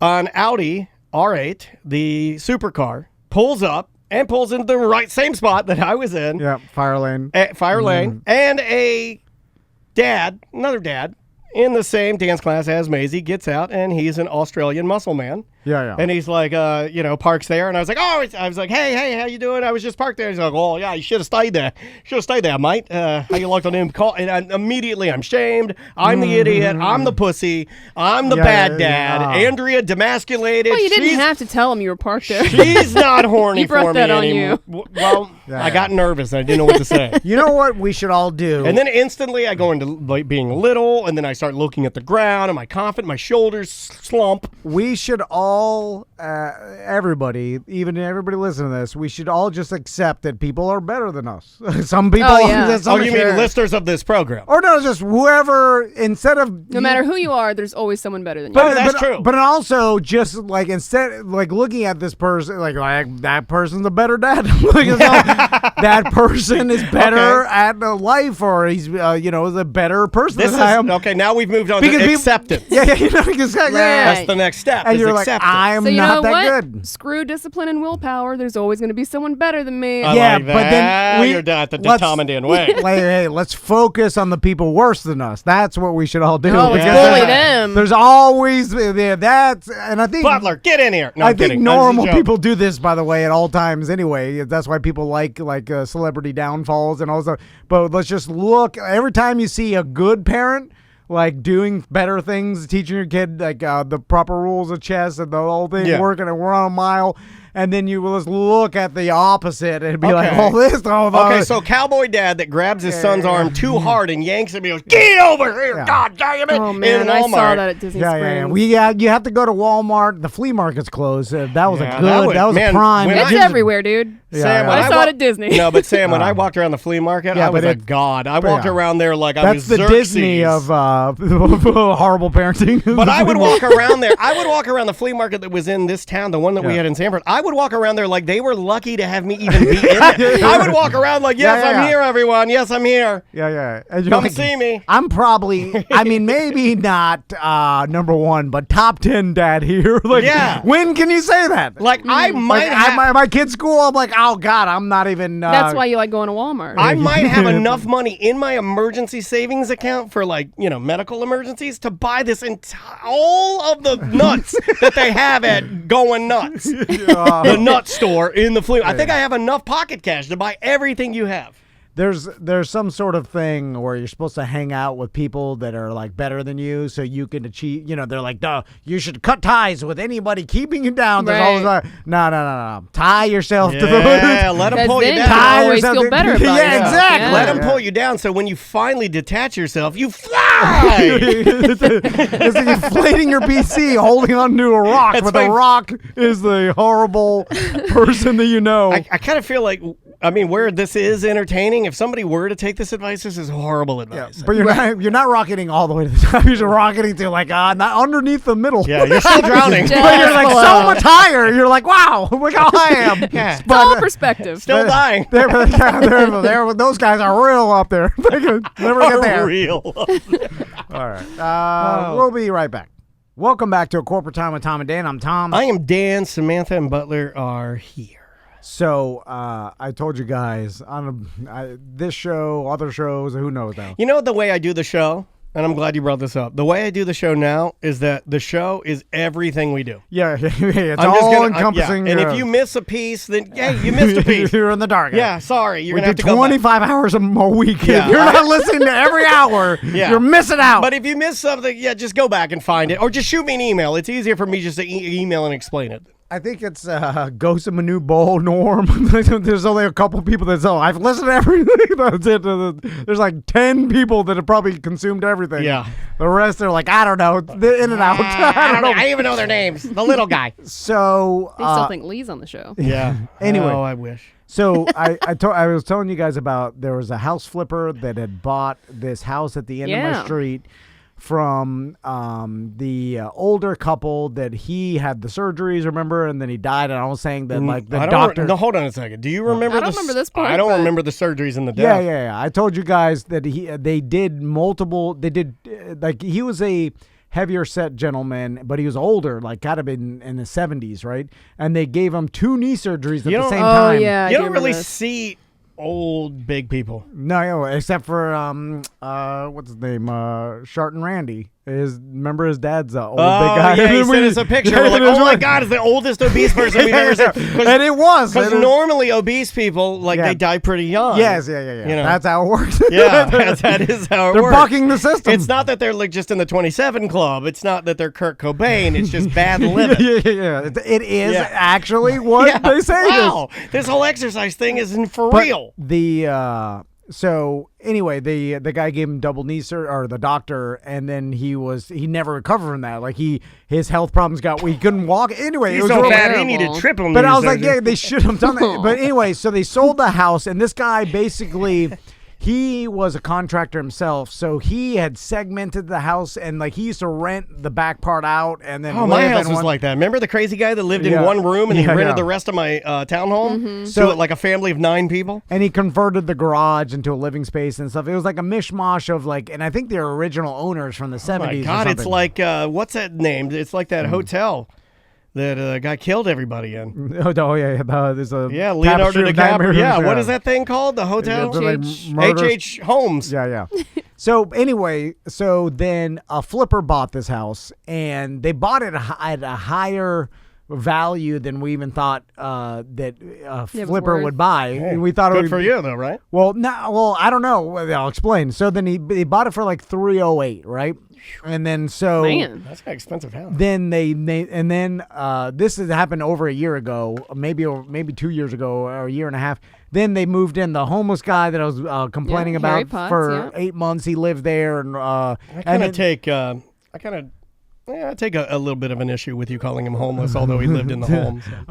An Audi R8, the supercar, pulls up and pulls into the same spot that I was in. Yeah, fire lane. And another dad, in the same dance class as Maisie, gets out, and he's an Australian muscle man. Yeah. And he's like, parks there. And I was like, hey, how you doing? I was just parked there. He's like, oh, yeah, you should have stayed there. Mate. How you looked on him? And immediately I'm shamed. I'm the idiot. I'm the pussy. I'm the bad dad. Andrea demasculated. Well, you didn't have to tell him you were parked there. She's not horny you brought for that me on anymore. you. Well, I got nervous. I didn't know what to say. You know what we should all do? And then instantly I go into being little, and then I start looking at the ground, and my shoulders slump. We should all, everybody listening to this, we should all just accept that people are better than us. Some people. Oh, yeah. You mean listeners of this program? Or no, just whoever, instead of. No matter who you are, there's always someone better than you. That's true. But also, just like instead, like looking at this person, like that person's a better dad. That person is better at life, or he's, is a better person than I am. Okay, now we've moved on to acceptance. That's the next step. And you're like, acceptance. I'm so you not know that what? good. Screw discipline and willpower. There's always going to be someone better than me. But then you're not the Tom and Dan way. Hey, let's focus on the people worse than us. That's what we should all do. Oh, bully them. There's always that's, and I think Butler, get in here. No, I think normal people do this, by the way, at all times. Anyway, that's why people like celebrity downfalls and all that. But let's just look every time you see a good parent. Like doing better things, teaching your kid like the proper rules of chess and the whole thing working, and we're on a mile. And then you will just look at the opposite and be like, okay, so cowboy dad that grabs his son's arm too hard and yanks him, he goes, get over here, God damn it. Oh, man, I saw that at Disney Springs. You have to go to Walmart. The flea market's closed. That was a prime. It's everywhere, dude. Sam, I saw it at Disney. No, but Sam, when I walked around the flea market, I was a god. I walked around there like I was That's the Xerxes. Disney of horrible parenting. But I would walk around there. I would walk around the flea market that was in this town, the one that we had in Sanford. I would walk around there like they were lucky to have me even be in there. I would walk around like, yes, I'm here, everyone. Yes, I'm here. Yeah. Come see me. I'm probably, maybe not number one, but top 10 dad here. When can you say that? Like, I might have... my kid's school, I'm like, oh, God, I'm not even... That's why you like going to Walmart. I might have enough money in my emergency savings account for, medical emergencies to buy this all of the nuts that they have at Going Nuts. The nut store in the flea. I think I have enough pocket cash to buy everything you have. There's some sort of thing where you're supposed to hang out with people that are like better than you, so you can achieve. They're like, duh, you should cut ties with anybody keeping you down. There's always like, no. Tie yourself to the. Yeah, let them pull you down. Tie always feel better about yeah, exactly. Yeah. Let them pull you down, so when you finally detach yourself, you fly. It's like inflating your PC, holding onto a rock, but the rock is the horrible person that you know. I kind of feel like. Where this is entertaining, if somebody were to take this advice, this is horrible advice. Yeah, but you're not rocketing all the way to the top. You're rocketing to not underneath the middle. Yeah, you're still drowning. But you're like so much higher. You're like, wow, look how high I am. Yeah. It's all perspective. Still dying. Those guys are real up there. They can never get there. Real. All right. We'll be right back. Welcome back to A Corporate Time with Tom and Dan. I'm Tom. I am Dan. Samantha and Butler are here. So I told you guys on this show, other shows, who knows now. You know the way I do the show, and I'm glad you brought this up. The way I do the show now is that the show is everything we do. Yeah, it's all encompassing. And if you miss a piece, then you missed a piece. You're in the dark. Yeah, sorry. You're gonna have to 25 hours a week. Yeah. If you're not listening to every hour, you're missing out. But if you miss something, just go back and find it, or just shoot me an email. It's easier for me just to email and explain it. I think it's Ghost of Manu Bowl Norm. There's only a couple people that say, I've listened to everything. That's it. There's like 10 people that have probably consumed everything. Yeah. The rest are like, I don't know. They're in and out. I don't know. I even know their names. The little guy. So. They still think Lee's on the show. Yeah. Anyway. Oh, I wish. So I was telling you guys about there was a house flipper that had bought this house at the end of my street from the older couple that he had the surgeries, remember, and then he died. And I was saying that the doctor. No, hold on a second. Do you remember? I don't remember this part. I don't remember the surgeries and the death. Yeah. I told you guys that they did multiple. They did he was a heavier set gentleman, but he was older, like gotta been in the 70s, right? And they gave him 2 knee surgeries at the same time. Yeah, you don't really see old big people. No, except for what's his name? Sharton Randy. Remember his dad's old big guy. Yeah, he sent us a picture. We're like, oh my God, it's the oldest obese person we've ever seen. And it was. Because normally obese people, they die pretty young. Yes, yeah. You know? That's how it works. Yeah, that is how it works. They're bucking the system. It's not that they're like just in the 27 club. It's not that they're Kurt Cobain. It's just bad living. Yeah. It is actually what they say. Wow, this whole exercise thing isn't for real. So anyway, the guy gave him double knee surgery, or the doctor, and then he never recovered from that. Like his health problems he couldn't walk. Anyway, he's it was so really bad he needed triple knee But I was surgery. like, yeah, they should have done that. But anyway, so they sold the house, and this guy basically. He was a contractor himself, so he had segmented the house, and he used to rent the back part out, and then my house was like that. Remember the crazy guy that lived in one room and he rented the rest of my townhome? Mm-hmm. So like a family of 9 people? And he converted the garage into a living space and stuff. It was like a mishmash of and I think they're original owners from the 70s. Oh my God, it's like, what's that name? It's like that hotel that guy killed everybody in. Oh yeah. There's a Leonardo DiCaprio. Yeah, what is that thing called? The hotel? H.H. Holmes. Yeah. So anyway, then a flipper bought this house, and they bought it at a higher value than we even thought that a flipper would buy. Hey, we thought good for you though, right? Well, I don't know. I'll explain. So then he bought it for like $308, right? And then that's an expensive house. Then this has happened over a year ago, maybe 2 years ago, or a year and a half. Then they moved in the homeless guy that I was complaining about for 8 months. He lived there, and I take a little bit of an issue with you calling him homeless, although he lived in the home. So.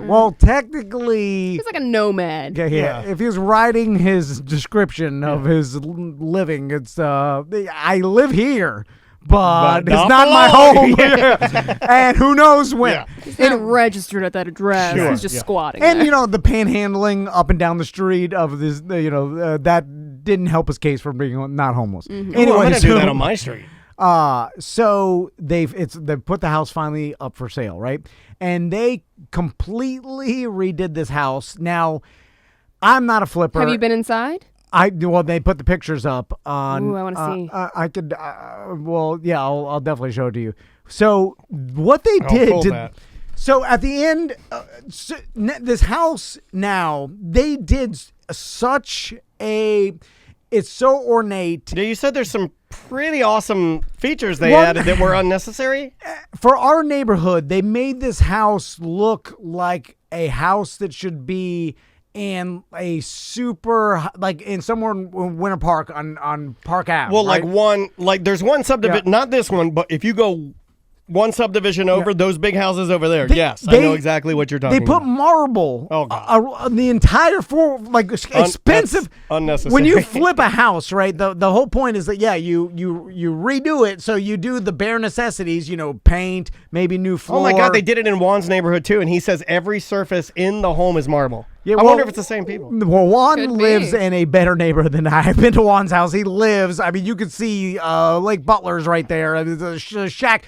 Well, technically, he's like a nomad. Yeah. If he was writing his description of his living, it's I live here. But it's not my home. And who knows when. Yeah. He's not registered at that address. Sure. He's just squatting And, there. the panhandling up and down the street of this, that didn't help his case for being not homeless. Mm-hmm. Anyway, I'm going to do that on my street. So they put the house finally up for sale, right? And they completely redid this house. Now, I'm not a flipper. Have you been inside? They put the pictures up on. Ooh, I want to see. I could. I'll definitely show it to you. So what they did. So at the end, this house now they did such a. It's so ornate. You said there's some pretty awesome features they added that were unnecessary. For our neighborhood, they made this house look like a house that should be in a super, in somewhere in Winter Park on Park Ave. Well, right? There's one subdivision, not this one, but if you go one subdivision over, those big houses over there. I know exactly what you're talking about. They put marble on the entire floor, expensive. Unnecessary. When you flip a house, right, the whole point is that, you redo it, so you do the bare necessities, paint, maybe new floor. Oh, my God, they did it in Juan's neighborhood, too, and he says every surface in the home is marble. I wonder if it's the same people. Well, Juan lives in a better neighborhood than I have been to Juan's house. He lives, you could see Lake Butler's right there. The shack.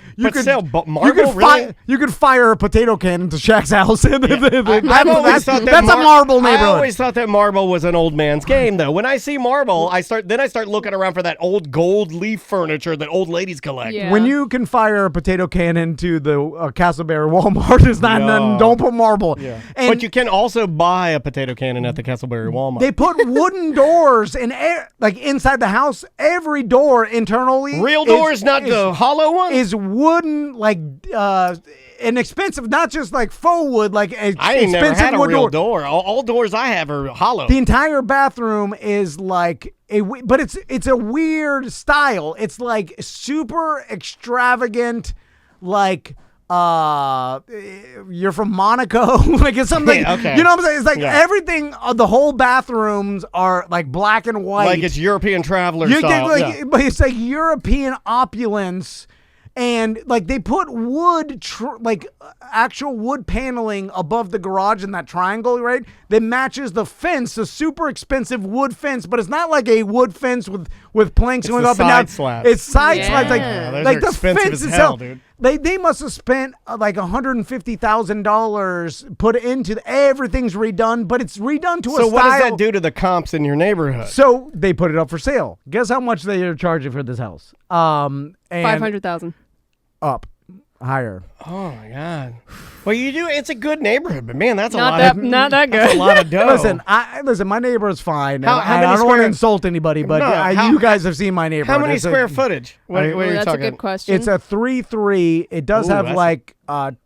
Marble, really? You could fire a potato cannon to Shaq's house. I've always thought that's a marble neighborhood. I always thought that marble was an old man's game, though. When I see marble, I start looking around for that old gold leaf furniture that old ladies collect. Yeah. When you can fire a potato cannon to the Castleberry Walmart, it's not nothing. Don't put marble. Yeah. But you can also buy a potato cannon at the Castleberry Walmart. They put wooden doors in inside the house. Every door internally, real doors, not the hollow ones, is wooden, and expensive, not just faux wood, I ain't never had a real door. All doors I have are hollow. The entire bathroom is but it's a weird style. It's super extravagant, you're from Monaco, it's something. Okay. You know what I'm saying? It's everything. The whole bathrooms are black and white, it's European traveler style. But it's European opulence. And they put wood, actual wood paneling above the garage in that triangle, right? That matches the fence, the super expensive wood fence, but it's not like a wood fence with with planks going up and down. Slats. It's side slats. Yeah. Like those the are expensive fence as hell, itself. dude. They must have spent like $150,000 put into everything's redone, but it's redone to a style. So what does that do to the comps in your neighborhood? So they put it up for sale. Guess how much they are charging for this house? And 500,000. up, higher. Oh my God. Well, you do. It's a good neighborhood, but man, that's Not a lot. not that good. That's a lot of dough. Listen. My neighbor is fine. How I many don't want to square- insult anybody, but No, you guys have seen my neighborhood. How many It's square footage? What are you That's talking? a good question. It's a 3-3. It does Ooh, have that's- like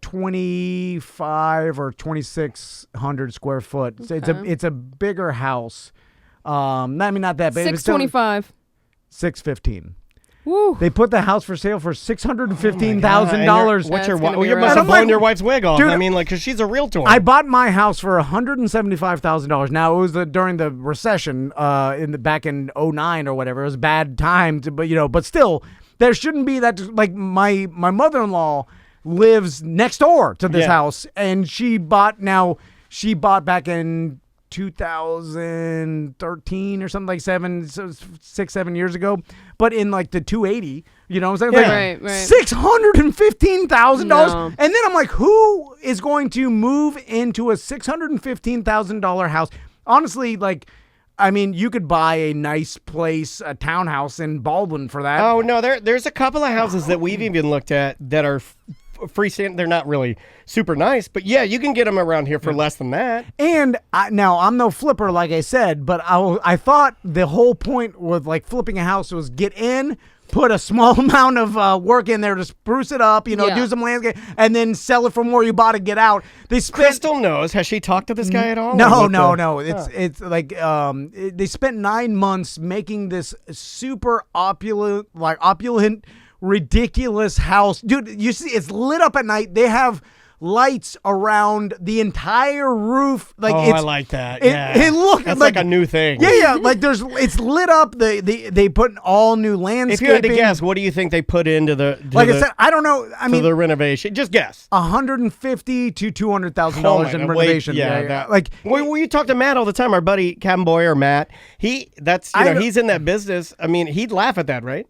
2,500 or 2,600 square foot. So it's a bigger house. I mean, not that big. 625. 615. Woo. They put the house for sale for $615,000. What's your? That's gonna Well, be you rough. must And have I'm like, blown your wife's wig off. dude, I mean, like, because she's a realtor. I bought my house for $175,000. Now it was during the recession back in 2009 or whatever. It was a bad time but still there shouldn't be that. Like my mother-in-law lives next door to this house, and she bought back in 2013 or something, like 6-7 years ago, but in like the 280, you know what I'm saying? Right. $615,000. No. And then I'm like, who is going to move into a $615,000 house? Honestly, like, I mean, you could buy a nice place, a townhouse in Baldwin for that. Oh no, there's a couple of houses that we've even looked at that are freestanding. They're not really super nice, but yeah, you can get them around here for less than that. And now I'm no flipper, like I said, but I thought the whole point with like flipping a house was get in, put a small amount of work in there to spruce it up, do some landscape, and then sell it for more you bought to get out. Crystal knows. Has she talked to this guy at all? No. It's like they spent 9 months making this super opulent, ridiculous house. Dude, you see, it's lit up at night. They have lights around the entire roof. Like, I like that. Yeah, it looks like a new thing. Yeah. Like it's lit up. They put all new landscaping. If you had to guess, what do you think they put into the? I said, I don't know. I mean, the renovation. Just guess. $150,000 to $200,000 in renovation. Well, you talk to Matt all the time. Our buddy Cabin Boy or Matt. He's in that business. I mean, he'd laugh at that, right?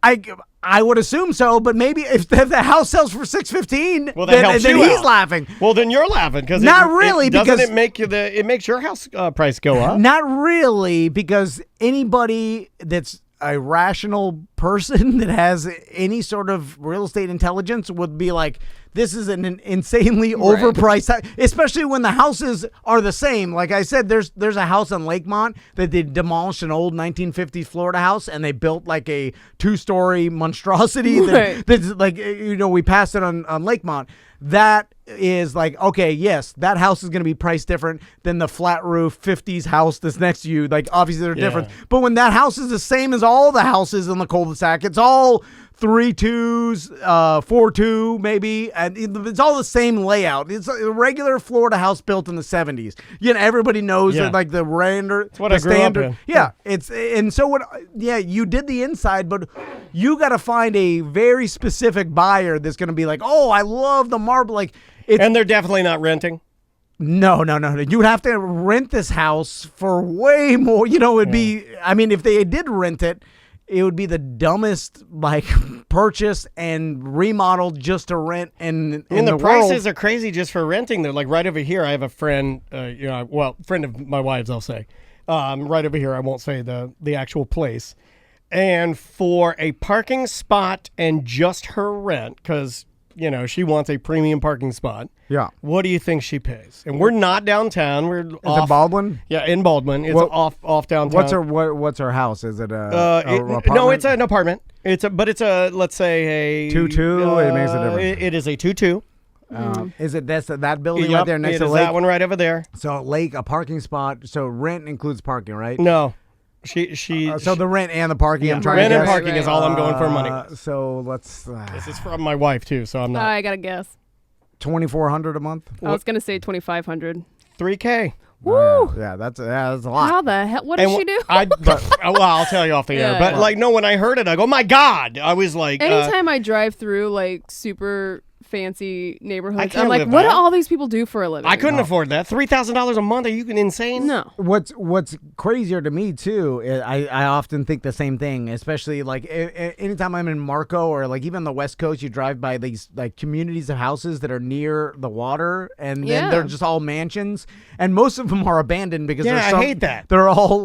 I would assume so, but maybe if the house sells for $615,000, well, then he's laughing. Well, then you're laughing because doesn't it make it makes your house price go up? Not really, because anybody that's a rational person that has any sort of real estate intelligence would be like, this is an insanely overpriced house, especially when the houses are the same. Like I said, there's a house on Lakemont that they demolished, an old 1950s Florida house, and they built like a 2-story monstrosity that's like, we passed it on Lakemont. That is like, okay, yes, that house is going to be priced different than the flat roof 50s house that's next to you. Like, obviously they're different. But when that house is the same as all the houses in the cul-de-sac, it's all 3-2s, 4-2 maybe, and it's all the same layout. It's a regular Florida house built in the 70s. Everybody knows that, like the render. It's what I grew up in. Yeah, you did the inside, but you got to find a very specific buyer that's going to be like, oh, I love the marble. Like, and they're definitely not renting. No. You would have to rent this house for way more. It'd be. I mean, if they did rent it, it would be the dumbest purchase and remodeled just to rent. And the prices are crazy just for renting. They're like right over here. I have a friend, friend of my wife's, I'll say, right over here. I won't say the actual place. And for a parking spot and just her rent, because she wants a premium parking spot. Yeah. What do you think she pays? And we're not downtown. We're off. In Baldwin? Yeah, in Baldwin. It's off downtown. What's her house? Is it a apartment? No, it's an apartment. It's a let's say a 2-2. It makes a difference. It is a 2-2. Is it that building right there next to the lake? That one right over there. So a parking spot. So rent includes parking, right? No. So the rent and the parking. Yeah, I'm trying rent to and parking is all I'm going for money. So let's. This is from my wife too, so I'm not. I gotta guess. $2,400 a month. I was gonna say $2,500. $3,000. Woo! Yeah, that's a lot. How the hell? What does she do? I'll tell you off the air. But when I heard it, I go, "My God!" I was like, anytime I drive through like super fancy neighborhoods. can't I'm like, live what do that. all these people do for a living? I couldn't afford that. $3,000 a month? Are you insane? No. What's crazier to me too, I often think the same thing, especially like anytime I'm in Marco or like even the West Coast, you drive by these like communities of houses that are near the water, and then they're just all mansions, and most of them are abandoned because I hate that. They're all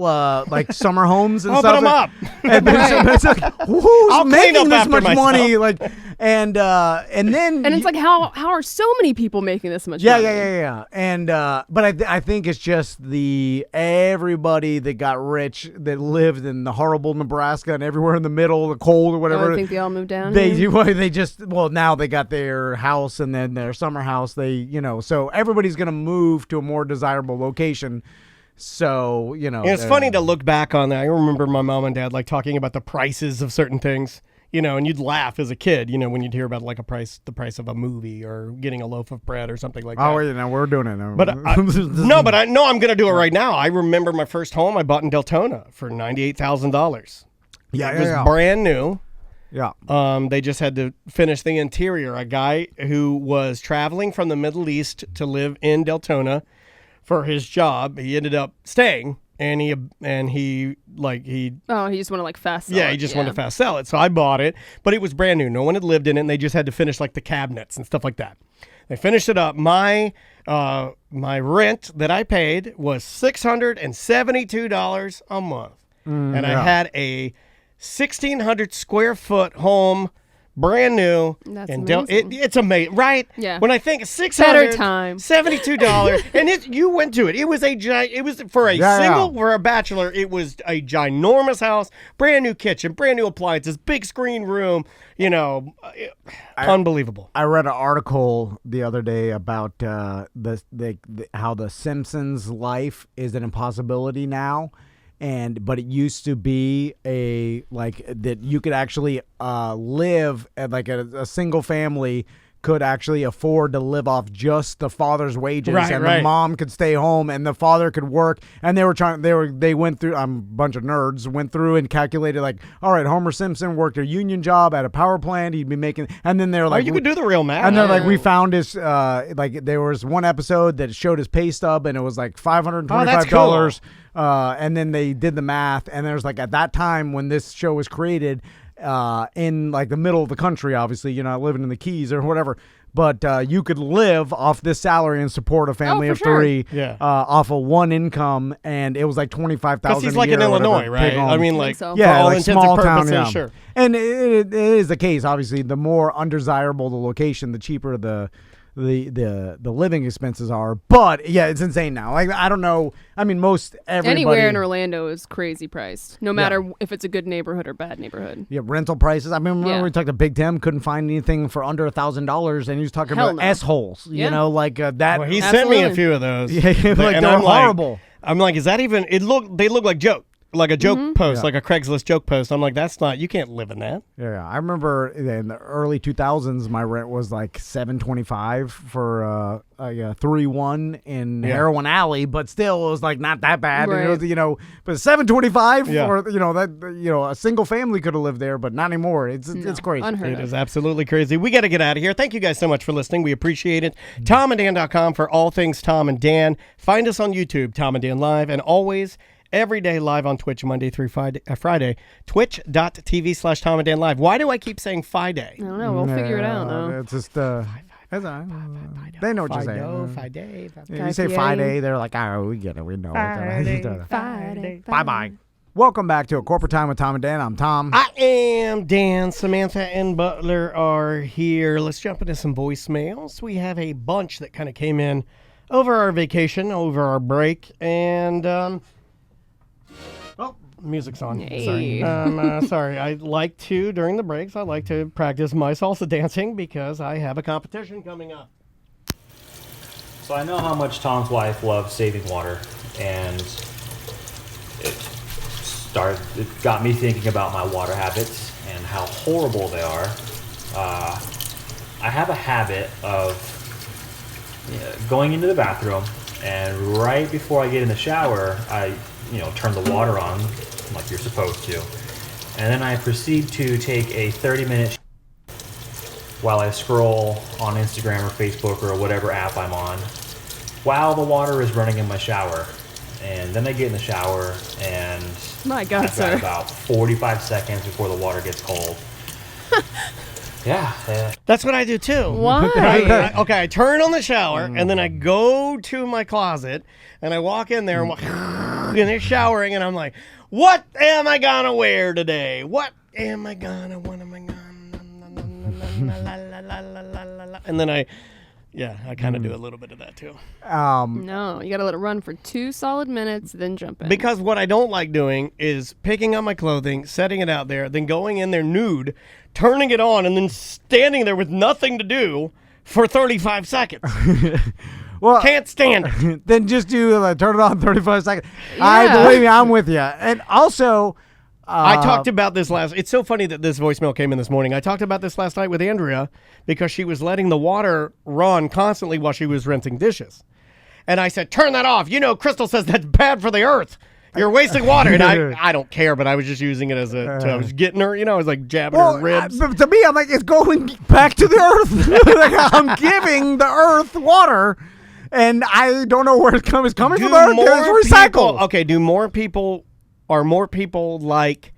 like summer homes and Open stuff. them up. And it's like, who's I'll clean making up this after much myself. money? Like, and then And it's like, how are so many people making this much yeah, money? yeah. And but I think it's just everybody that got rich that lived in the horrible Nebraska and everywhere in the middle, the cold or whatever. I think they all moved down. Now they got their house and then their summer house. So everybody's gonna move to a more desirable location. So it's funny to look back on that. I remember my mom and dad like talking about the prices of certain things. And you'd laugh as a kid, when you'd hear about like the price of a movie or getting a loaf of bread or something like that. Oh, we're doing it now. But I know I'm going to do it right now. I remember my first home I bought in Deltona for $98,000. Yeah, it was brand new. Yeah. They just had to finish the interior. A guy who was traveling from the Middle East to live in Deltona for his job, he ended up staying. And he just want to like fast sell it. Yeah, he just wanted to fast sell it. So I bought it, but it was brand new. No one had lived in it, and they just had to finish like the cabinets and stuff like that. They finished it up. My rent that I paid was $672 a month. And I had a 1,600 square foot home, brand new. That's amazing. It's amazing, right? Yeah. When I think Better time. $72, and you went to it. It was for a bachelor. It was a ginormous house, brand new kitchen, brand new appliances, big screen room. Unbelievable. I read an article the other day about how the Simpsons' life is an impossibility now. But it used to be that you could actually live at like a single family could actually afford to live off just the father's wages, the mom could stay home and the father could work. And they went through. I'm a bunch of nerds went through and calculated like, all right, Homer Simpson worked a union job at a power plant. He'd be making, and then they're like, you could do the real math. And they're like, we found his there was one episode that showed his pay stub and it was like $525. And then they did the math, and there's like at that time when this show was created, in like the middle of the country, obviously you're not living in the Keys or whatever, but you could live off this salary and support a family of three off of one income, and it was like $25,000. Because he's like in Illinois, right? I mean, like so. For all intents small and purposes, town, sure. And it is the case. Obviously, the more undesirable the location, the cheaper the living expenses are. But yeah, it's insane now. Like, I don't know. I mean, most everybody anywhere in Orlando is crazy priced, no matter if it's a good neighborhood or bad neighborhood. Yeah, rental prices. I mean, remember we talked to Big Tim, couldn't find anything for under $1,000, and he was talking about S-holes. You know, like that. Well, he sent me a few of those. Yeah, like they're horrible. I'm like, is that even? They look like joke. Like a joke post, like a Craigslist joke post. I'm like, that's not. You can't live in that. Yeah, I remember in the early 2000s, my rent was like $725 for a 3-1 in Heroin Alley, but still, it was like not that bad. Right. It was, but $725 for a single family could have lived there, but not anymore. It's crazy. Unheard of. Is absolutely crazy. We got to get out of here. Thank you guys so much for listening. We appreciate it. TomandDan.com for all things Tom and Dan. Find us on YouTube, Tom and Dan Live, and always. Every day live on Twitch, Monday through Friday. Twitch.tv/Tom and Dan Live. Why do I keep saying Friday? I don't know. We'll figure it out, though. It's just, they know what you're saying. Friday. You say Friday, they're like, oh, we get it. We know it. Friday. Bye-bye. Welcome back to A Corporate Time with Tom and Dan. I'm Tom. I am Dan. Samantha and Butler are here. Let's jump into some voicemails. We have a bunch that kind of came in over our vacation, over our break, and... music's on. Hey. Sorry. Sorry. During the breaks, I like to practice my salsa dancing because I have a competition coming up. So I know how much Tom's wife loves saving water, and it got me thinking about my water habits and how horrible they are. I have a habit of going into the bathroom, and right before I get in the shower, I turn the water on like you're supposed to. And then I proceed to take a 30-minute while I scroll on Instagram or Facebook or whatever app I'm on, while the water is running in my shower. And then I get in the shower, and my God, I've got about 45 seconds before the water gets cold. Yeah. That's what I do too. Why? I turn on the shower, and then I go to my closet, and I walk in there, and they're showering, and I'm like, what am I gonna wear today? What am I gonna? And then I kind of do a little bit of that too. No, you got to let it run for 2 solid minutes, then jump in. Because what I don't like doing is picking up my clothing, setting it out there, then going in there nude, turning it on, and then standing there with nothing to do for 35 seconds. Well, can't stand it. Then just do turn it on 35 seconds. Yeah. Believe me, I'm with you. And also, I talked about this it's so funny that this voicemail came in this morning. I talked about this last night with Andrea because she was letting the water run constantly while she was rinsing dishes. And I said, turn that off. You know, Crystal says that's bad for the earth. You're wasting water. And I don't care, but I was just using it as I was getting her, I was like jabbing her ribs. But to me, I'm like, it's going back to the earth. Like, I'm giving the earth water, and I don't know where it's coming from the earth. It's recycled. Okay, are more people like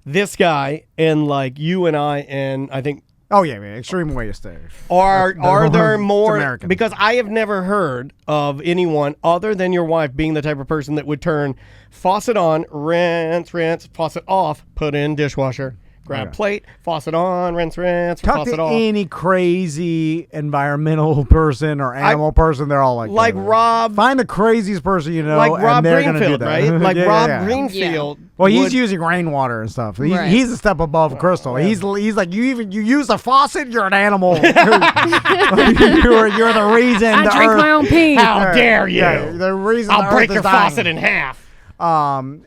this guy and like you and I and I think... Oh, yeah, extreme waste there. Are there more... American. Because I have never heard of anyone other than your wife being the type of person that would turn faucet on, rinse, faucet off, put in dishwasher, grab plate, faucet on, rinse, Talk faucet to off. any crazy environmental person or animal person, they're all like that. Rob... Find the craziest person you know, like and Rob they're going to do Greenfield, that. right? Like Yeah, Rob yeah. Greenfield... Well, he's using rainwater and stuff. He's a step above Crystal. He's like, you use a faucet, you're an animal. you're the reason. I drink my own pee. How dare you? Yeah, the reason I'll break your dying. faucet in half.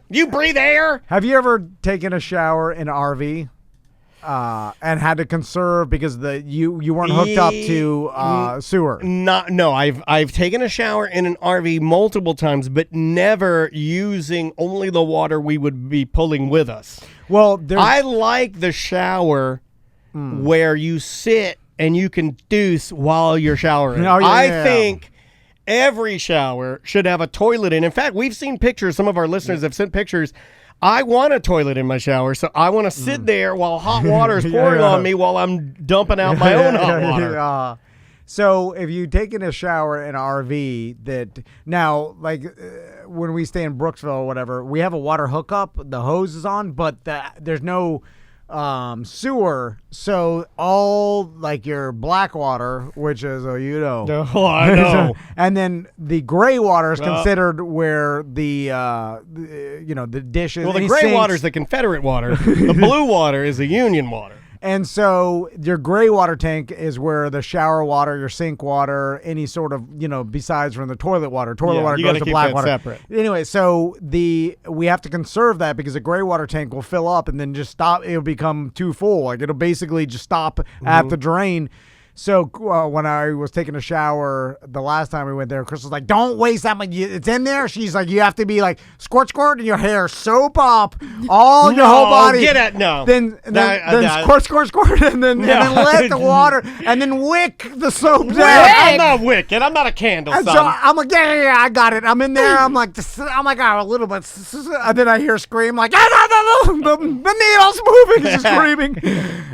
You breathe air? Have you ever taken a shower in an RV and had to conserve because you weren't hooked up to sewer? No, I've taken a shower in an RV multiple times, but never using only the water we would be pulling with us. Well, I like the shower where you sit and you can deuce while you're showering. Oh, yeah, I yeah. think every shower should have a toilet in. In fact, we've seen pictures. Some of our listeners have sent pictures. I want a toilet in my shower, so I want to sit there while hot water is pouring on me while I'm dumping out my own hot water. So if you've taken a shower in an RV now, like when we stay in Brooksville or whatever, we have a water hookup, the hose is on, but there's no sewer, so all like your black water, which is Oh, I know. and then the gray water is considered where the dishes. Well, the gray water is the Confederate water. The blue water is the Union water. And so your gray water tank is where the shower water, your sink water, any sort of, besides from the toilet water. Toilet water goes to black water. Separate. Anyway, so we have to conserve that because the gray water tank will fill up and then just stop. It'll become too full. Like it'll basically just stop at the drain. So when I was taking a shower the last time we went there, Chris was like, don't waste that much. It's in there. She's like, you have to be like, squirt in your hair, soap up all your whole body. Get it. No. Then squirt, and then let the water, and then wick the soap down. I'm not wicking. I'm not a candle. And so I'm like, yeah, I got it. I'm in there. I'm like, a little bit. And then I hear a scream like, the needle's moving. She's screaming.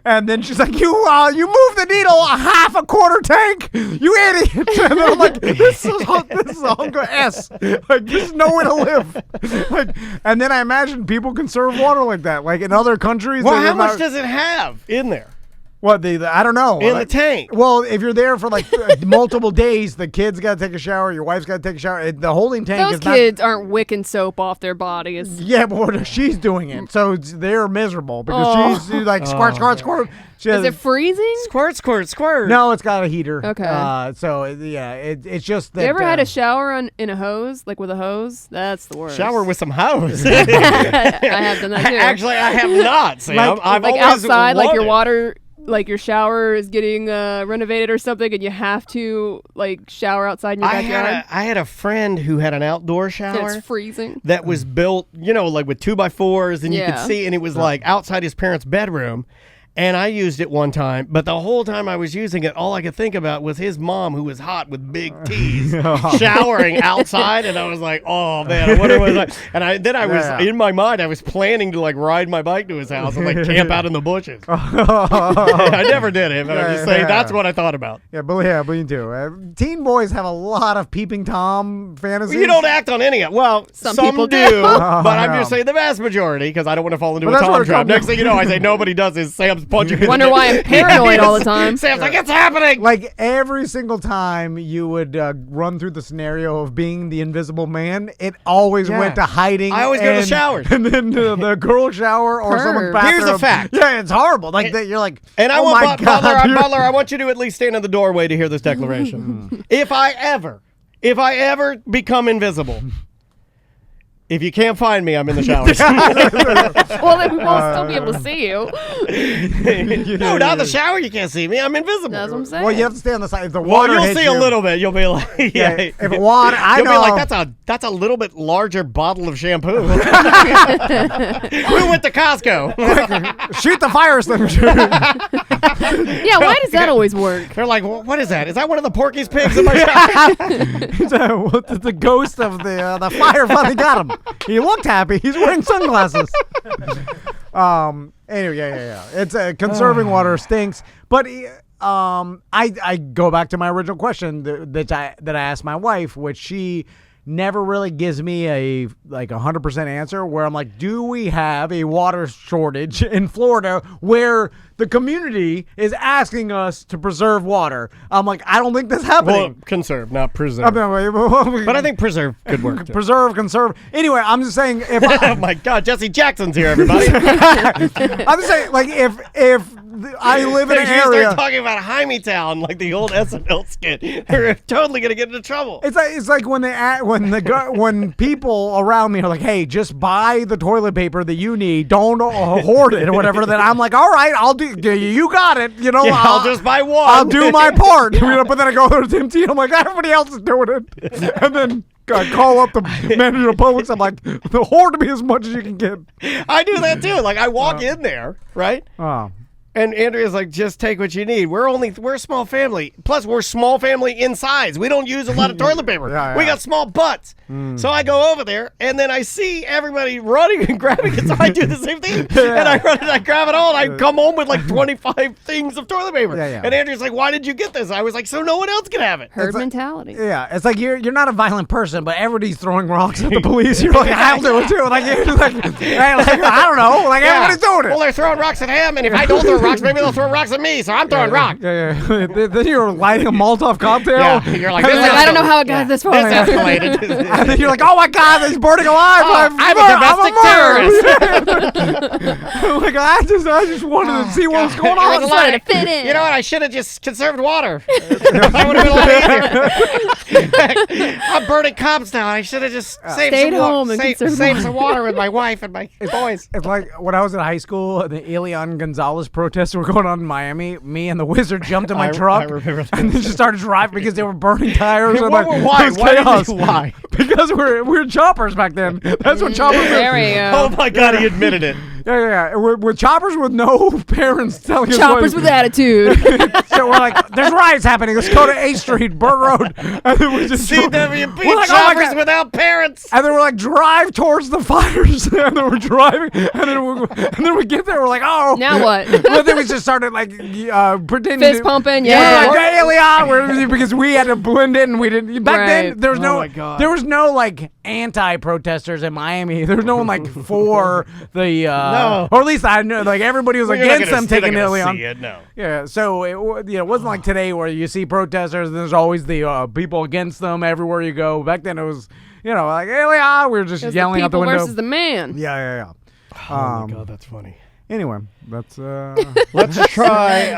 And then she's like, you moved the needle half a quarter tank, you idiot. And then I'm like, this is Uncle S. Like, there's nowhere to live. Like, and then I imagine people conserve water like that. Like in other countries. Well, how much does it have in there? What, I don't know. In the tank. Well, if you're there for like multiple days, the kid's got to take a shower, your wife's got to take a shower. The holding tank Those kids aren't wicking soap off their bodies. Yeah, but she's doing it. So they're miserable because she's like squirt. Is it freezing? Squirt. No, it's got a heater. Okay. So yeah, it's just that. You ever had a shower in a hose, like with a hose? That's the worst. Shower with some hose. I have done that too. Actually, I have not, Sam. I've like always outside, like your wanted. water, like your shower is getting renovated or something, and you have to like shower outside in your backyard. I had a friend who had an outdoor shower. And it's freezing. That was built, like with 2x4s, and you could see, and it was like outside his parents' bedroom. And I used it one time, but the whole time I was using it, all I could think about was his mom, who was hot with big T's, showering outside, and I was like, "Oh man, I wonder what." In my mind, I was planning to like ride my bike to his house and like camp out in the bushes. I never did it, but I'm just saying that's what I thought about. Yeah, but me too. Teen boys have a lot of peeping Tom fantasies. You don't act on any of it. Well, some people do, but I'm just saying the vast majority because I don't want to fall into a Tom trap. Next thing you know, I say nobody does this. Sam's punching. Wonder why I'm paranoid all the time. Sam's like, it's happening. Like every single time you would run through the scenario of being the invisible man, it always went to hiding. I always go to the showers. And then the girl shower or someone's bathroom. Here's a fact. Yeah, it's horrible. Like you're like, and I oh want my God. Butler, I want you to at least stand in the doorway to hear this declaration. If I ever become invisible, if you can't find me, I'm in the showers. Well, then we won't still be able to see you. No, not in the shower. You can't see me. I'm invisible. That's what I'm saying. Well, you have to stay on the side. If the water you'll hits see a little bit. You'll be like, if water, I know. You'll be like, that's a little bit larger bottle of shampoo. We went to Costco. Shoot the fire extinguisher. Yeah, why does that always work? They're like, well, what is that? Is that one of the Porky's pigs in my shower? The ghost of the fire finally got him. He looked happy. He's wearing sunglasses. Anyway, yeah. It's conserving water stinks, but I go back to my original question that I asked my wife, which she never really gives me a 100% answer, where I'm like, do we have a water shortage in Florida where the community is asking us to preserve water? I'm like, I don't think that's happening. Well, conserve, not preserve. But I think preserve could work too. Preserve, conserve. Anyway, I'm just saying if oh my God, Jesse Jackson's here, everybody. I'm just saying, like, if I live in an area. They're talking about Hymietown, like the old SNL skit. They're totally gonna get into trouble. It's like when people around me are like, "Hey, just buy the toilet paper that you need. Don't hoard it or whatever." Then I'm like, "All right, I'll do. You got it. You know, I'll just buy one. I'll do my part." But then I go there to empty. I'm like, everybody else is doing it, and then. Call up the manager of Publix. I'm like, hoard me as much as you can get. I do that too. Like I walk in there, right? And Andrea's like, just take what you need. We're a small family. Plus, we're small family in size. We don't use a lot of toilet paper. We got small butts. So I go over there, and then I see everybody running and grabbing it. So I do the same thing. And I run and I grab it all, and I come home with like 25 things of toilet paper. And Andrea's like, why did you get this? I was like, so no one else can have it. Herd mentality. Yeah, it's like you're not a violent person, but everybody's throwing rocks at the police. You're like, I'll do it too. Like, I don't know. Like, everybody's doing it. Well, they're throwing rocks at him, and if I don't throw rocks, maybe they'll throw rocks at me, so I'm throwing rocks. Then you're lighting a Molotov cocktail. Yeah, you're like, I don't know how it got this far. This escalated. And then you're like, oh my God, he's burning alive. I'm a domestic terrorist. Like, I just wanted to see what was going on. I just wanted to fit in. You know what? I should have just conserved water. That would have been a lot easier. I'm burning cops now. I should have just saved some water with my wife and my boys. It's like when I was in high school, the Elian Gonzalez protests were going on in Miami. Me and the Wizard jumped in my truck and then just started driving because they were burning tires. Why? Why? Because we're choppers back then. That's what choppers were. There we go. Oh my God, he admitted it. Yeah. We're choppers with no parents telling us. Choppers with attitude. So we're like, there's riots happening. Let's go to 8th Street, Burt Road. And then we just CWP like, choppers without parents. And then we're like, drive towards the fires. And then we're driving. And then we get there. We're like, oh. Now what? But then we just started like pretending. Fist pumping, yeah. Like, because we had to blend in. And we didn't. Back then, there was there was no like anti-protesters in Miami. There was no one like for the. No. Or at least I know, like everybody was against them taking the Leon. No. Yeah, so it wasn't like today where you see protesters and there's always the people against them everywhere you go. Back then it was, like, hey, Leon, we were just yelling out the window. Versus the man. Yeah. Oh my God, that's funny. Anyway, that's let's try.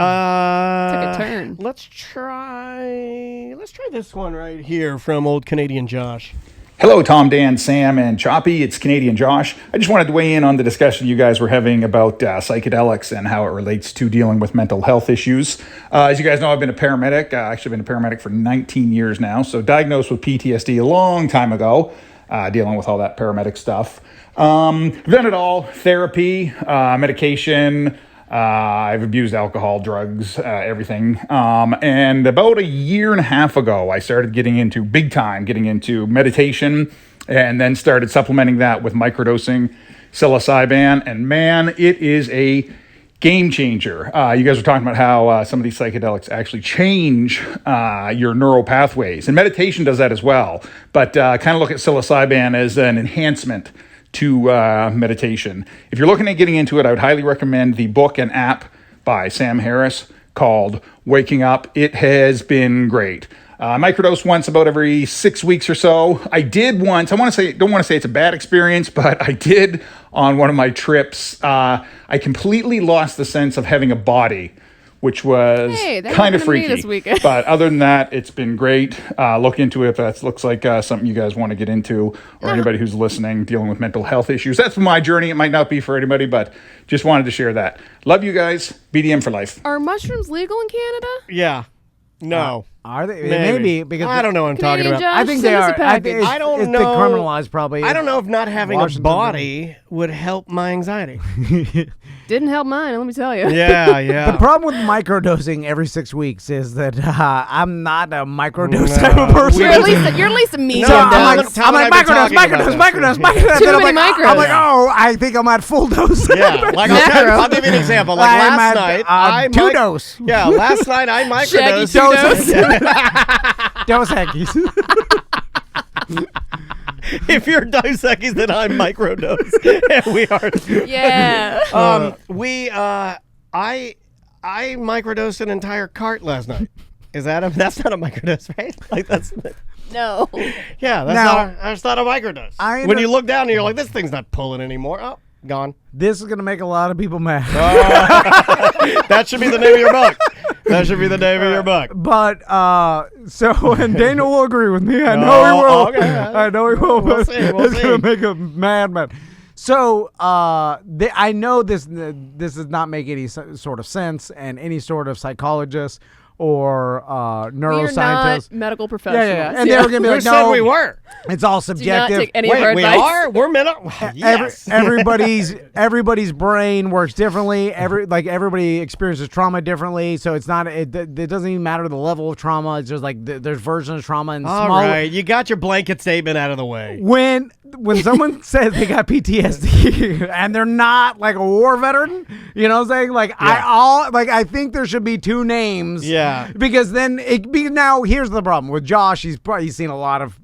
Took a turn. Let's try this one right here from old Canadian Josh. Hello, Tom, Dan, Sam, and Choppy. It's Canadian Josh. I just wanted to weigh in on the discussion you guys were having about psychedelics and how it relates to dealing with mental health issues. As you guys know, I've been a paramedic. Actually been a paramedic for 19 years now. So diagnosed with PTSD a long time ago, dealing with all that paramedic stuff. I've done it all: therapy, medication, I've abused alcohol, drugs, everything. And about a year and a half ago, I started getting into meditation, and then started supplementing that with microdosing psilocybin. And man, it is a game changer. You guys were talking about how some of these psychedelics actually change your neural pathways. And meditation does that as well. But kind of look at psilocybin as an enhancement to meditation. If you're looking at getting into it, I would highly recommend the book and app by Sam Harris called Waking Up. It has been great. I microdose once about every 6 weeks or so. I did once. Don't want to say it's a bad experience, but I did on one of my trips. I completely lost the sense of having a body, which was kind of freaky. But other than that, it's been great. Look into it. That looks like something you guys want to get into, or anybody who's listening dealing with mental health issues. That's my journey. It might not be for anybody, but just wanted to share that. Love you guys. BDM for life. Are mushrooms legal in Canada? Yeah. No. Are they? Maybe because I don't know what I'm talking about. Josh, I think they are. I don't know. Decriminalized probably. I don't know if not having a body would help my anxiety. Didn't help mine, let me tell you. Yeah. The problem with microdosing every 6 weeks is that I'm not a microdose type of person. You're at least a medium. So I'm like microdose. Too many micros. I'm like, oh, I think I'm at full dose. Yeah, like I'll give you an example. Like last night, I 2 dose. Yeah, last night I microdosed. Dos Equis. If you're Dos Equis, then I'm microdose. We are. Yeah. I microdosed an entire cart last night. That's not a microdose, right? Like that's. No. Yeah, that's not a microdose. When you look down and you're like, this thing's not pulling anymore. Oh, gone. This is gonna make a lot of people mad. That should be the name of your book. That should be the name of your book. But and Daniel will agree with me. I know he will. Okay. I know he will. We'll see. It's gonna make him mad. So I know this does not make any sort of sense, and any sort of psychologist or neuroscientist, not medical professionals. Yeah. And they were gonna be like, Who no, said we were. It's all subjective. Do not take any of our we advice. are. We're mental. Yes. Everybody's brain works differently. Everybody experiences trauma differently. So it's not. It doesn't even matter the level of trauma. It's just like there's versions of trauma and all right. You got your blanket statement out of the way. When someone says they got PTSD and they're not like a war veteran, you know what I'm saying? Like I think there should be 2 names. Yeah. Because then now here's the problem with Josh. He's seen a lot of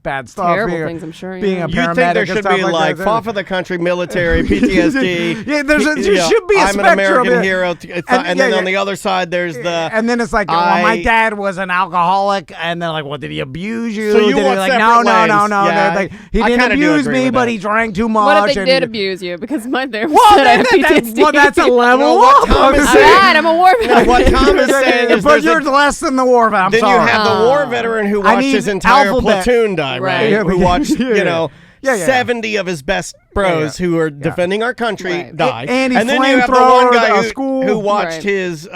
bad stuff. Terrible things, I'm sure. Being a paramedic. You think there should be like fought for the country, military, PTSD. Yeah, there should be a I'm spectrum. an American hero. And then on the other side, there's the. And then it's like, my dad was an alcoholic, and then like, what, did he abuse you? So you did want he, like, separate no. lanes. Like, he didn't abuse me, but he drank too much. What if they did abuse you? Because my therapist said I have PTSD. Well, that's a level what up. Tom is saying. I'm a war veteran. What Tom is saying is, but you're less than the war veteran. Then you have the war veteran who watched his entire platoon die, right? Who watched, 70 of his best bros who are defending our country die. And then you have the one guy who watched his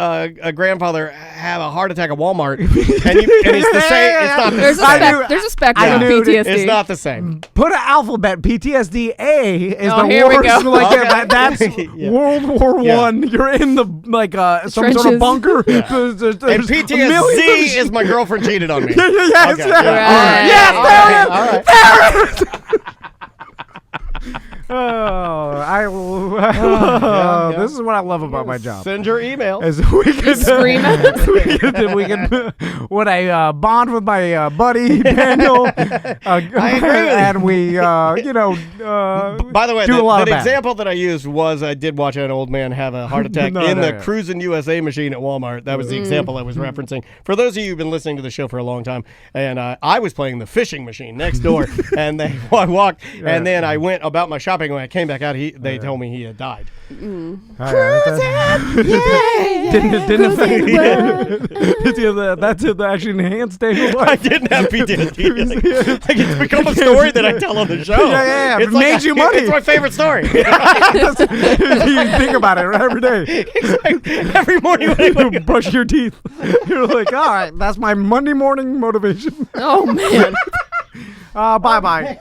grandfather have a heart attack at Walmart. and it's the same. It's not the same. There's a spectrum of PTSD. It's not the same. Put an alphabet. PTSD A is the here we worst. go. Like that's World War One. You're in the some sort of bunker. And PTSD is my girlfriend cheated on me. Yes. Okay. Yes. There it is. This is what I love about my job. Send your email. As we can scream when I bond with my buddy Daniel, I agree with and we by the way, the bad. example that I used was I did watch an old man have a heart attack in the Cruisin' USA machine at Walmart. That was the example I was referencing. For those of you who've been listening to the show for a long time, and I was playing the fishing machine next door, and I walked, and then I went about my shopping. When I came back out, they told me he had died. Didn't affect that's actually enhanced Daniel's life. I didn't have PTSD. Like it's become a story that I tell on the show. Yeah. It's It made you money. It's my favorite story. You think about it every day. Every morning when you brush your teeth, you're like, all right, that's my Monday morning motivation. Oh man. Bye.